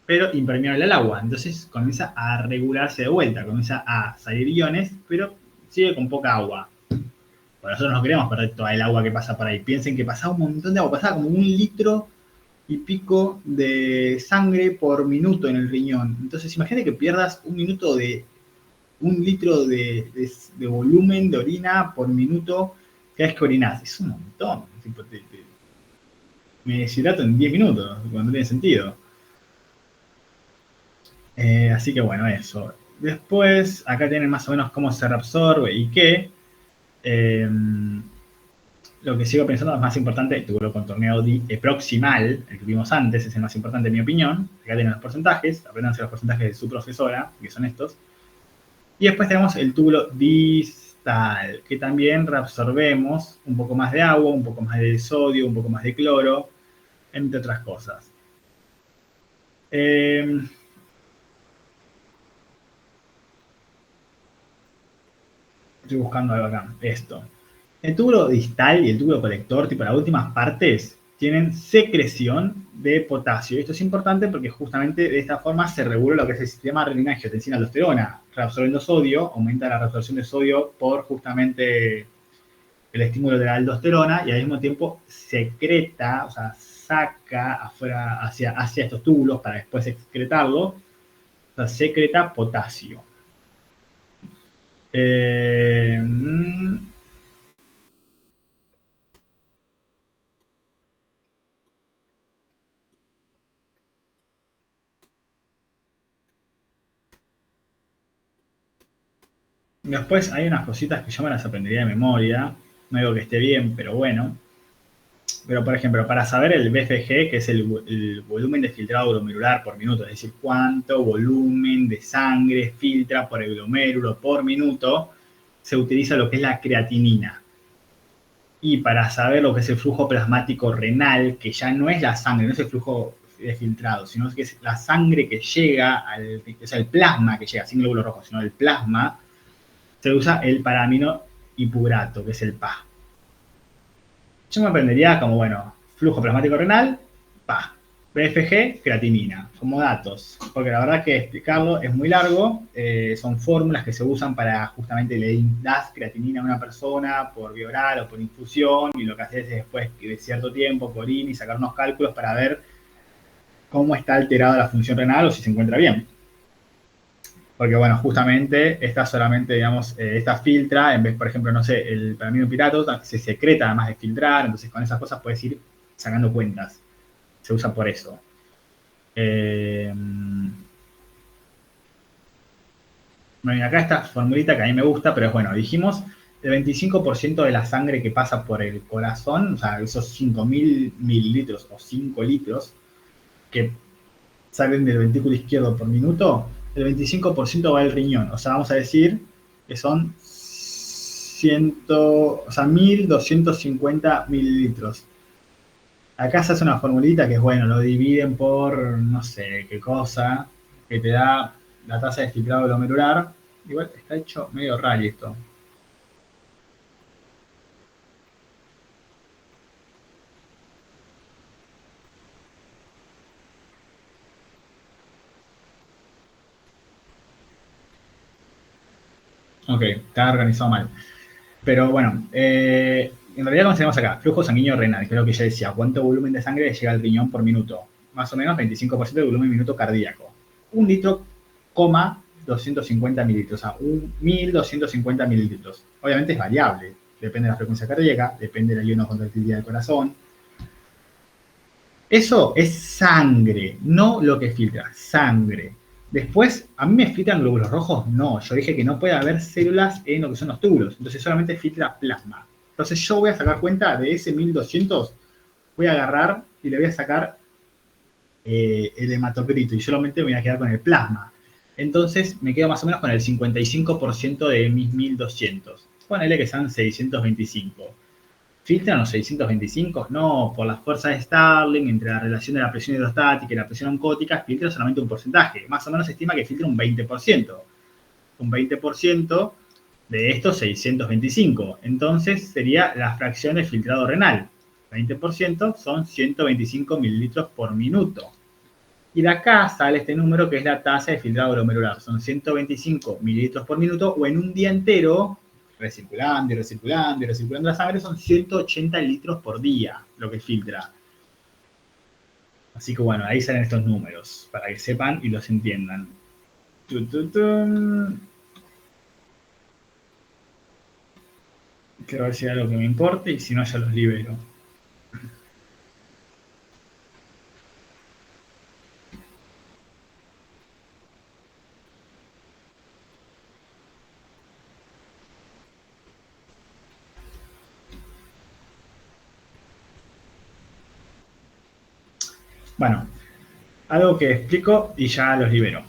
pero impermeable al agua. Entonces comienza a regularse de vuelta, comienza a salir iones, pero sigue con poca agua. Por nosotros no queremos perder toda el agua que pasa por ahí. Piensen que pasaba un montón de agua, pasaba como 1 litro y pico de sangre por minuto en el riñón. Entonces imagínate que pierdas 1 minuto de 1 litro de volumen de orina por minuto cada vez que orinas. Es un montón. Tipo, me deshidrato en 10 minutos, cuando no tiene sentido. Así que bueno, eso. Después, acá tienen más o menos cómo se reabsorbe y qué. Eh, lo que sigo pensando es más importante, tuvo con torneo proximal, el que vimos antes, es el más importante en mi opinión. Acá tienen los porcentajes, aprendanse los porcentajes de su profesora, que son estos. Y después tenemos el túbulo distal, que también reabsorbemos un poco más de agua, un poco más de sodio, un poco más de cloro, entre otras cosas. Estoy buscando algo acá, esto. El túbulo distal y el túbulo colector, tipo las últimas partes, tienen secreción de potasio. Esto es importante porque justamente de esta forma se regula lo que es el sistema renina-angiotensina-aldosterona. Reabsorbiendo sodio, aumenta la reabsorción de sodio por justamente el estímulo de la aldosterona y al mismo tiempo secreta, o sea, saca afuera hacia estos túbulos para después excretarlo, o sea, secreta potasio. Eh, Después hay unas cositas que yo me las aprendería de memoria. no digo que esté bien, pero bueno. Pero, por ejemplo, para saber el BFG, que es el volumen de filtrado glomerular por minuto, es decir, cuánto volumen de sangre filtra por el glomérulo por minuto, se utiliza lo que es la creatinina. Y para saber lo que es el flujo plasmático renal, que ya no es la sangre, no es el flujo de filtrado, sino que es la sangre que llega, o sea, el plasma que llega, sin glóbulos rojos, sino el plasma, se usa el paramino hipugrato, que es el PA. Yo me aprendería como, bueno, flujo plasmático renal, PA. BFG, creatinina, como datos. Porque la verdad que explicarlo es muy largo. Son fórmulas que se usan para justamente le das creatinina a una persona por vía oral o por infusión. Y lo que haces es después de cierto tiempo por INI sacar unos cálculos para ver cómo está alterada la función renal o si se encuentra bien. Porque, bueno, justamente esta solamente, digamos, esta filtra, en vez, por ejemplo, no sé, el paramino pirato se secreta además de filtrar, entonces con esas cosas puedes ir sacando cuentas. Se usa por eso. Bueno, y acá esta formulita que a mí me gusta, pero es bueno, dijimos el 25% de la sangre que pasa por el corazón, o sea, esos 5.000 mililitros o 5 litros que salen del ventrículo izquierdo por minuto, el 25% va al riñón. O sea, vamos a decir que son 1.250 mililitros. Acá se hace una formulita que es, bueno, lo dividen por no sé qué cosa, que te da la tasa de filtrado glomerular. Igual está hecho medio raro esto. Ok, está organizado mal. Pero bueno, en realidad como tenemos acá, flujo sanguíneo renal, que es lo que ya decía, cuánto volumen de sangre llega al riñón por minuto. Más o menos 25% del volumen minuto cardíaco. 1 litro, 250 mililitros, o sea, 1.250 mililitros. Obviamente es variable, depende de la frecuencia cardíaca, depende de la ionocontractilidad del corazón. Eso es sangre, no lo que filtra, sangre. Después, ¿a mí me filtran glóbulos rojos? No, yo dije que no puede haber células en lo que son los túbulos, entonces solamente filtra plasma. Entonces yo voy a sacar cuenta de ese 1.200, voy a agarrar y le voy a sacar el hematocrito y solamente me voy a quedar con el plasma. Entonces me quedo más o menos con el 55% de mis 1.200. Ponele que sean 625. ¿Filtran los 625? No, por las fuerzas de Starling, entre la relación de la presión hidrostática y la presión oncótica, filtra solamente un porcentaje. Más o menos se estima que filtra un 20%. Un 20% de estos 625. Entonces sería la fracción de filtrado renal. 20% son 125 mililitros por minuto. Y de acá sale este número que es la tasa de filtrado glomerular. Son 125 mililitros por minuto o en un día entero, recirculando y recirculando y recirculando la sangre, son 180 litros por día lo que filtra. Así que bueno, ahí salen estos números para que sepan y los entiendan. Quiero ver si hay algo que me importe y si no ya los libero. Bueno, algo que explico y ya los libero.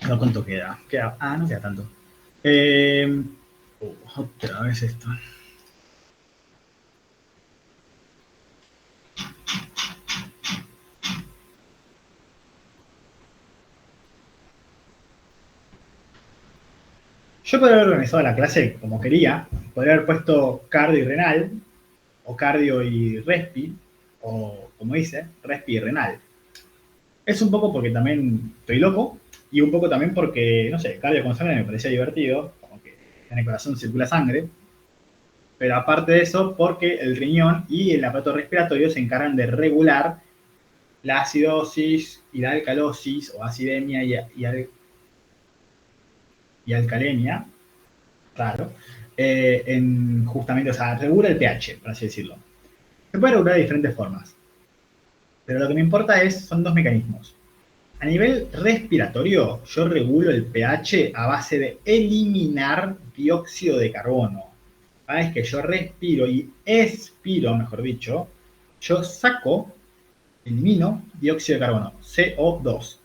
No, ¿cuánto queda? No queda tanto. Otra vez esto. Yo podría haber organizado la clase como quería. Podría haber puesto cardio y renal, o cardio y respi, o como dice, respi y renal. Es un poco porque también estoy loco, y un poco también porque, no sé, cardio con sangre me parecía divertido, como que en el corazón circula sangre. Pero aparte de eso, porque el riñón y el aparato respiratorio se encargan de regular la acidosis y la alcalosis, o acidemia y alcalemia, raro, justamente, o sea, regula el pH, por así decirlo. Se puede regular de diferentes formas, pero lo que me importa son dos mecanismos. A nivel respiratorio, yo regulo el pH a base de eliminar dióxido de carbono. cada vez que yo respiro y expiro, mejor dicho, yo elimino dióxido de carbono, CO2.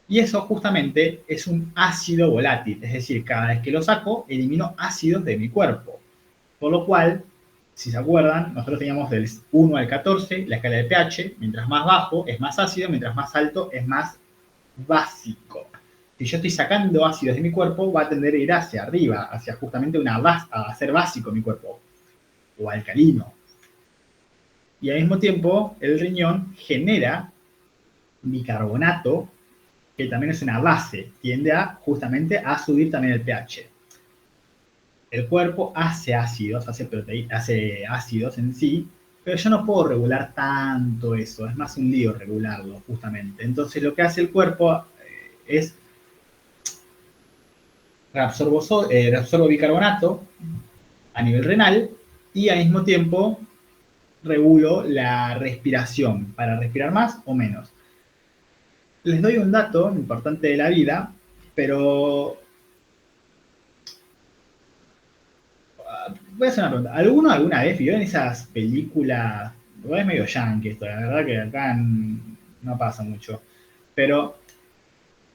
Y eso justamente es un ácido volátil, es decir, cada vez que lo saco, elimino ácidos de mi cuerpo. Por lo cual, si se acuerdan, nosotros teníamos del 1 al 14 la escala de pH, mientras más bajo es más ácido, mientras más alto es más básico. Si yo estoy sacando ácidos de mi cuerpo, va a tender a ir hacia arriba, hacia justamente a ser básico mi cuerpo, o alcalino. Y al mismo tiempo, el riñón genera bicarbonato, que también es una base, tiende a justamente a subir también el pH. El cuerpo hace ácidos, hace ácidos en sí, pero yo no puedo regular tanto eso, es más un lío regularlo, justamente. Entonces lo que hace el cuerpo es reabsorbo bicarbonato a nivel renal y al mismo tiempo regulo la respiración para respirar más o menos. Les doy un dato importante de la vida, pero voy a hacer una pregunta. ¿Alguno alguna vez vio en esas películas? Es medio yankee esto, la verdad que acá no pasa mucho. Pero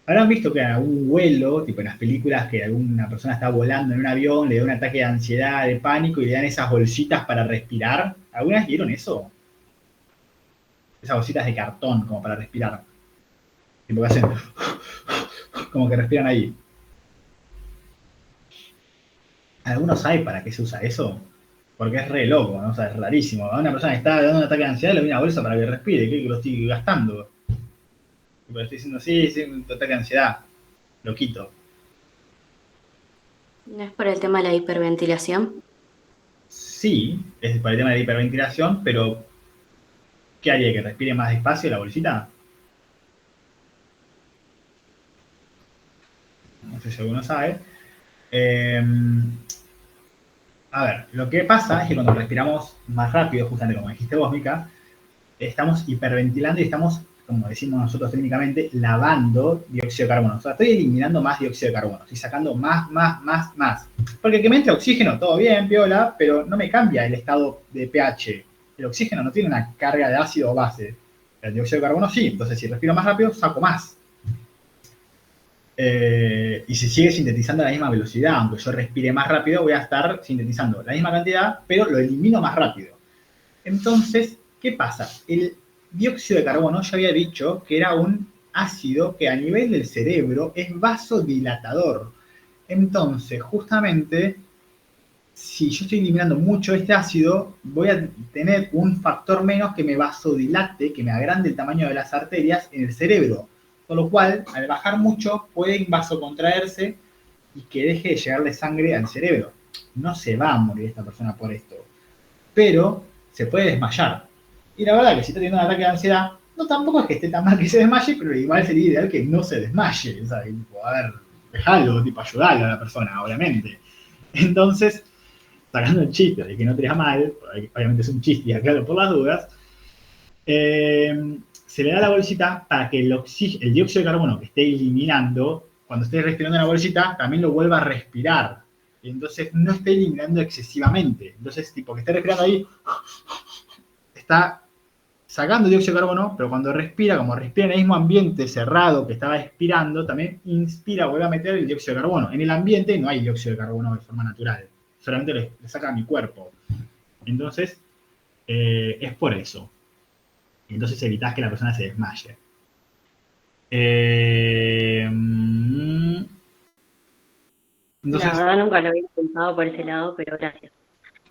habrán visto que en algún vuelo, tipo en las películas, que alguna persona está volando en un avión, le da un ataque de ansiedad, de pánico y le dan esas bolsitas para respirar. ¿Alguna vez vieron eso? Esas bolsitas de cartón como para respirar. Tipo que hacen como que respiran ahí. ¿Alguno sabe para qué se usa eso? Porque es re loco, ¿no? O sea, es rarísimo. A una persona que está dando un ataque de ansiedad le doy una bolsa para que respire, que lo estoy gastando. Y le estoy diciendo, sí, sí, un ataque de ansiedad. Lo quito. ¿No es por el tema de la hiperventilación? Sí, es para el tema de la hiperventilación, pero ¿qué haría? ¿Que respire más despacio la bolsita? No sé si alguno sabe. Eh, a ver, lo que pasa es que cuando respiramos más rápido, justamente como dijiste vos, Mica, estamos hiperventilando y estamos, como decimos nosotros técnicamente, lavando dióxido de carbono. O sea, estoy eliminando más dióxido de carbono, estoy sacando más. Porque que me entre oxígeno, todo bien, piola, pero no me cambia el estado de pH. El oxígeno no tiene una carga de ácido o base. El dióxido de carbono sí, entonces si respiro más rápido, saco más. Y se sigue sintetizando a la misma velocidad, aunque yo respire más rápido, voy a estar sintetizando la misma cantidad, pero lo elimino más rápido. Entonces, ¿qué pasa? El dióxido de carbono ya había dicho que era un ácido que a nivel del cerebro es vasodilatador. Entonces, justamente, si yo estoy eliminando mucho este ácido, voy a tener un factor menos que me vasodilate, que me agrande el tamaño de las arterias en el cerebro. Con lo cual, al bajar mucho, puede vasocontraerse y que deje de llegarle sangre al cerebro. No se va a morir esta persona por esto, pero se puede desmayar. Y la verdad que si está teniendo un ataque de ansiedad, no tampoco es que esté tan mal que se desmaye, pero igual sería ideal que no se desmaye. O sea, tipo, a ver, dejalo, tipo, ayudarlo a la persona, obviamente. Entonces, sacando el chiste de que no te da mal, obviamente es un chiste y aclaro por las dudas, se le da la bolsita para que el dióxido de carbono que esté eliminando, cuando esté respirando la bolsita, también lo vuelva a respirar. Y entonces no esté eliminando excesivamente. Entonces, tipo, que esté respirando ahí, está sacando dióxido de carbono, pero cuando respira, como respira en el mismo ambiente cerrado que estaba expirando, también inspira, vuelve a meter el dióxido de carbono. En el ambiente no hay dióxido de carbono de forma natural, solamente le saca a mi cuerpo. Entonces, es por eso. Entonces evitás que la persona se desmaye. La Entonces, verdad nunca lo había pensado por ese lado, pero gracias.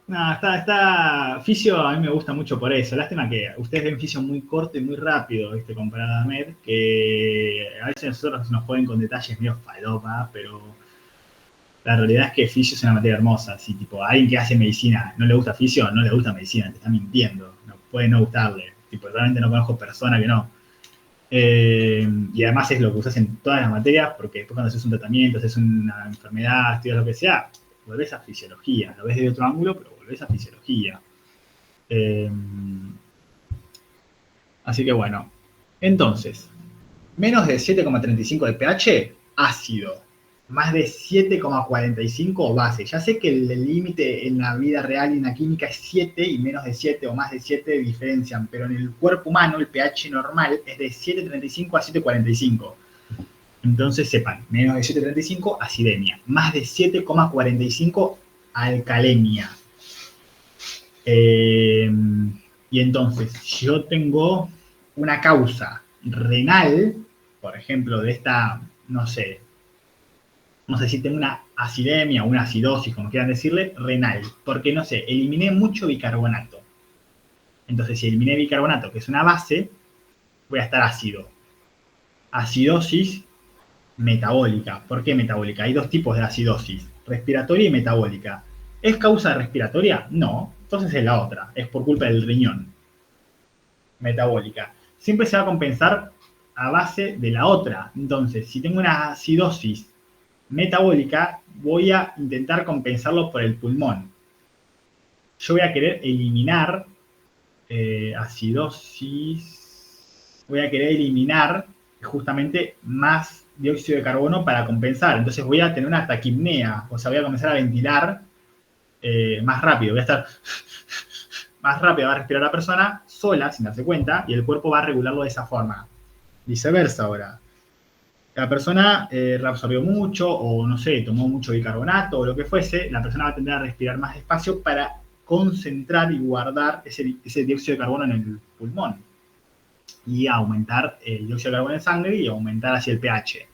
no, está. Fisio a mí me gusta mucho por eso. Lástima que ustedes ven Fisio muy corto y muy rápido, ¿viste? Comparado a Med, que a veces nosotros nos joden con detalles medio falopa, pero la realidad es que Fisio es una materia hermosa. Si, tipo, a alguien que hace medicina no le gusta Fisio, no le gusta medicina, te está mintiendo. No, puede no gustarle. Tipo, realmente no conozco persona que no. Y además es lo que usas en todas las materias, porque después cuando haces un tratamiento, haces una enfermedad, estudias lo que sea, volvés a fisiología. Lo ves de otro ángulo, pero volvés a fisiología. Eh, Así que bueno. Entonces, menos de 7,35 de pH, ácido. más de 7,45 base. Ya sé que el límite en la vida real y en la química es 7 y menos de 7 o más de 7 diferencian, pero en el cuerpo humano el pH normal es de 7,35 a 7,45. Entonces sepan, menos de 7,35 acidemia, más de 7,45 alcalemia. Y entonces yo tengo una causa renal, por ejemplo, de esta, no sé si tengo una acidemia o una acidosis, como quieran decirle, renal, porque no sé, eliminé mucho bicarbonato. Entonces, si eliminé bicarbonato, que es una base, voy a estar ácido. Acidosis metabólica. ¿Por qué metabólica? Hay dos tipos de acidosis, respiratoria y metabólica. ¿Es causa respiratoria? No. Entonces es la otra, es por culpa del riñón. Metabólica. Siempre se va a compensar a base de la otra. Entonces, si tengo una acidosis metabólica, voy a intentar compensarlo por el pulmón. Yo voy a querer eliminar acidosis, voy a querer eliminar justamente más dióxido de carbono para compensar. Entonces voy a tener una taquipnea, o sea, voy a comenzar a ventilar más rápido. Voy a estar más rápido, va a respirar la persona sola, sin darse cuenta, y el cuerpo va a regularlo de esa forma. Viceversa ahora. La persona reabsorbió mucho, o no sé, tomó mucho bicarbonato, o lo que fuese, la persona va a tender a respirar más despacio para concentrar y guardar ese dióxido de carbono en el pulmón. Y aumentar el dióxido de carbono en sangre y aumentar así el pH.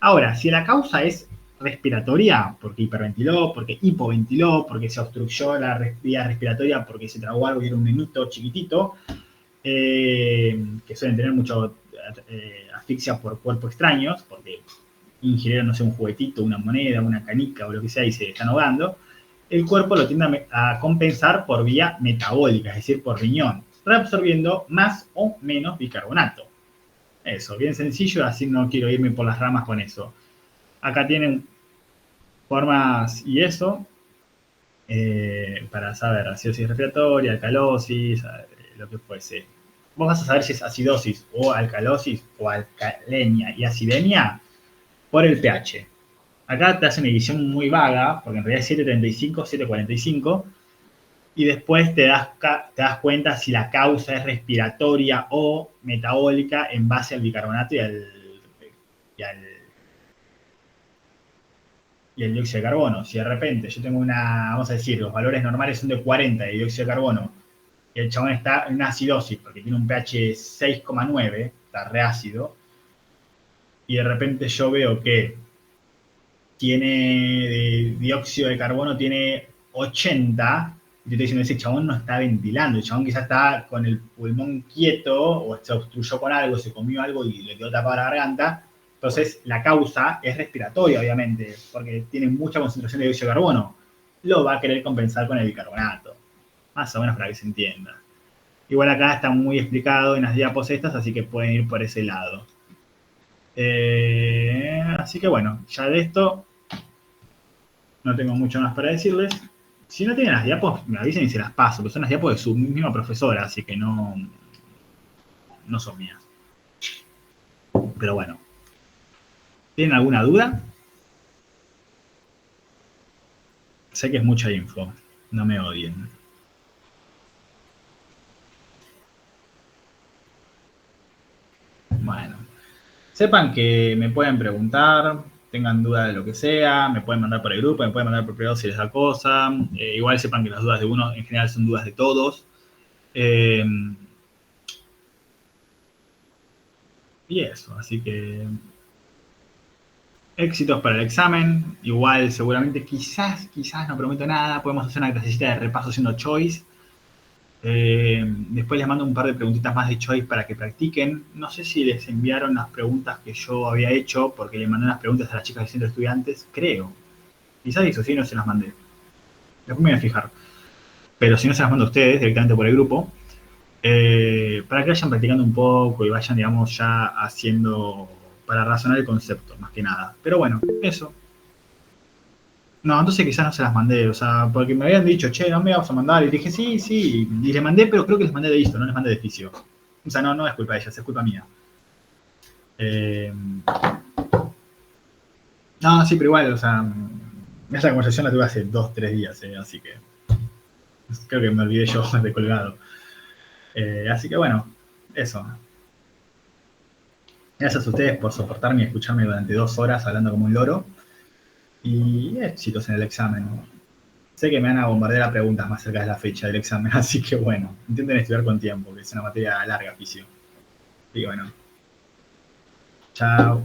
Ahora, si la causa es respiratoria, porque hiperventiló, porque hipoventiló, porque se obstruyó la vía respiratoria, porque se tragó algo y era un nenito chiquitito, que suelen tener mucho asfixia por cuerpos extraños, porque ingirieron, no sé, un juguetito, una moneda, una canica o lo que sea y se están ahogando, el cuerpo lo tiende a compensar por vía metabólica, es decir, por riñón, reabsorbiendo más o menos bicarbonato. Eso, bien sencillo, así no quiero irme por las ramas con eso. Acá tienen formas y eso, para saber acidosis respiratoria, alcalosis, lo que fuese. Vos vas a saber si es acidosis o alcalosis o alcalemia y acidemia por el pH. Acá te hace una edición muy vaga, porque en realidad es 7,35, 7,45, y después te das cuenta si la causa es respiratoria o metabólica en base al bicarbonato y al dióxido de carbono. Si de repente yo tengo vamos a decir, los valores normales son de 40 de dióxido de carbono, y el chabón está en una acidosis porque tiene un pH 6,9, está reácido, y de repente yo veo que tiene de dióxido de carbono, tiene 80, yo estoy diciendo, ese chabón no está ventilando, el chabón quizás está con el pulmón quieto, o se obstruyó con algo, se comió algo y le quedó tapada la garganta. Entonces, la causa es respiratoria, obviamente, porque tiene mucha concentración de dióxido de carbono. Lo va a querer compensar con el bicarbonato. Más o menos para que se entienda. Igual acá está muy explicado en las diapos estas, así que pueden ir por ese lado. Así que bueno, ya de esto no tengo mucho más para decirles. Si no tienen las diapos, me avisen y se las paso, porque son las diapos de su misma profesora, así que no son mías. Pero bueno. ¿Tienen alguna duda? Sé que es mucha info, no me odien. Bueno, sepan que me pueden preguntar, tengan duda de lo que sea, me pueden mandar por el grupo, me pueden mandar por privado si les da cosa. Igual sepan que las dudas de uno en general son dudas de todos. Y eso, así que éxitos para el examen. Igual seguramente quizás no prometo nada, podemos hacer una clasecita de repaso haciendo choice. Después les mando un par de preguntitas más de choice para que practiquen. No sé si les enviaron las preguntas que yo había hecho, porque le mandé unas preguntas a las chicas del centro de estudiantes, creo. Quizás eso sí, no se las mandé. Después me voy a fijar. Pero si no, se las mando a ustedes directamente por el grupo, para que vayan practicando un poco y vayan, digamos, ya haciendo, para razonar el concepto, más que nada. Pero bueno, eso. No, entonces quizás no se las mandé, o sea, porque me habían dicho, che, no me vas a mandar, y dije, sí, y les mandé, pero creo que les mandé de ISO, no les mandé de fisio. O sea, no es culpa de ellas, es culpa mía. No, sí, pero igual, o sea, esa conversación la tuve hace 2, 3 días, así que creo que me olvidé yo de colgado. Así que bueno, eso. Gracias a ustedes por soportarme y escucharme durante 2 horas hablando como un loro. Y éxitos en el examen. Sé que me van a bombardear a preguntas más cerca de la fecha del examen, así que bueno, intenten estudiar con tiempo, que es una materia larga, fisio. Y bueno, chao.